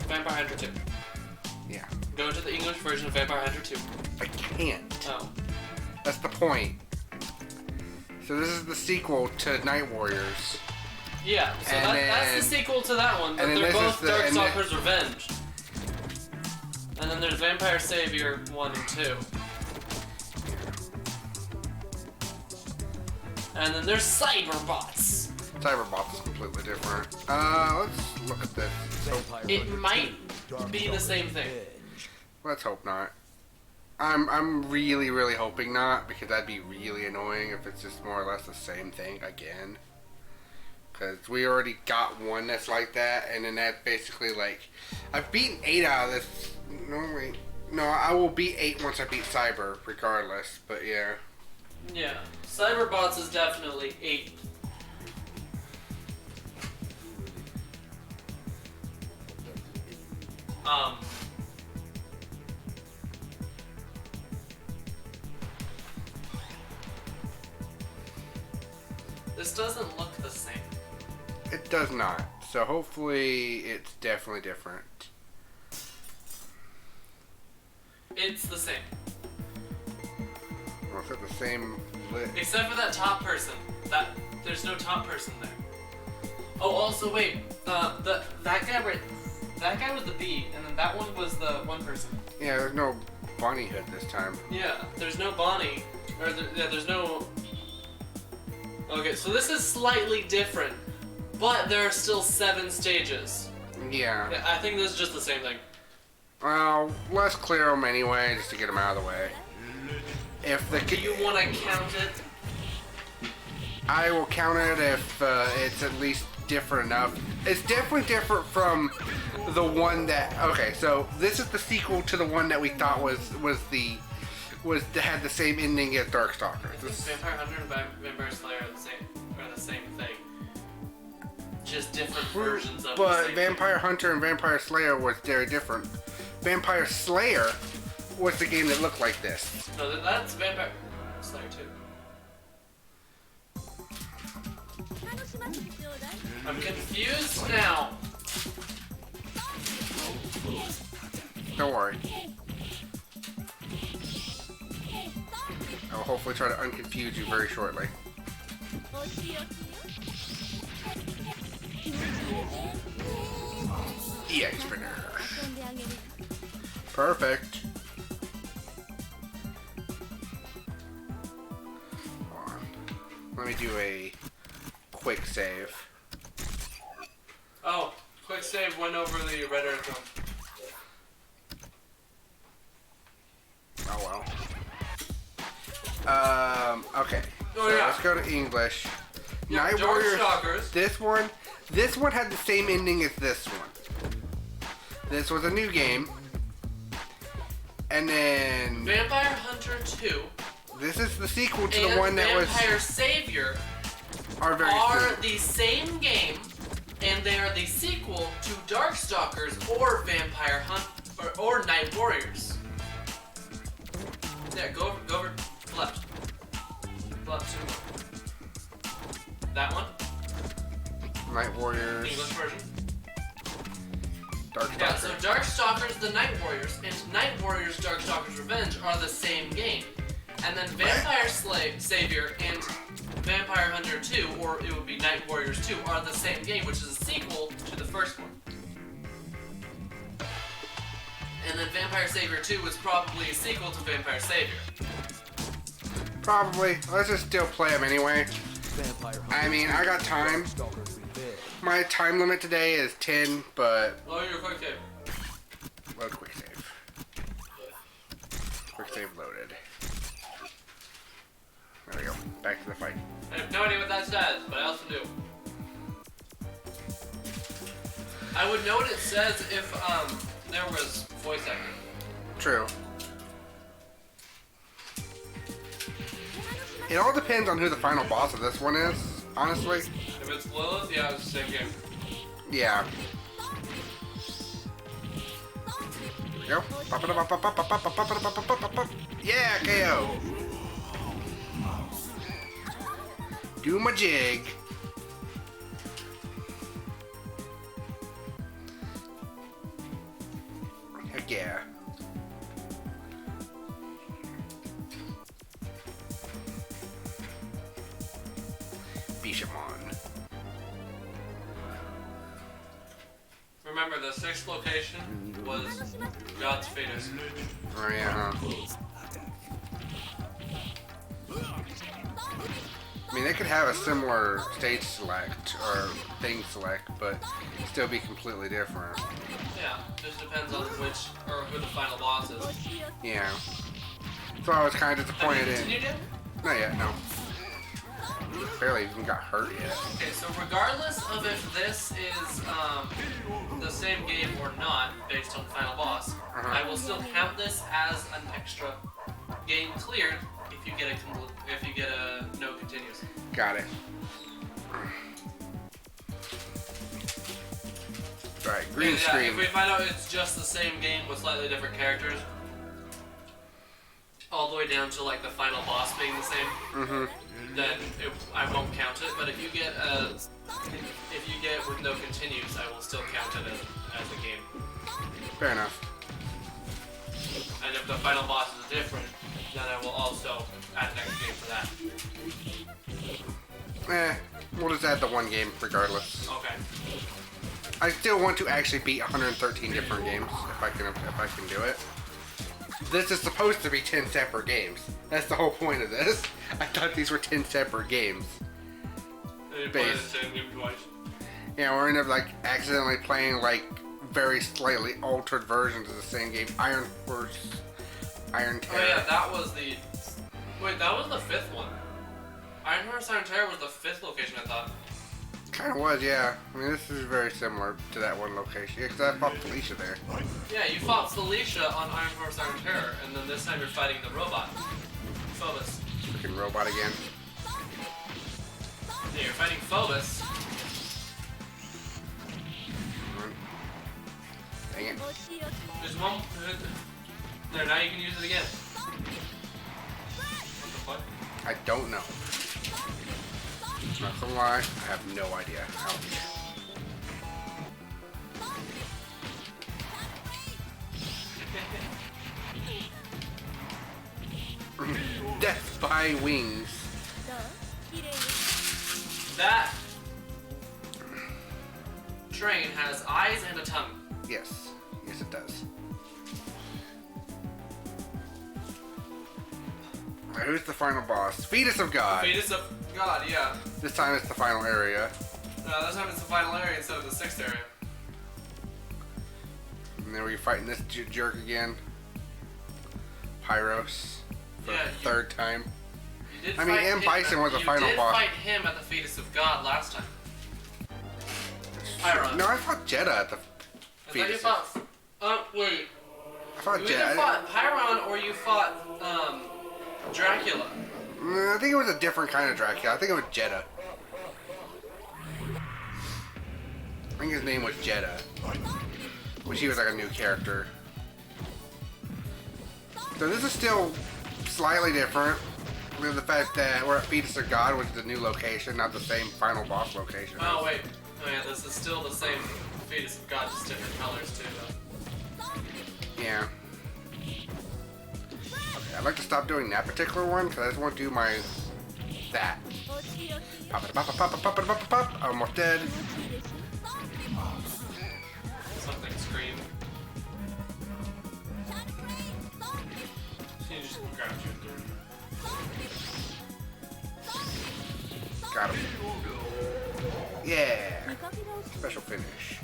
Vampire Hunter 2. Yeah. Go to the English version of Vampire Hunter 2. I can't. Oh. That's the point. So this is the sequel to Nightwarriors. Yeah, so And that's then- the sequel to that one, but and then they're this both is the- and Darkstalkers Revenge. And then there's Vampire Savior 1 and 2. And then there's Cyberbots. Cyberbots is completely different. Let's look at this. It might be the same thing. Let's hope not. I'm really, really hoping not, because that'd be really annoying if it's just more or less the same thing again. Because we already got one that's like that, and then that's basically like... I've beaten 8 out of this... No, wait. No, I will beat 8 once I beat Cyber, regardless, but yeah. Yeah. Cyberbots is definitely 8. This doesn't look the same. It does not. So hopefully it's definitely different. It's the same. Well, it's at the same list. Except for that top person. There's no top person there. Oh, also wait. That guy was the bee, and then that one was the one person. Yeah, there's no Bunny Hood this time. Yeah, there's no Bonnie, or there's no. Okay, so this is slightly different, but there are still 7 stages. Yeah. Yeah, I think this is just the same thing. Well, let's clear them anyway, just to get them out of the way. If the Do you want to count it? I will count it if it's at least different enough. It's definitely different from the one that. Okay, so this is the sequel to the one that we thought had the same ending as Darkstalkers. I think Vampire Hunter and Vampire Slayer are the same thing. just different versions of the But same Vampire Hunter and Vampire Slayer was very different. Vampire Slayer was the game that looked like this. thing. No, that's Vampire Slayer 2. I'm confused now. Don't worry. I'll hopefully try to unconfuse you very shortly. EX spinner. Perfect. Hold on. Let me do a quick save. Oh, quick save went over the red earth one. Oh well. Okay. Oh, So yeah. let's go to English. Yeah, Nightwarriors. Darkstalkers. This one had the same ending as this one. This was a new game. And then Vampire Hunter 2 this is the sequel to and the one that Vampire Savior are very are similar. the same game, and they are the sequel to Darkstalkers or Vampire Hunt or Nightwarriors. Yeah, go over left. Left 2 more. That one, Nightwarriors. English version. Darkstalkers. Yeah, so Darkstalkers, the Nightwarriors, and Nightwarriors Darkstalkers Revenge are the same game. And then Vampire Savior and Vampire Hunter 2, or it would be Nightwarriors 2, are the same game, which is a sequel to the first one. And then Vampire Savior 2 was probably a sequel to Vampire Savior. Probably. Let's just still play them anyway. I mean, I got time. My time limit today is 10, but Lower your quick save. load quick save. Quick save loaded. There we go. Back to the fight. I have no idea what that says, but I also do. I would know what it says if there was voice acting. True. It all depends on who the final boss of this one is, honestly. If it's Lilith, yeah, it's the same game. Yeah. There we go. Yeah, KO. Do my jig. Heck yeah. Bishamon. Remember, the sixth location was God's Fetus. Oh yeah, huh? I mean, they could have a similar stage select or thing select, but still be completely different. Yeah, just depends on which or who the final boss is. Yeah. So I was kind of Have disappointed you in. continued it? Not yet, no. Barely even got hurt yet. Okay, so regardless of if this is the same game or not, based on the final boss, I will still count this as an extra game cleared if you get a no continues. Got it. Right, green Yeah, screen. if we find out it's just the same game with slightly different characters, all the way down to like the final boss being the same, then I won't count it. But if you get with no continues, I will still count it as a game. Fair enough. And if the final boss is different, then I will also add next game for that. We'll just add the one game regardless. Okay. I still want to actually beat 113 different games if I can do it. This is supposed to be 10 separate games. That's the whole point of this. I thought these were 10 separate games. And you play the same game twice. Yeah, we're end up like accidentally playing like very slightly altered versions of the same game. Iron Terror. Oh yeah, that was the... Wait, that was the fifth one. Iron Horse Iron Terror was the fifth location, I thought. Kind of was, yeah. I mean, this is very similar to that one location. Yeah, because I fought Felicia there. Yeah, you fought Felicia on Iron Horse Iron Terror, and then this time you're fighting the robot. Phobos. Freaking robot again. Yeah, you're fighting Phobos. There's one. There, now you can use it again. What the fuck? I don't know. Not gonna lie, I have no idea. Ouch. Death by wings. That train has eyes and a tongue. Yes. Yes, it does. Now, who's the final boss? Fetus of God. Fetus of God, yeah. This time it's the final area. This time it's the final area instead of the 6th area. And then we're fighting this jerk again. Pyros. For Yeah, the third time. You did I mean, fight M. him Bison was the final You did boss. fight him at the Fetus of God last time. Pyron. No, I fought Jeddah at the I thought you Fetus. fought... wait. I fought You either Jeddah. fought Pyron or you fought, Dracula. I think it was a different kind of Dracula. I think it was Jeddah. I think his name was Jeddah. Which he was like a new character. So this is still slightly different. With the fact that we're at Fetus of God, which is a new location, not the same final boss location. Oh, wait. Oh, yeah, this is still the same Fetus of God, just different colors, too, though. Yeah. Okay, I'd like to stop doing that particular one, because I just want to do my... that. Pop it, pop it, pop it, pop it, pop it, pop it. I'm almost dead. Something screamed. So you just grab you. Got him. Yeah. Special finish.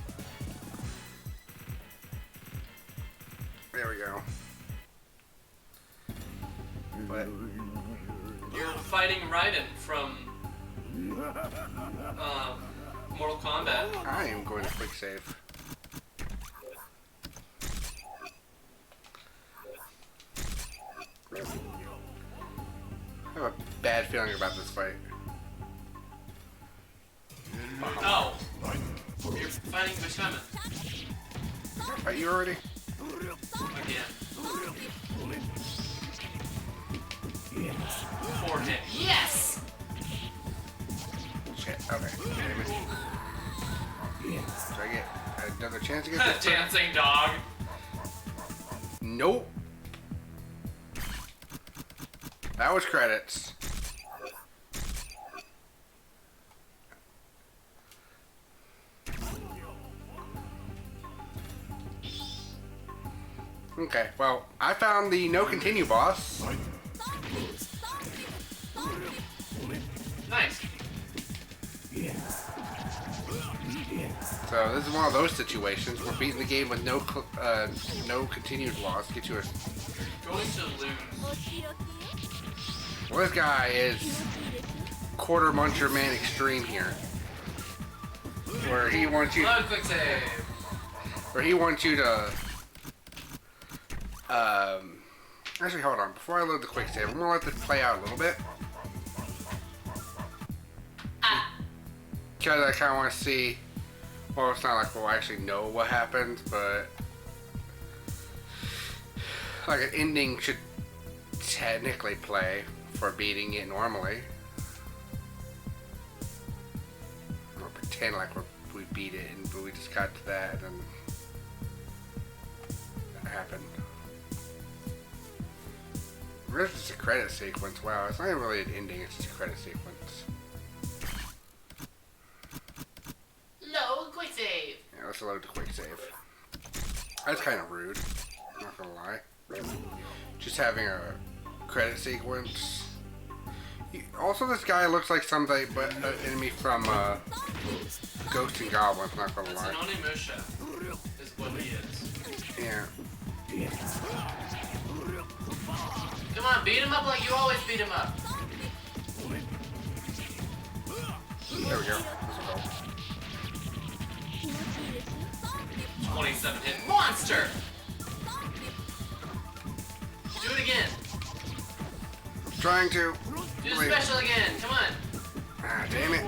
There we go. But You're fighting Raiden from Mortal Kombat. I am going to quick save. I have a bad feeling about this fight. Oh, you're fighting Bashaman Fight you already? again. For him. Yes! Shit. Okay. Damn it. Should I get another chance to get this? Dancing dog. Nope. That was credits. Okay, well, I found the no continue boss. Nice. So this is one of those situations where beating the game with no continued loss gets you a... Going to lose. Well, this guy is Quarter Muncher Man Extreme here. Where he wants you... Load quick save. Where he wants you to... Actually, hold on. Before I load the quick save, I'm gonna let this play out a little bit. Because I kind of want to see... Well, it's not like we'll actually know what happens, but... Like, an ending should technically play for beating it normally. We'll pretend like we beat it, and we just got to that, and... that happened. It's just a credit sequence. Wow, it's not even really an ending, it's just a credit sequence. Load quick save. Yeah, let's load the quick save. That's kind of rude, not gonna lie. Just having a credit sequence. Also, this guy looks like something, but an enemy from Ghosts and Goblins, not gonna It's lie. an Onimusha, is what he is. Yeah. Come on, beat him up like you always beat him up. There we go. This will go. 27 hit monster! Do it again. Trying to. Do the Wait. special again. Come on. Ah, damn it.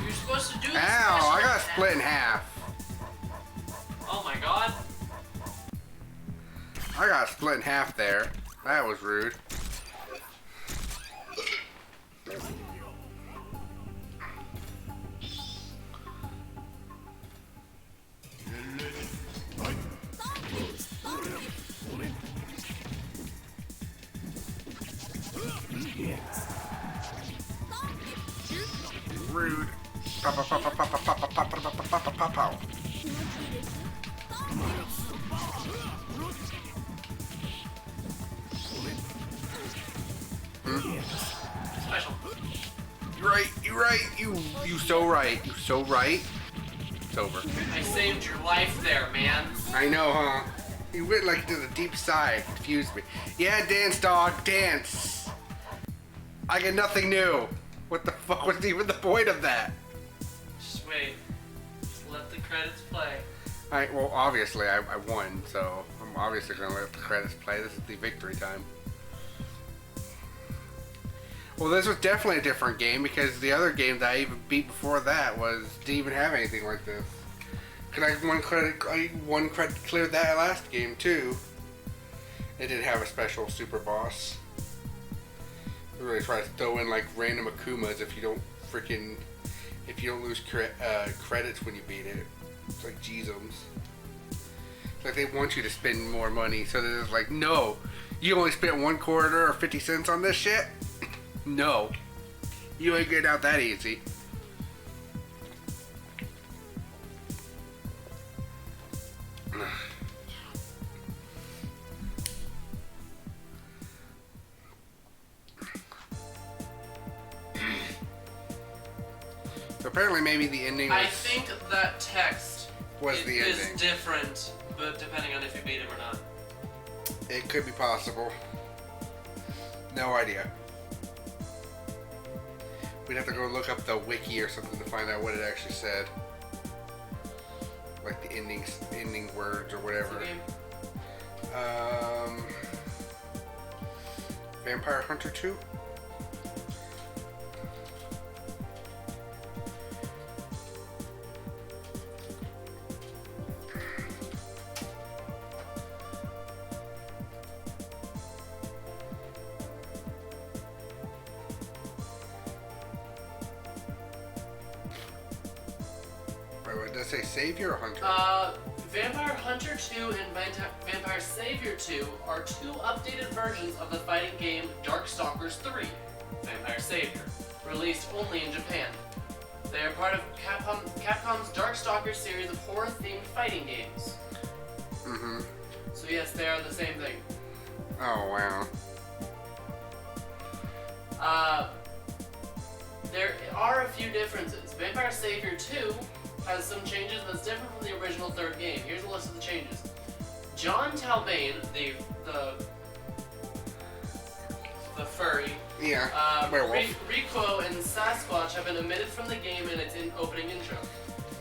You're supposed to do the Ow, special. I got split in half. Oh my god. I got split in half there. That was rude. Rude. Pow, pow, pow, pow, pow, pow, pow, pow, pow, pow, pow, pow, pow. Special. You're right. You're right. You so right. You so right. It's over. I saved your life there, man. I know, huh? You went like to the deep side. Confused me. Yeah, dance, dog, dance. I get nothing new. What the fuck was even the point of that? Just wait. Just let the credits play. Well, obviously I won, so I'm obviously gonna let the credits play. This is the victory time. Well, this was definitely a different game because the other game that I even beat before that didn't even have anything like this. Cause I one credit cleared that last game too. It didn't have a special super boss. They really try to throw in like random Akumas if you don't lose credits when you beat it. It's like Jeezums. It's like they want you to spend more money, so they're just like, no, you only spent 1 quarter or 50 cents on this shit. No, you ain't getting out that easy. So apparently maybe the ending I think that text was the is ending. different, but depending on if you beat him or not. It could be possible. No idea. We'd have to go look up the wiki or something to find out what it actually said. Like the ending words or whatever. What's the game? Vampire Hunter 2? Wait, does it say Savior or Hunter? Vampire Hunter 2 and Vampire Savior 2 are 2 updated versions of the fighting game Darkstalkers 3, Vampire Savior, released only in Japan. They are part of Capcom's Darkstalkers series of horror-themed fighting games. Mm-hmm. So yes, they are the same thing. Oh, wow. There are a few differences. Vampire Savior 2 has some changes that's different from the original 3rd game. Here's a list of the changes. John Talbane, the furry, Yeah, werewolf. Rico and Sasquatch have been omitted from the game in its opening intro.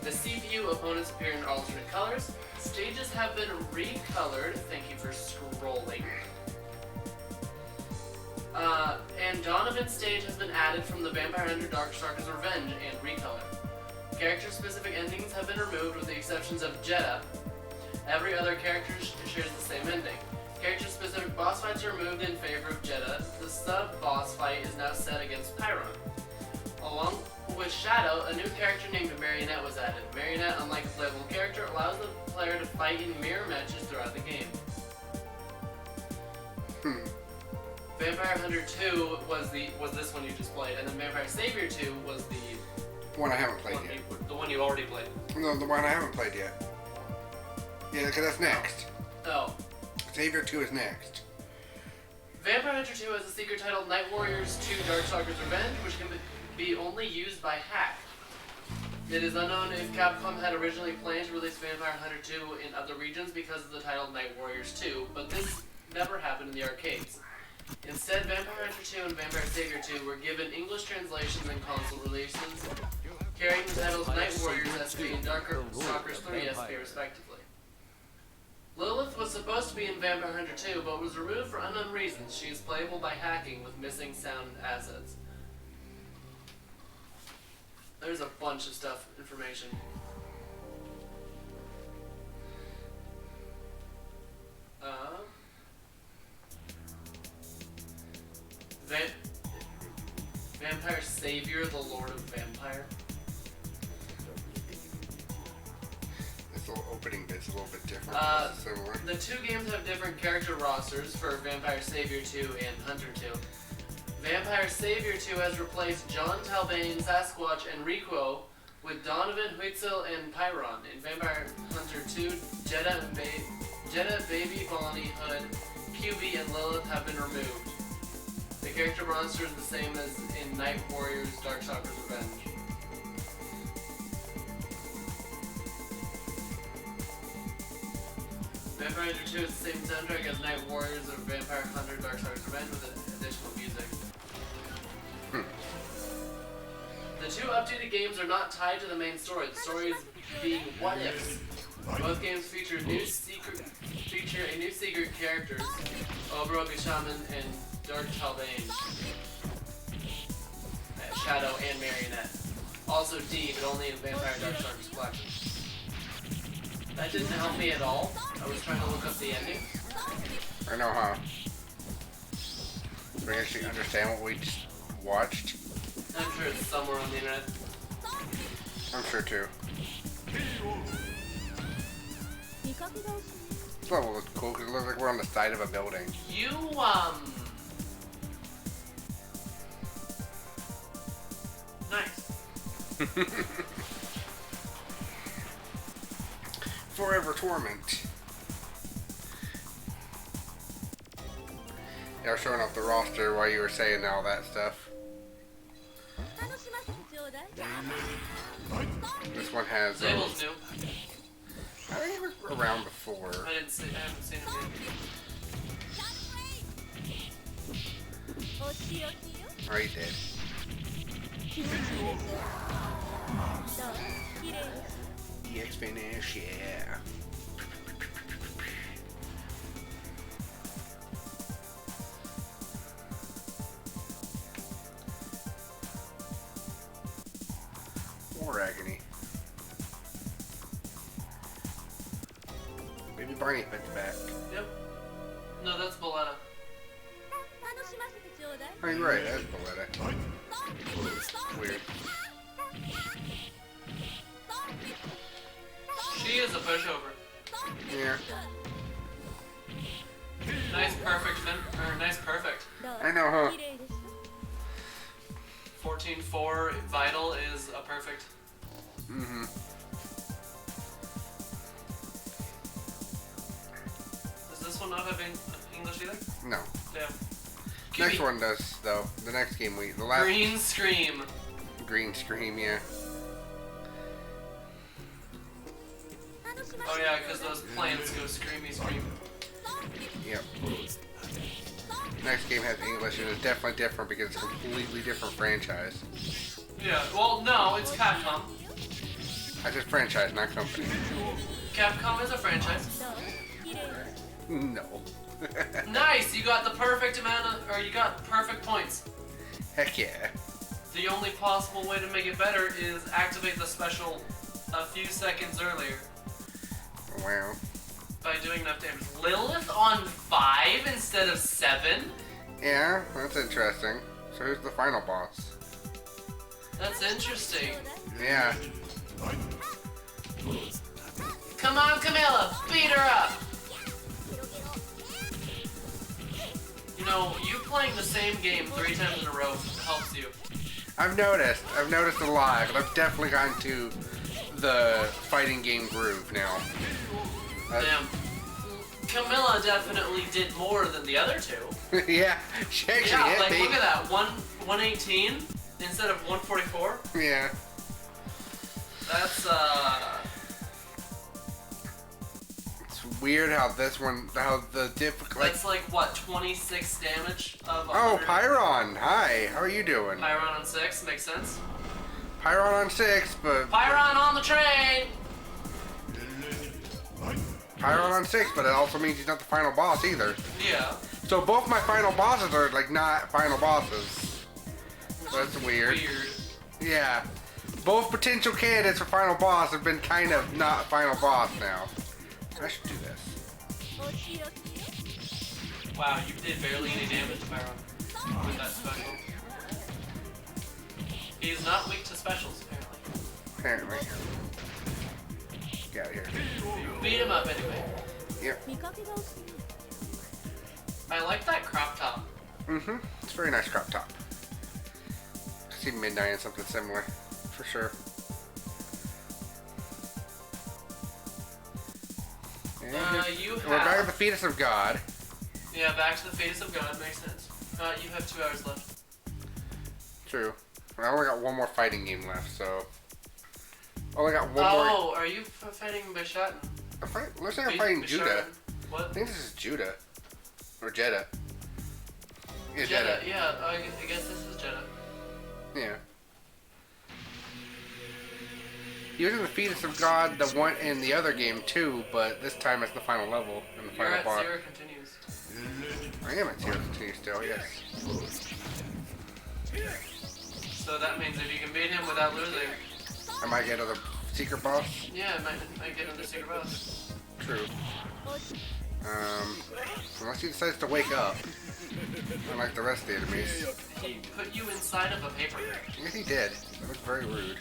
The CPU opponents appear in alternate colors. Stages have been recolored. Thank you for scrolling. And Donovan's stage has been added from the Vampire Hunter Darkstalkers Revenge and recolored. Character-specific endings have been removed with the exceptions of Jeddah. Every other character shares the same ending. Character-specific boss fights are removed in favor of Jeddah. The sub-boss fight is now set against Pyron. Along with Shadow, a new character named Marionette was added. Marionette, unlike a playable character, allows the player to fight in mirror matches throughout the game. Vampire Hunter 2 was this one you just played, and then Vampire Savior 2 was the One I haven't played yet. the one you already played. No, the one I haven't played yet. Yeah, because that's next. Oh. Savior 2 is next. Vampire Hunter 2 has a secret titled Nightwarriors 2 Darkstalkers Revenge, which can be only used by hack. It is unknown if Capcom had originally planned to release Vampire Hunter 2 in other regions because of the title Nightwarriors 2, but this never happened in the arcades. Instead, Vampire Hunter 2 and Vampire Savior 2 were given English translations and console releases, carrying the titles Nightwarriors SP and Darkstalkers 3 SP respectively. Lilith was supposed to be in Vampire Hunter 2, but was removed for unknown reasons. She is playable by hacking with missing sound assets. There's a bunch of information. Savior, the Lord of Vampire. This little opening bit's a little bit different. Similar. The two games have different character rosters for Vampire Savior 2 and Hunter 2. Vampire Savior 2 has replaced John Talbane, Sasquatch, and Rico with Donovan, Huitzel, and Pyron. In Vampire Hunter 2, Jeddah, Baby, Bonnie, Hood, QB, and Lilith have been removed. The character roster is the same as in Nightwarriors Darkstalkers Revenge. Vampire Hunter 2 is the same soundtrack as Nightwarriors or Vampire Hunter Darkstalkers Revenge with additional music. The two updated games are not tied to the main story. The story is being what ifs. Both games feature a new secret characters, Oberoka Shaman and Dark Talbane, Shadow and Marionette. Also D, but only in Vampire Darkstalkers Collection. That didn't help me at all. I was trying to look up the ending. I know, huh? Do we actually understand what we just watched? I'm sure it's somewhere on the internet. I'm sure too. This level looks cool because it looks like we're on the side of a building. Nice. Forever Torment. Yeah, I was showing off the roster while you were saying all that stuff. This one has. Zable's new. I think he was around before. I haven't seen him yet. Oh, he did. EX finish, yeah. War agony. Maybe Barney puts back. Yep. No, that's Boletta. Oh, you're right, that's Boletta. Weird. She is a pushover. Yeah. Nice perfect. I know, huh? 14-4 Vital is a perfect. Mm-hmm. Does this one not have English either? No. Damn. Next one does, though. The next game the last... Green Scream. Green Scream, yeah. Oh yeah, because those plants go screamy scream. Yep. Next game has English and it's definitely different because it's a completely different franchise. Yeah, well, no, it's Capcom. I said franchise, not company. Capcom is a franchise. No. Nice, you got the perfect amount of, or you got perfect points. Heck yeah. The only possible way to make it better is activate the special a few seconds earlier. Wow. By doing enough damage. Lilith on 5 instead of 7? Yeah, that's interesting. So who's the final boss? That's interesting. Yeah. Come on, Camilla, beat her up! You know, you playing the same game 3 times in a row helps you. I've noticed a lot, and I've definitely gotten to the fighting game groove now. Damn. Camilla definitely did more than the other two. Yeah, she actually hit me. Look at that, 118 instead of 144. Yeah. That's It's weird how the difficult. That's like what, 26 damage of 100? Oh, Pyron! Hi, how are you doing? Pyron on 6, makes sense. Pyron on 6, but Pyron on the train! Pyron on 6, but it also means he's not the final boss either. Yeah. So both my final bosses are like not final bosses. That's weird. Yeah. Both potential candidates for final boss have been kind of not final boss now. I should do this. Wow, you did barely any damage, Pyron, with that special. He's not weak to specials, apparently. Apparently. Get out of here. Beat him up anyway. Yep. I like that crop top. Mm-hmm. It's a very nice crop top. I see Midnight and something similar, for sure. And we're back at the Fetus of God. Yeah, back to the Fetus of God, makes sense. You have 2 hours left. True. I only got one more fighting game left, so... Only got one more... Oh, are you fighting Bishat? Looks like I'm fighting Judah. What? I think this is Judah. Or Jeddah. Yeah, Jeddah, yeah, I guess this is Jeddah. Yeah. He was in the Fetus of God, the one in the other game too, but this time it's the final level and the final boss. Zero continues. I am at Zero Continue still, yes. So that means if you can beat him without losing... I might get another secret boss. Yeah, I might get another secret boss. True. Unless he decides to wake up. Unlike the rest of the enemies. He put you inside of a paper. Yes, he did. That was very rude.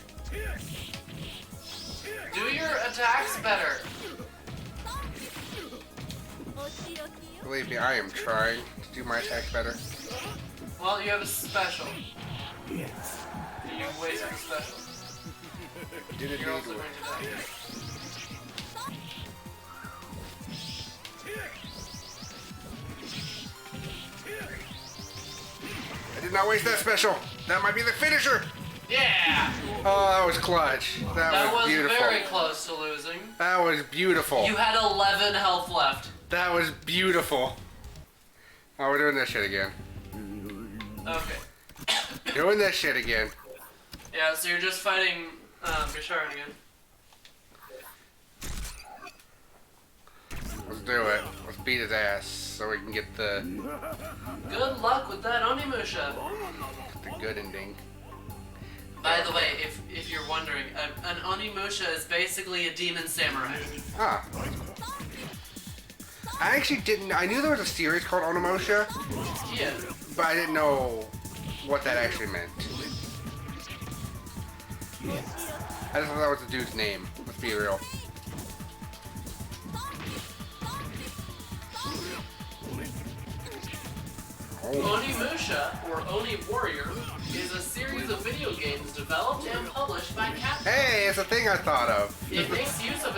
Do your attacks better. Believe me, I am trying to do my attack better. Well, you have a special. You wasted a special. Did it You're also need going to die. I did not waste that special. That might be the finisher. Yeah! Oh, that was clutch. That was beautiful. Very close to losing. That was beautiful. You had 11 health left. That was beautiful. Oh, we're doing this shit again. Okay. Doing this shit again. Yeah, so you're just fighting Bisharan again. Let's do it. Let's beat his ass so we can get the Good luck with that Onimusha. good ending. By the way, if you're wondering, an Onimusha is basically a demon samurai. Ah. I actually didn't... I knew there was a series called Onimusha, Yeah. but I didn't know what that actually meant. I just thought that was the dude's name. Let's be real. Onimusha, or Oni Warrior, is a series of video games developed and published by Capcom. Hey, it's a thing I thought of. It makes use of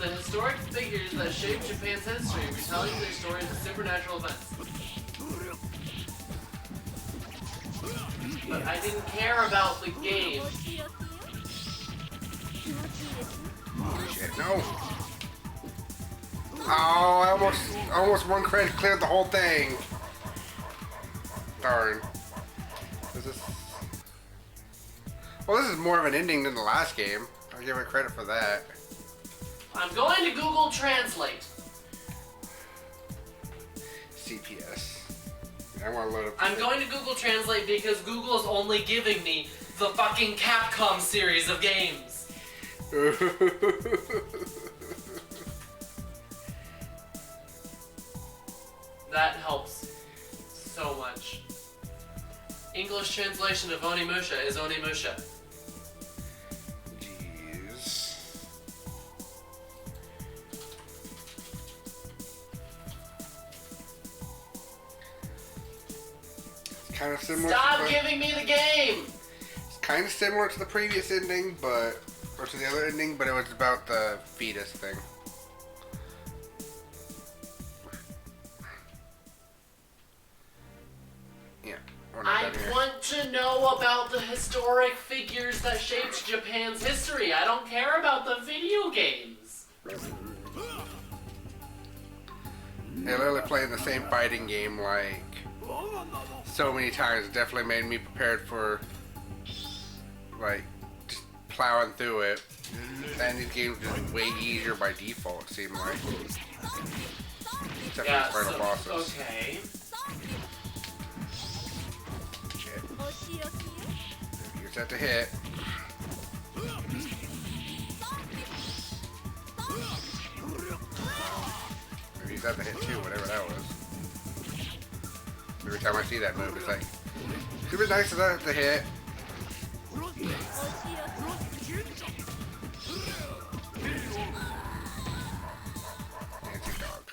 the historic figures that shaped Japan's history, retelling their stories of supernatural events. But I didn't care about the game. Shit, no. Oh, I almost one credit cleared the whole thing. Darn. Well, this is more of an ending than the last game. I'll give it credit for that. I'm going to Google Translate. CPS. I want to load up. I'm going to Google Translate because Google is only giving me the fucking Capcom series of games. That helps so much. English translation of Onimusha is Onimusha. Jeez. It's kind of similar. Stop giving me the game! It's kind of similar to the previous ending, or to the other ending, but it was about the fetus thing. I want to know about the historic figures that shaped Japan's history. I don't care about the video games. They're literally playing the same fighting game like so many times. It definitely made me prepared for like just plowing through it. And these games are just way easier by default, it seemed like. Except for the final bosses. Okay. You're set to hit. Maybe he's at the hit too, whatever that was. Every time I see that move, it's like, super nice to that to hit. Nancy dog.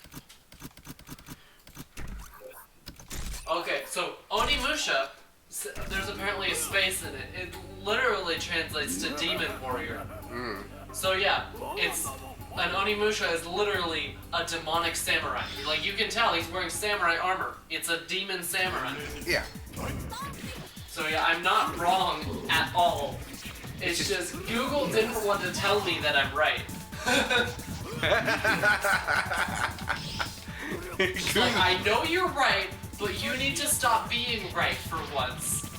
Okay, so Onimusha, there's apparently a space in it. It literally translates to demon warrior. So yeah, it's an Onimusha is literally a demonic samurai. Like you can tell he's wearing samurai armor. It's a demon samurai. Yeah. So yeah, I'm not wrong at all. It's just Google didn't want to tell me that I'm right. It's like, I know you're right, but you need to stop being right for once.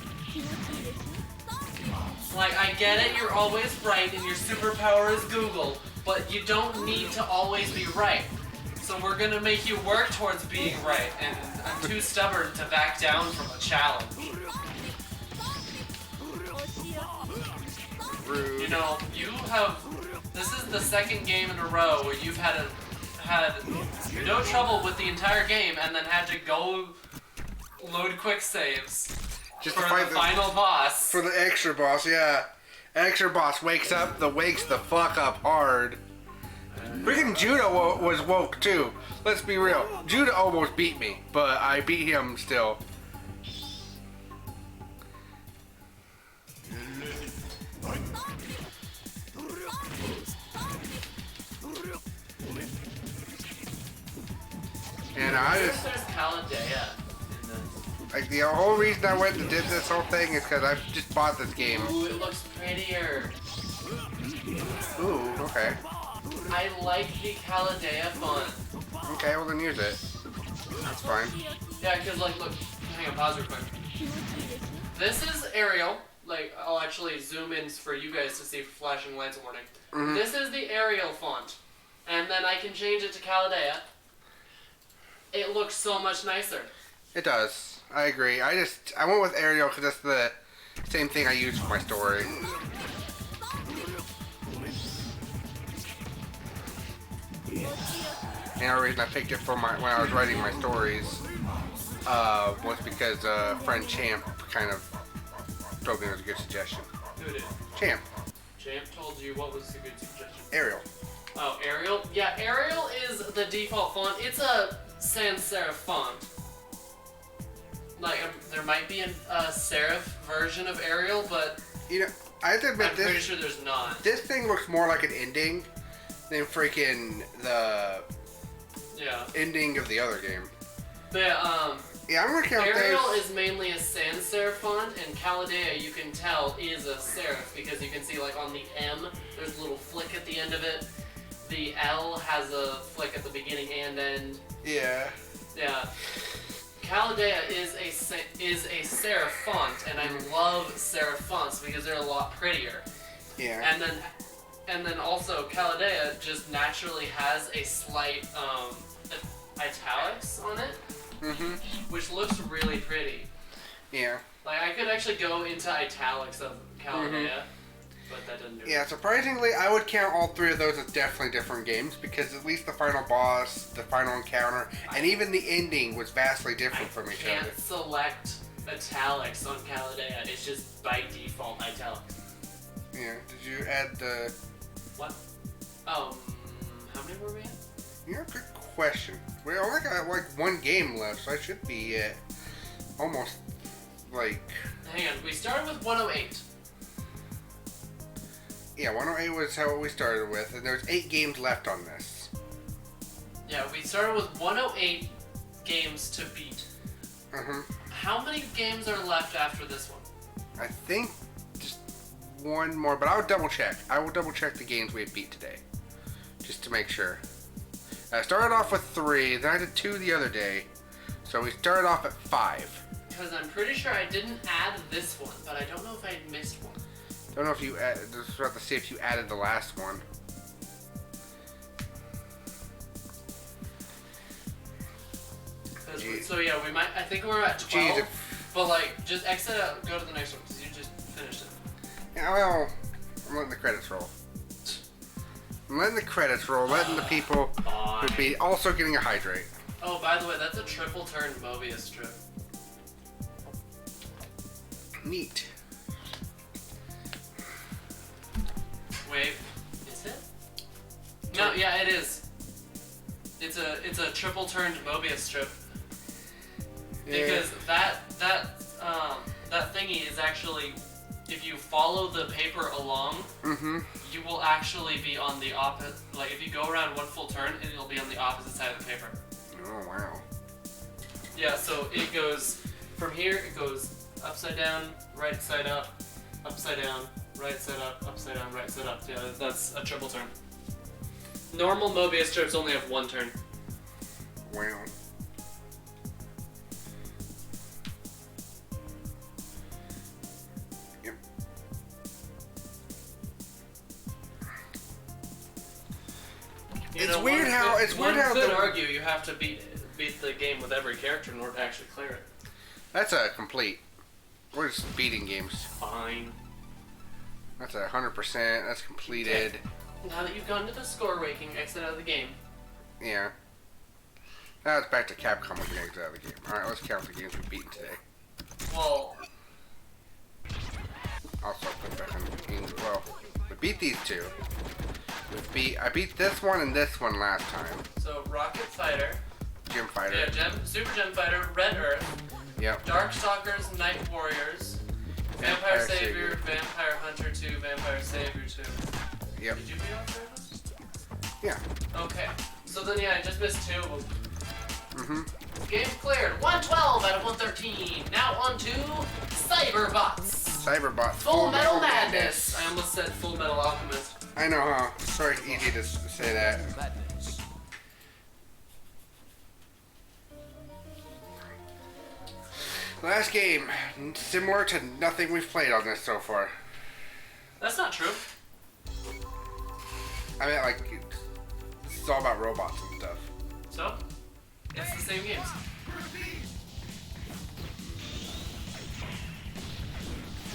Like, I get it, you're always right and your superpower is Google, but you don't need to always be right. So we're gonna make you work towards being right, and I'm too stubborn to back down from a challenge. Rude. You know, this is the second game in a row where you've had no trouble with the entire game and then had to go load quick saves Just for to fight the final boss. For the extra boss, yeah. Extra boss wakes the fuck up hard. Freaking Judah was woke too. Let's be real. Judah almost beat me, but I beat him still. And I just, There's Caladea in this. like, the whole reason I went and did this whole thing is because I just bought this game. Ooh, it looks prettier. Ooh, okay. I like the Caladea font. Okay, well then use it. That's fine. Yeah, because like, look, hang on, pause real quick. This is Arial. Like, I'll actually zoom in for you guys to see for flashing lights warning. Mhm. This is the Arial font. And then I can change it to Caladea. It looks so much nicer. It does. I agree. I went with Ariel because that's the same thing I use for my story. And the reason I picked it for when I was writing my stories was because friend Champ kind of told me it was a good suggestion. Who did? Champ. Champ told you what was a good suggestion. Ariel. Oh, Arial? Yeah, Arial is the default font. It's a sans serif font. Like, there might be a serif version of Arial, but You know, I have to admit I'm pretty sure there's not. this thing looks more like an ending than freaking the Yeah. ending of the other game. But, Yeah, I'm gonna count Arial this. is mainly a sans serif font, and Caladea, you can tell, is a serif, because you can see, like, on the M, there's a little flick at the end of it. The L has a flick at the beginning and end. Yeah. Yeah. Caladea is a serif font, and I love serif fonts because they're a lot prettier. Yeah. And then also Caladea just naturally has a slight italics on it, which looks really pretty. Yeah. Like I could actually go into italics of Caladea, but that doesn't do it. Yeah, surprisingly, I would count all three of those as definitely different games because at least the final boss, the final encounter, and even the ending was vastly different from each other. Can't select italics on Caladea. It's just by default italics. Yeah. Did you add the? What? How many were we at? Yeah, good question. We only got like one game left, so I should be at almost like. Hang on. We started with 108. Yeah, 108 was how we started with, and there's 8 games left on this. Yeah, we started with 108 games to beat. How many games are left after this one? I think just one more, but I'll double check. I will double check the games we beat today, just to make sure. I started off with 3, then I did 2 the other day, so we started off at 5. Because I'm pretty sure I didn't add this one, but I don't know if I missed one. Don't know if you just have to see if you added the last one. So yeah, we might. I think we're at 12. Jeez, But like, just exit out, go to the next one because you just finished it. Yeah, well, I'm letting the credits roll. I'm letting the credits roll, letting the people who beat also getting a hydrate. Oh, by the way, that's a triple turn Mobius strip. Neat. Wait, is it? No, yeah, it is. It's a triple turned Mobius strip. Yeah. Because that thingy is actually, if you follow the paper along, you will actually be on the opposite. Like if you go around one full turn, it'll be on the opposite side of the paper. Oh wow. Yeah, so it goes from here. It goes upside down, right side up, upside down, right side up, upside down, right side up. Yeah, that's a triple turn. Normal Mobius strips only have one turn. Wow. Yep. It's weird how One could argue you have to beat the game with every character in order to actually clear it. That's a complete. We're just beating games. Fine. That's 100%. That's completed. Okay. Now that you've gone to the score ranking, exit out of the game. Yeah. Now it's back to Capcom. We can exit out of the game. All right, let's count the games we've beaten today. Well, Also put back on the games. Well, we beat these two. I beat this one and this one last time. so Rocket Fighter, Gym Fighter. yeah, Super Gem Fighter, Red Earth, Yep. Darkstalkers, Nightwarriors, Vampire Savior, Vampire Hunter 2, Vampire Savior 2. Yep. Did you beat all three of those? Yeah. Okay. So then, yeah, I just missed 2 of them. Game cleared. 112 out of 113. Now on to Cyberbots. Cyberbots. Full Metal Madness. I almost said Full Metal Alchemist. I know, huh? It's very easy to say that. Last game, similar to nothing we've played on this so far. That's not true. I mean, like, it's all about robots and stuff. So, it's the same games.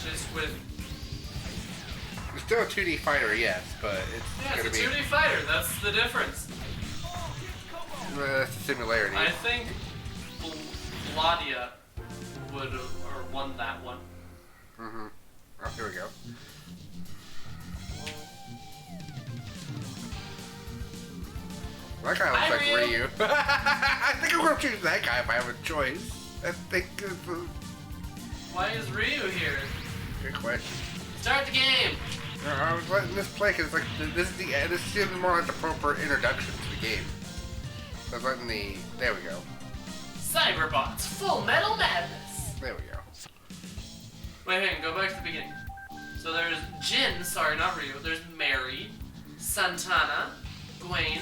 Just with... It's still a 2D fighter, yes, but it's Yeah, gonna it's a be 2D fighter. That's the difference. that's the similarity. I think Vladia would have or won that one. Oh, here we go. That guy looks like Ryu. I think I'm gonna choose that guy if I have a choice. I think it's a Why is Ryu here? good question. Start the game! I was letting this play because like this seems more like the proper introduction to the game. I was letting there we go. Cyberbots, Full Metal Madness! There we go. Wait, hang on, go back to the beginning. So there's Jin, sorry, not Ryu. There's Mary, Santana, Gwen,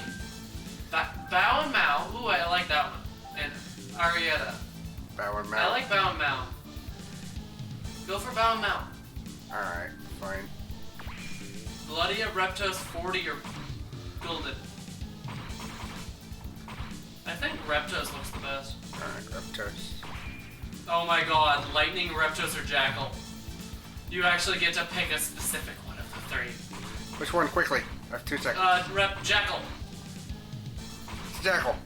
Bao and Mao. Ooh, I like that one. And Arietta. Bow and I Mount. like Bao and Mao. Go for Bao and Mao. Alright, fine. Bloodia, Reptos, 40, or Gilded. I think Reptos looks the best. Alright, Reptos. Oh my god, Lightning, Reptos, or Jackal. You actually get to pick a specific one of the 3. Which one? Quickly. I have 2 seconds. Jackal. It's a jackal.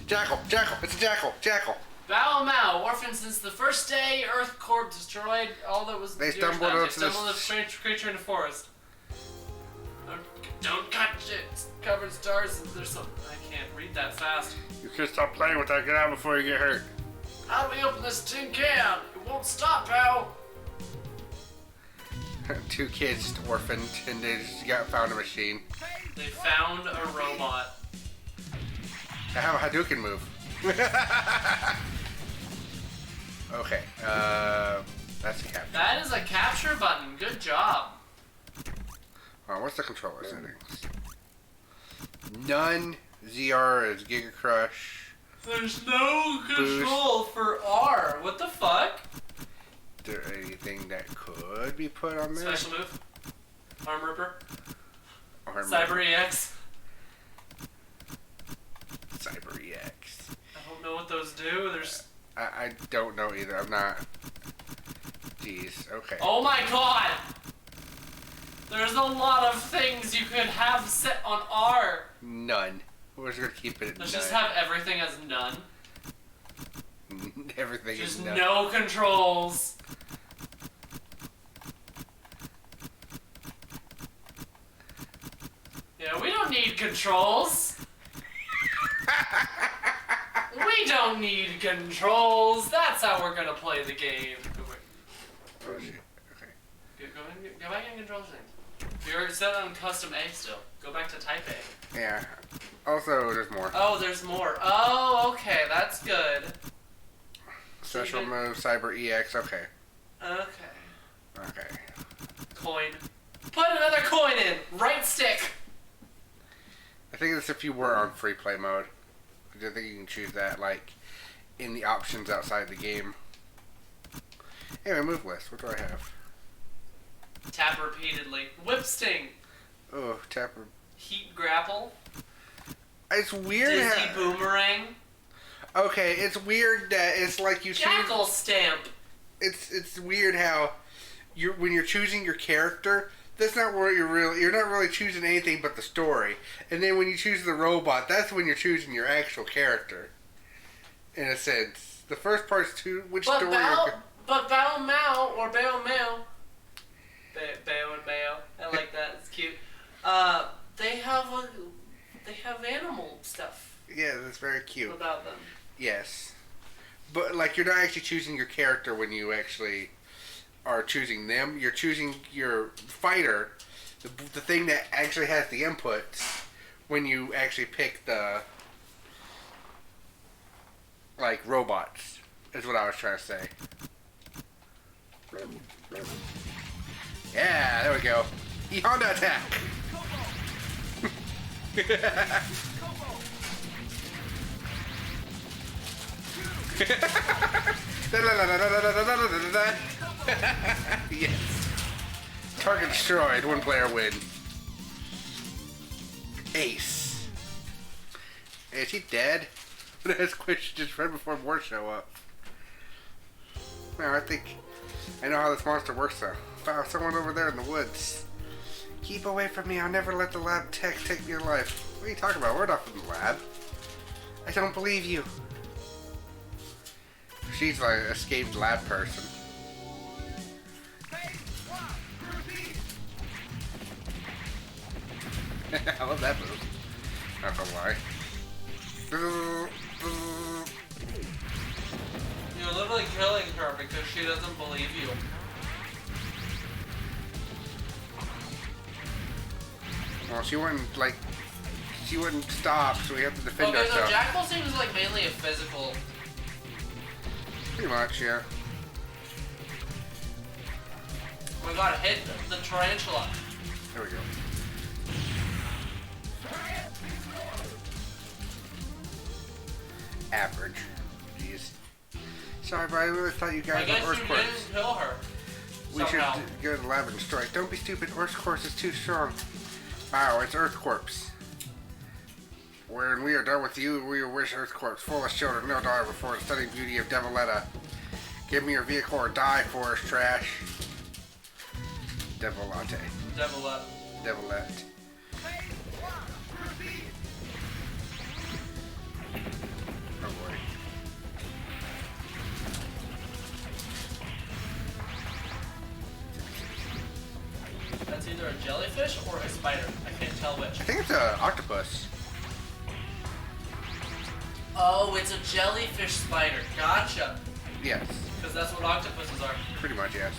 Jackal. Jackal. It's a jackal. Jackal. Bao and Mao, orphan since the first day Earth Corp destroyed all that was They the Earth's stumbled bounty. onto this- Stumbled a strange creature in the forest. Don't touch it. It's covered stars. There's some. I can't read that fast. You can stop playing with that. Get out before you get hurt. How do we open this tin can? It won't stop, Bao. 2 kids orphaned and they just found a machine. They found a robot. I have a Hadouken move. Okay, that's a capture. That is a capture button. Good job. What's the controller settings? None. ZR is Giga Crush. There's no control for R. What the fuck? Is there anything that could be put on there? Special move. Arm Ripper. Or Cyber EX. Cyber EX. I don't know what those do. There's. I don't know either. I'm not. Jeez. Okay. Oh my god! There's a lot of things you could have set on R. None. We're just gonna keep it at Let's none. just have everything as none. Everything Just is none. no controls. controls. We don't need controls. That's how we're gonna play the game. Oh shit. Okay. Go back and control things. You're set on custom A still. Go back to type A. Yeah. Also, there's more. Oh, there's more. Oh, okay, that's good. Special move, Cyber EX. Okay. Okay. Okay. Coin. Put another coin in. Right stick. I think that's if you were on free play mode. I think you can choose that, like, in the options outside the game. Anyway, move list. What do I have? Tap repeatedly. Whip sting. Oh, tapper. Heat grapple. It's weird Dizzy how... boomerang. Okay, it's weird that it's like you choose... Jackal stamp. It's weird how when you're choosing your character, that's not where you're not really choosing anything but the story. And then when you choose the robot, that's when you're choosing your actual character. In a sense, the first part's which But story. Bao Mao or Bao Mao. Bao and Mao. I like that. It's cute. They have animal stuff. Yeah, that's very cute. About them. Yes, but like you're not actually choosing your character when you actually are choosing them. You're choosing your fighter, the thing that actually has the inputs when you actually pick the like robots. Is what I was trying to say. Yeah, there we go. E-Honda attack. Yes. Target destroyed. One player win. Ace. Is he dead? That's question just right before more show up. No, I think I know how this monster works though. Found someone over there in the woods. Keep away from me. I'll never let the lab tech take your life. What are you talking about? We're not from the lab. I don't believe you. She's like an escaped lab person. I love that move. Not gonna lie. You're literally killing her because she doesn't believe you. Well, she wouldn't stop, so we have to defend Okay, so ourselves. Jackal seems like mainly a physical. Pretty much, yeah. Oh my god, hit the tarantula. There we go. Average. Jeez. Sorry, but I really thought you I guys guess were you Earth didn't Corps. kill her. We should somehow. go to the lab and destroy it. Don't be stupid. Earth Corps is too strong. Wow, it's Earth Corps. When we are done with you, we will wish Earth Corps full of children, no daughter before the stunning beauty of Deviletta. Give me your vehicle or die, forest trash. Devilate. Devilette. Devilette. Oh boy. That's either a jellyfish or a spider. I can't tell which. I think it's an octopus. Oh, it's a jellyfish spider. Gotcha. Yes. Because that's what octopuses are. Pretty much, yes.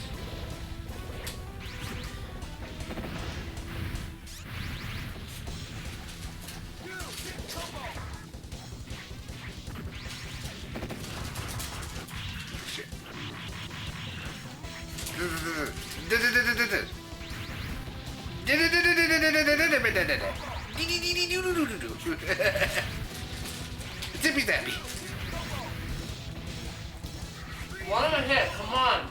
Shit. Zippy zappy. One of a hit. Come on.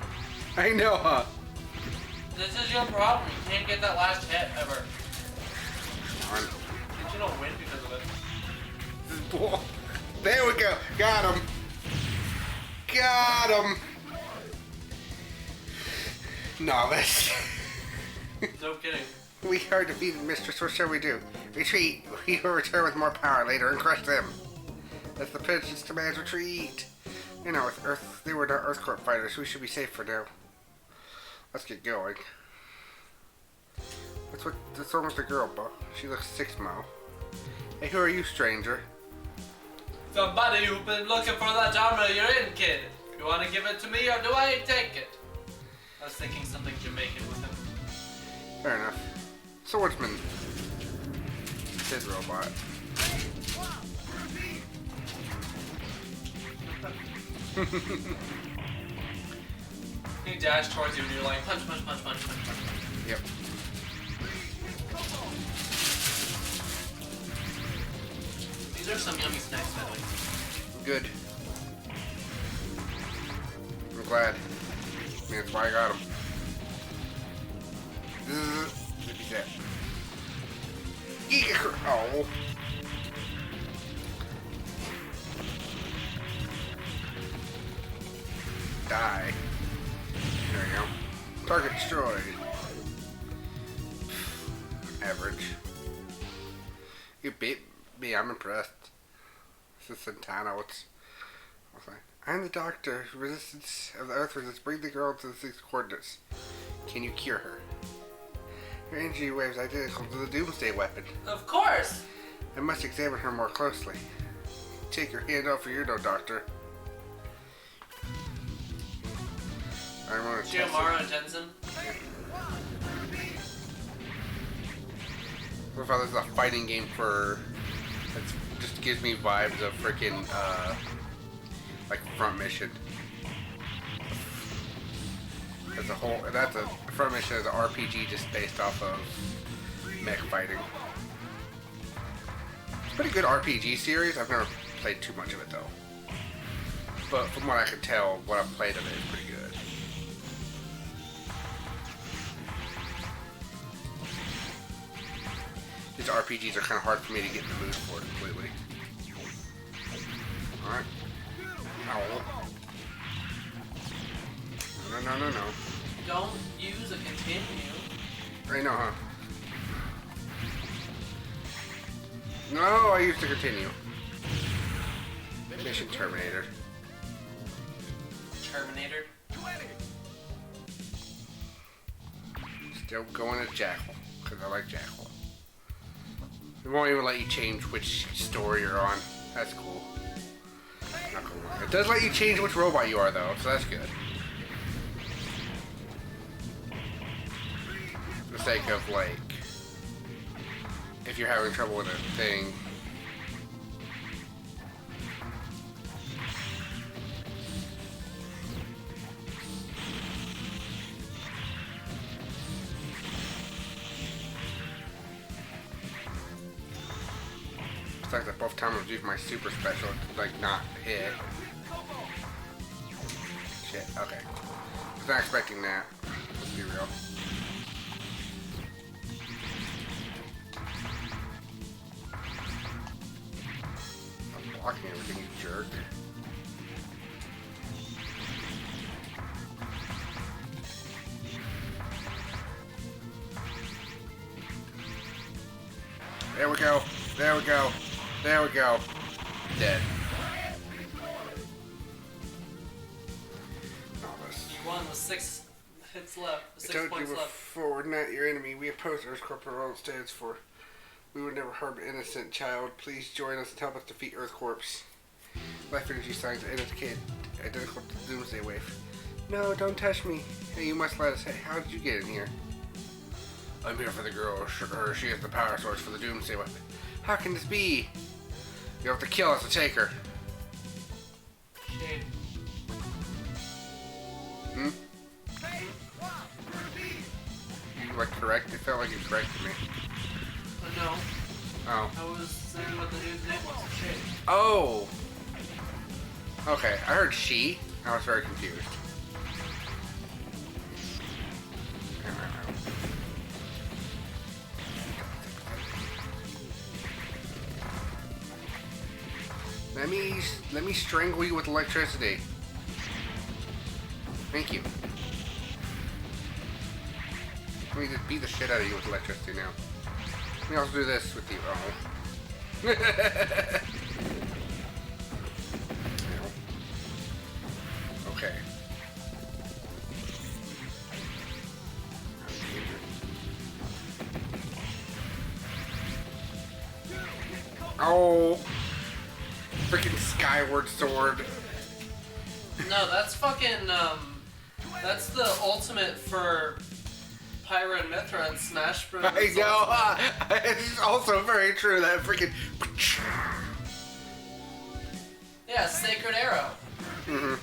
I know, huh? This is your problem. You can't get that last hit ever. Come But you don't win because of it. on. There we go. Got him. Got him. Novice. No kidding. We are defeated, mistress. What shall we do? Retreat. We will return with more power later and crush them. That's the pigeon's commands. Retreat. You know, with Earth, they were not Earth Corp fighters. We should be safe for now. Let's get going. That's almost a girl, Bo. She looks 6 Mo. Hey, who are you, stranger? Somebody who's been looking for that armor you're in, kid. You want to give it to me or do I take it? I was thinking something Jamaican with him. Fair enough. Swordsman. His robot. He dashed towards you and you're like, punch, punch, punch, punch, punch, punch. Yep. These are some yummy snacks, by the way. Good. I'm glad. I mean, that's why I got him. Look at that. Oh. Die. There we go. Target destroyed. Average. You beat me, I'm impressed. This is Santana, what's that? I'm the doctor. Resistance of the Earth resistance. Bring the girl to the 6 coordinates. Can you cure her? Her energy waves identical to the Doomsday weapon. Of course! I must examine her more closely. Take your hand off for your no doctor. I'm gonna test it. Giamara Jensen. What if this is a fighting game for... It just gives me vibes of freaking, like Front Mission. As a whole, that's a Front Mission is an RPG just based off of mech fighting. It's a pretty good RPG series. I've never played too much of it though. But from what I can tell, what I've played of it is pretty good. These RPGs are kind of hard for me to get in the mood for completely. Alright. No. Don't use a continue. I know, huh? No, I used to continue. Mission Terminator. Terminator? Still going as Jackal, because I like Jackal. It won't even let you change which story you're on. That's cool. Not gonna lie. It does let you change which robot you are, though, so that's good. For the sake of, like, if you're having trouble with a thing. It's like that both times I've used my super special, it's like not hit. Shit, okay. I was not expecting that. Let's be real. I'm blocking everything, you jerk. There we go. There we go. There we go. Dead. You won with 6 hits left. I 6 told you points left. before, we're not your enemy. We oppose Earth's corporate role stands for. We would never harm an innocent child. Please join us and help us defeat Earth Corps. Life energy signs identical to the Doomsday Wave. No, don't touch me. Hey, you must let us. Hey, how did you get in here? I'm here for the girl, or she is the power source for the Doomsday Weapon. How can this be? You have to kill us to take her. Shade. Hmm? You like correct? It felt like you corrected me. No. Oh. I was saying what the dude's name was. Shade. Oh! Okay, I heard she. I was very confused. Let me strangle you with electricity. Thank you. Let me just beat the shit out of you with electricity now. Let me also do this with you. Oh. Okay. Ow! Freaking Skyward Sword. No, that's fucking, that's the ultimate for Pyra and Mithra and Smash Bros. I know. It's also very true that freaking. Yeah, Sacred Arrow. Mm-hmm.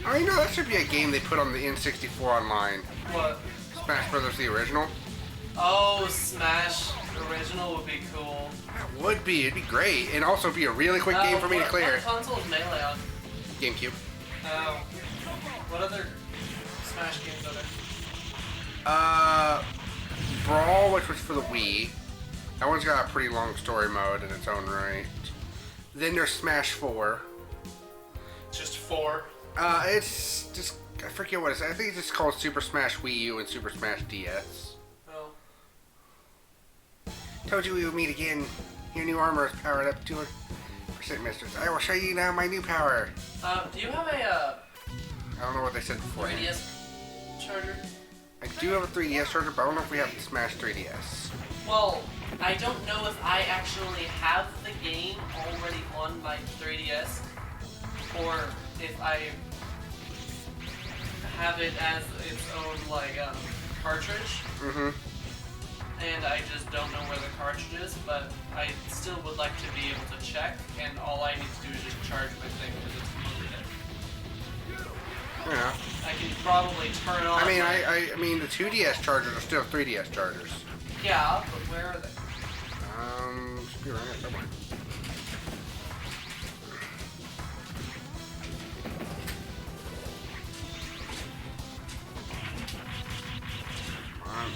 Oh, you know, that should be a game they put on the N64 online. What? Smash Brothers, the original. Oh, Smash original would be cool. That would be. It'd be great. And also be a really quick game for me to clear. What console is Melee on? GameCube. Oh. What other Smash games are there? Brawl, which was for the Wii. That one's got a pretty long story mode in its own right. Then there's Smash 4. Just 4. It's just, I forget what it's, I think it's just called Super Smash Wii U and Super Smash DS. Oh. Told you we would meet again. Your new armor is powered up to 200%, mistress. I will show you now my new power. Do you have a, I don't know what they said before. 3DS charger? I do have a 3DS charger, but I don't know if we have the Smash 3DS. Well, I don't know if I actually have the game already on my 3DS, or if I have it as its own, like, cartridge. Mm-hmm. And I just don't know where the cartridge is, but I still would like to be able to check, and all I need to do is just charge my thing because it's loaded. Yeah. I can probably turn on. I mean, the 2DS chargers are still 3DS chargers. Yeah, but where are they? Should be around here somewhere. Come on.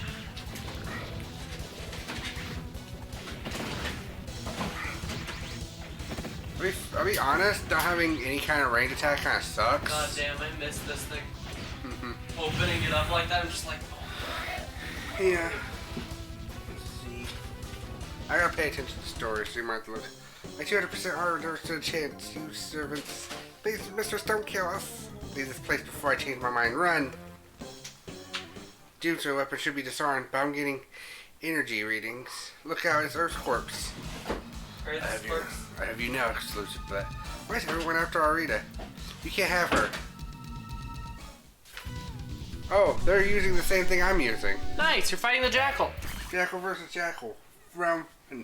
I'll be honest, not having any kind of range attack kind of sucks. God damn, I missed this thing. Mm-hmm. Opening it up like that, I'm just like, oh. Yeah. Let's see. I gotta pay attention to the story, so you might look. My 200% armor, there's a chance. You servants. Please, mistress, don't kill us. Leave this place before I change my mind. Run! Doomsday weapon should be disarmed, but I'm getting energy readings. Look out, it's Earth's corpse. I have you now exclusive to that. Why is everyone after Arita? You can't have her. Oh, they're using the same thing I'm using. Nice, you're fighting the Jackal. Jackal versus Jackal. Realm and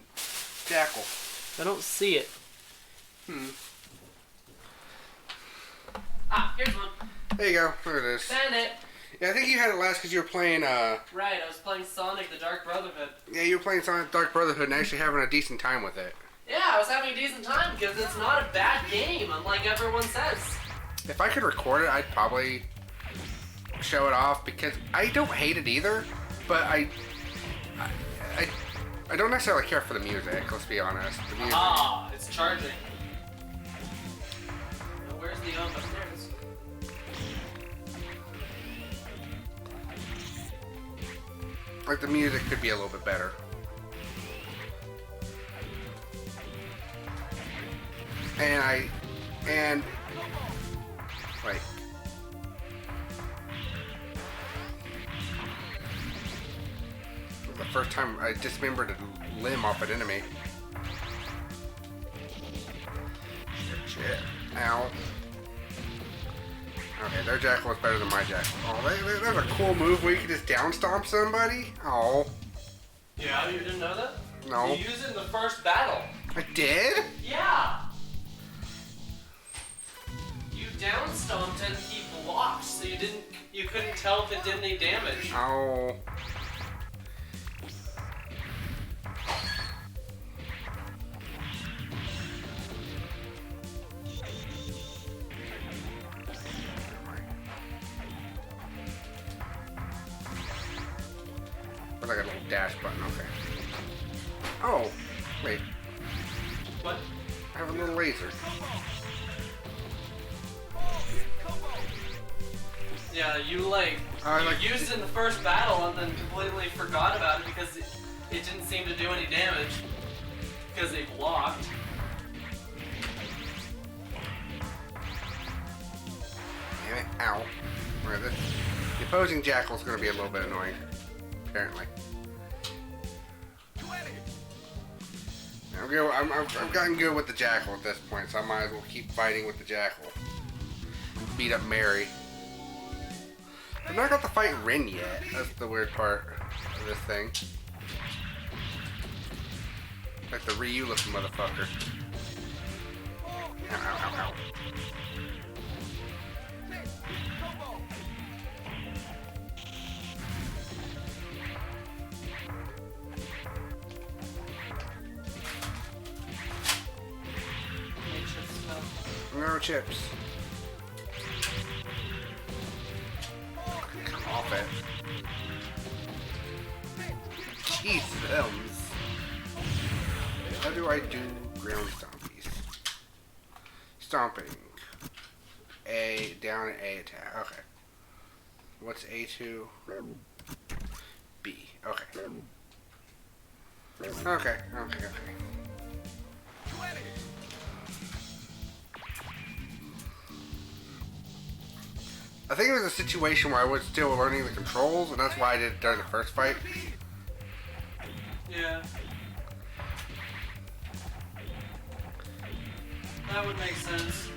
Jackal. I don't see it. Here's one. There you go. There it is. Send it. Yeah, I think you had it last because you were playing, Right, I was playing Sonic the Dark Brotherhood. Yeah, you were playing Sonic Dark Brotherhood and actually having a decent time with it. Yeah, I was having a decent time because it's not a bad game, unlike everyone says. If I could record it, I'd probably show it off because I don't hate it either, but I don't necessarily care for the music, let's be honest. The music. Ah, it's charging. Now, where's the upstairs? Like, the music could be a little bit better. And wait. The first time I dismembered a limb off an enemy. Shit. Ow. Okay, their Jackal was better than my Jackal. Oh, that's a cool move where you can just down stomp somebody. Oh. Yeah, you didn't know that? No. You used it in the first battle. I did? Yeah. You down stomped and he blocked, so you couldn't tell if it did any damage. Oh. But I got a little dash button, okay. Oh, wait. What? I have a little laser. Yeah, you used it in the first battle and then completely forgot about it because it didn't seem to do any damage because they blocked. Damn it, ow. Right, the opposing Jackal's gonna be a little bit annoying. apparently. I'm good. I've gotten good with the Jackal at this point, so I might as well keep fighting with the Jackal. Beat up Mary. I've not got to fight Rin yet. That's the weird part of this thing. Like the Ryu looking motherfucker. Ow, ow, ow, ow. No chips. Come off it. Jeez, films. How do I do ground stompies? Stomping. A, down and A attack. Okay. What's A2? B. Okay. Okay. I think it was a situation where I was still learning the controls, and that's why I did it during the first fight. Yeah. That would make sense.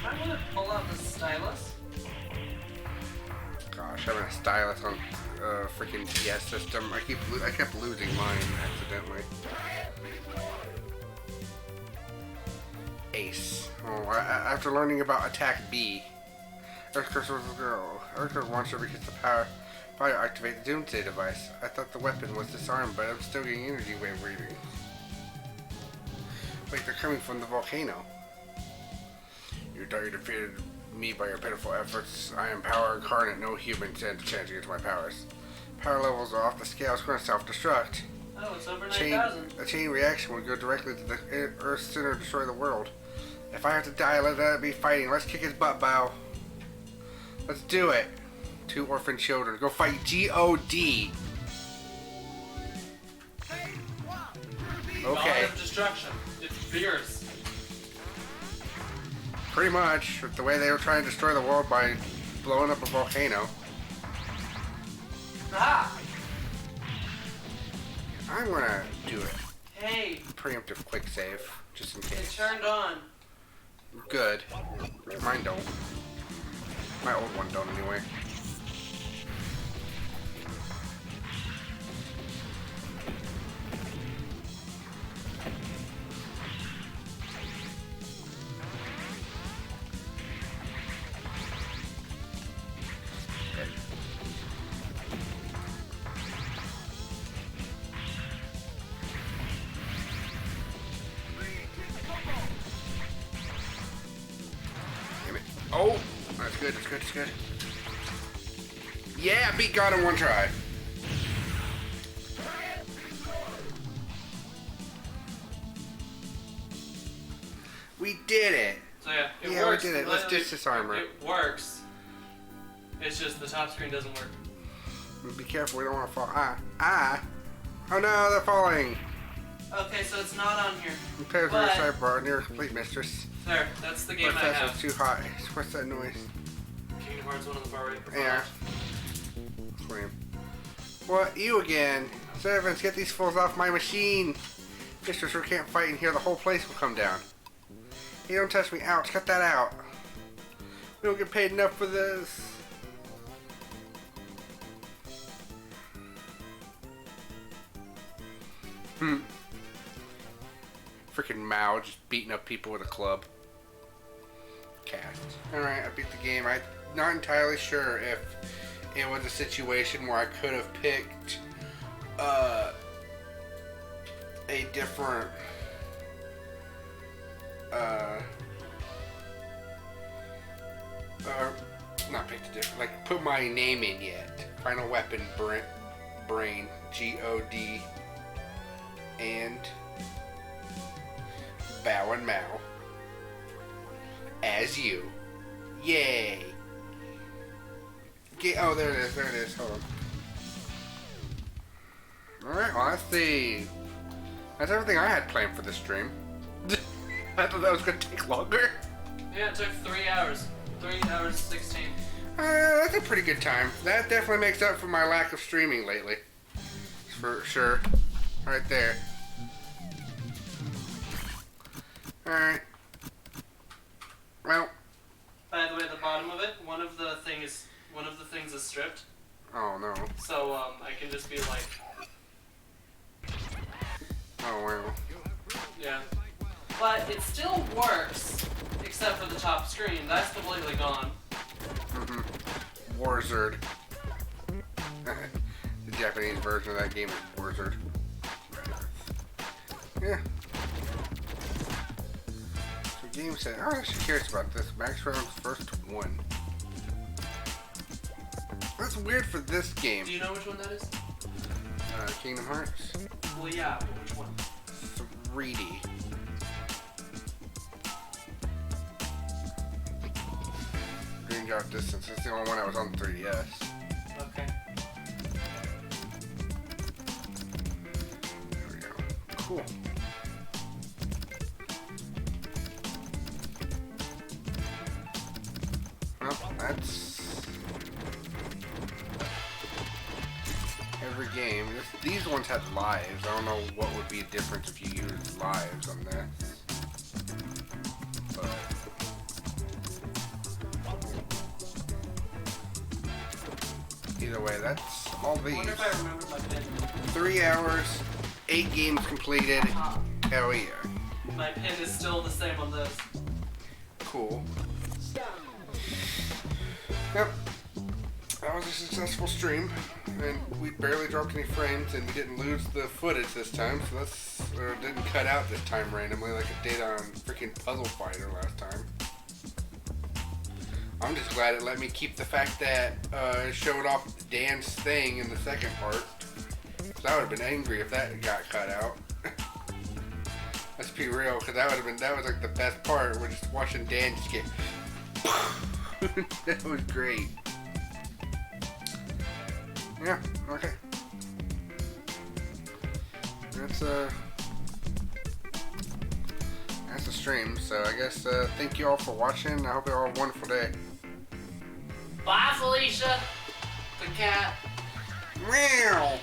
I want to pull out the stylus. Gosh, having a stylus on freaking DS system. I kept losing mine accidentally. Ace. Oh, after learning about attack B, Earthcurse was a girl. Earthcurse wants her because the power to activate the Doomsday device. I thought the weapon was disarmed, but I'm still getting energy wave readings. Wait, they're coming from the volcano. You thought you defeated me by your pitiful efforts. I am power incarnate. No human stands a chance against my powers. Power levels are off the scale. It's going to self-destruct. Oh, it's over 9,000. A chain reaction would go directly to the Earth's center and destroy the world. If I have to die, let that be fighting. Let's kick his butt, Bao. Let's do it. 2 orphan children. Go fight G.O.D. Okay. God of destruction. It's fierce. Pretty much, with the way they were trying to destroy the world by blowing up a volcano. Ah! I'm gonna do it. Hey, Preemptive quick save, just in it case. turned on. Good. Mine don't. My old one don't anyway. Oh, that's good, that's good, that's good. Yeah, beat God in one try. We did it. So yeah, it Yeah, works. we did it. Let's ditch this armor. It works. It's just the top screen doesn't work. Be careful, we don't want to fall. Oh no, they're falling. Okay, so it's not on here. Repairs But- on your sidebar, near complete, mistress. There, that's the game My I fast have. was too hot. What's that noise? Kingdom Hearts 1 on the far right. Yeah. Scream. What? You again? Servants, get these fools off my machine. Mistress, we can't fight in here. The whole place will come down. Hey, don't touch me. Ouch, cut that out. We don't get paid enough for this. Freaking Mao just beating up people with a club. Cast. Alright, I beat the game. I'm not entirely sure if it was a situation where I could have picked a different not picked a different, like put my name in yet. Final Weapon Brain, G-O-D, and Bao and Mao as you. Yay! Oh, there it is, hold on. Alright, well that's everything I had planned for this stream. I thought that was gonna take longer. Yeah, it took 3 hours. 3 hours 16. That's a pretty good time. That definitely makes up for my lack of streaming lately. For sure. Right there. Alright. Well. By the way, at the bottom of it, one of the things is stripped. Oh no. So I can just be like, Oh wow. yeah. But it still works, except for the top screen. That's completely gone. Warzard. The Japanese version of that game is Warzard. Yeah. So game said, I'm actually curious about this. Max rounds first one. That's weird for this game. Do you know which one that is? Kingdom Hearts. Well, yeah, but which one? 3D. Green Drop Distance. That's the only one that was on 3DS. Okay. There we go. Cool. Well, that's every game. These ones had lives. I don't know what would be a difference if you used lives on this. But either way, that's all I these. wonder if I remember my pin. 3 hours, 8 games completed. Hell yeah. My pin is still the same on this. Cool. Yep. That was a successful stream, and we barely dropped any frames, and we didn't lose the footage this time, so that's, or didn't cut out this time randomly like it did on freaking Puzzle Fighter last time. I'm just glad it let me keep the fact that it showed off Dan's thing in the second part. Cause I would have been angry if that got cut out. Let's be real, cause that was like the best part. We're just watching Dan just get. That was great. Yeah. Okay. That's a stream. So I guess thank you all for watching. I hope you all have a wonderful day. Bye, Felicia. The cat. Meow.